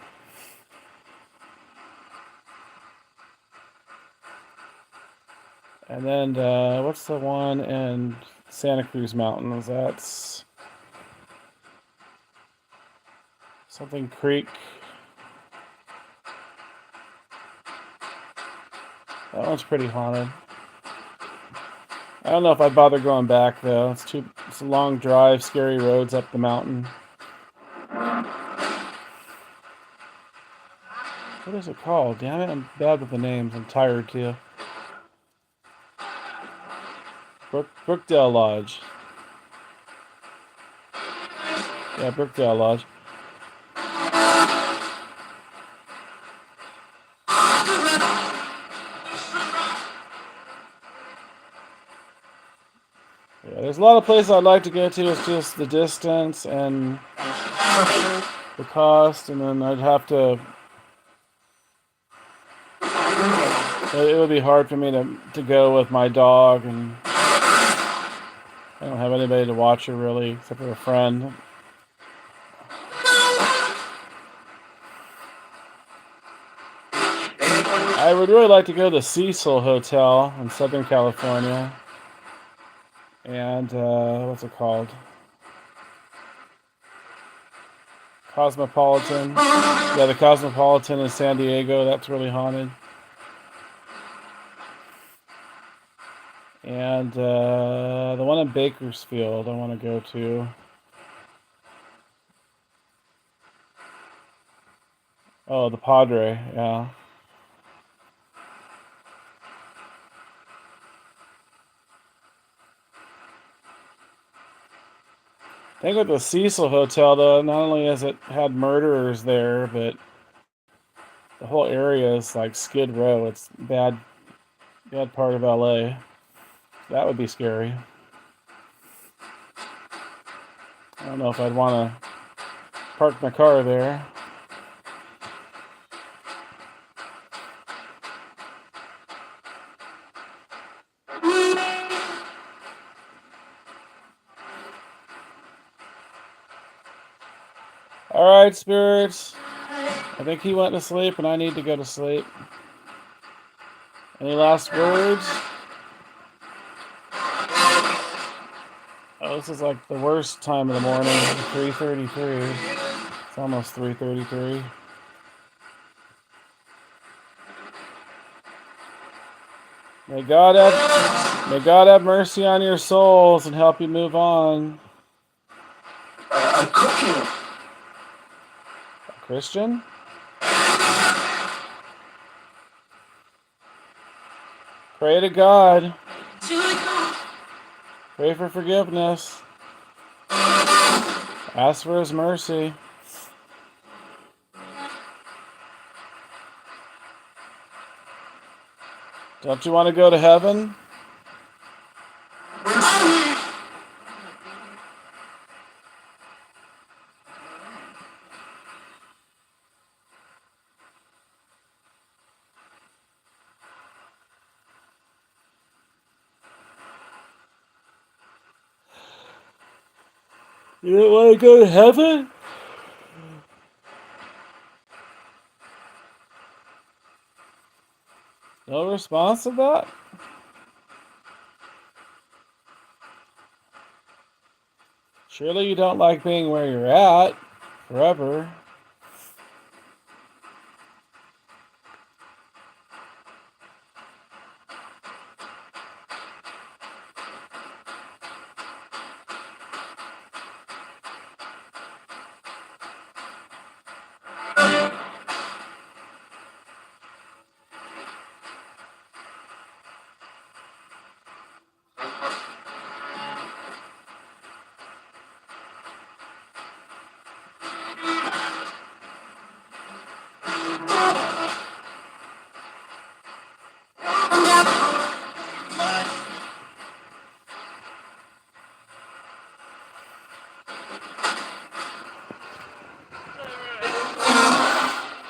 And then, what's the one in Santa Cruz Mountains? That's something Creek. That one's pretty haunted. I don't know if I'd bother going back though. It's a long drive, scary roads up the mountain. What is it called? Damn it, I'm bad with the names. I'm tired too. Brookdale Lodge. Yeah, Brookdale Lodge. Yeah, there's a lot of places I'd like to go to. It's just the distance and the cost, and then I'd have to. It would be hard for me to go with my dog, and I don't have anybody to watch her really, except for a friend. I would really like to go to the Cecil Hotel in Southern California. And, what's it called? Cosmopolitan. Yeah, the Cosmopolitan in San Diego. That's really haunted. And, the one in Bakersfield I want to go to. Oh, the Padre, yeah. I think with the Cecil Hotel, though, not only has it had murderers there, but the whole area is like Skid Row. It's bad part of LA. That would be scary. I don't know if I'd want to park my car there. All right, spirits. I think he went to sleep, and I need to go to sleep. Any last words? Oh, this is like the worst time of the morning. 3:33. It's almost 3:33. May God have mercy on your souls and help you move on. I'm cooking. Christian? Pray to God. Pray for forgiveness. Ask for his mercy. Don't you want to go to heaven? You don't want to go to heaven? No response to that? Surely you don't like being where you're at forever.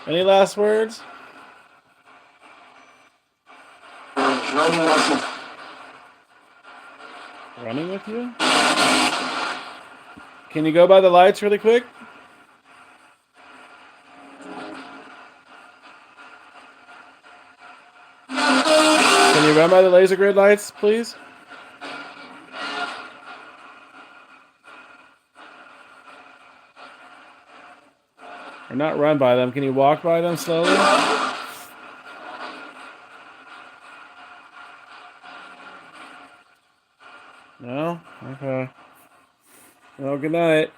Any last words? Running with you? Can you go by the lights really quick? Can you run by the laser grid lights, please? Or not run by them. Can you walk by them slowly? No? Okay. Well, good night.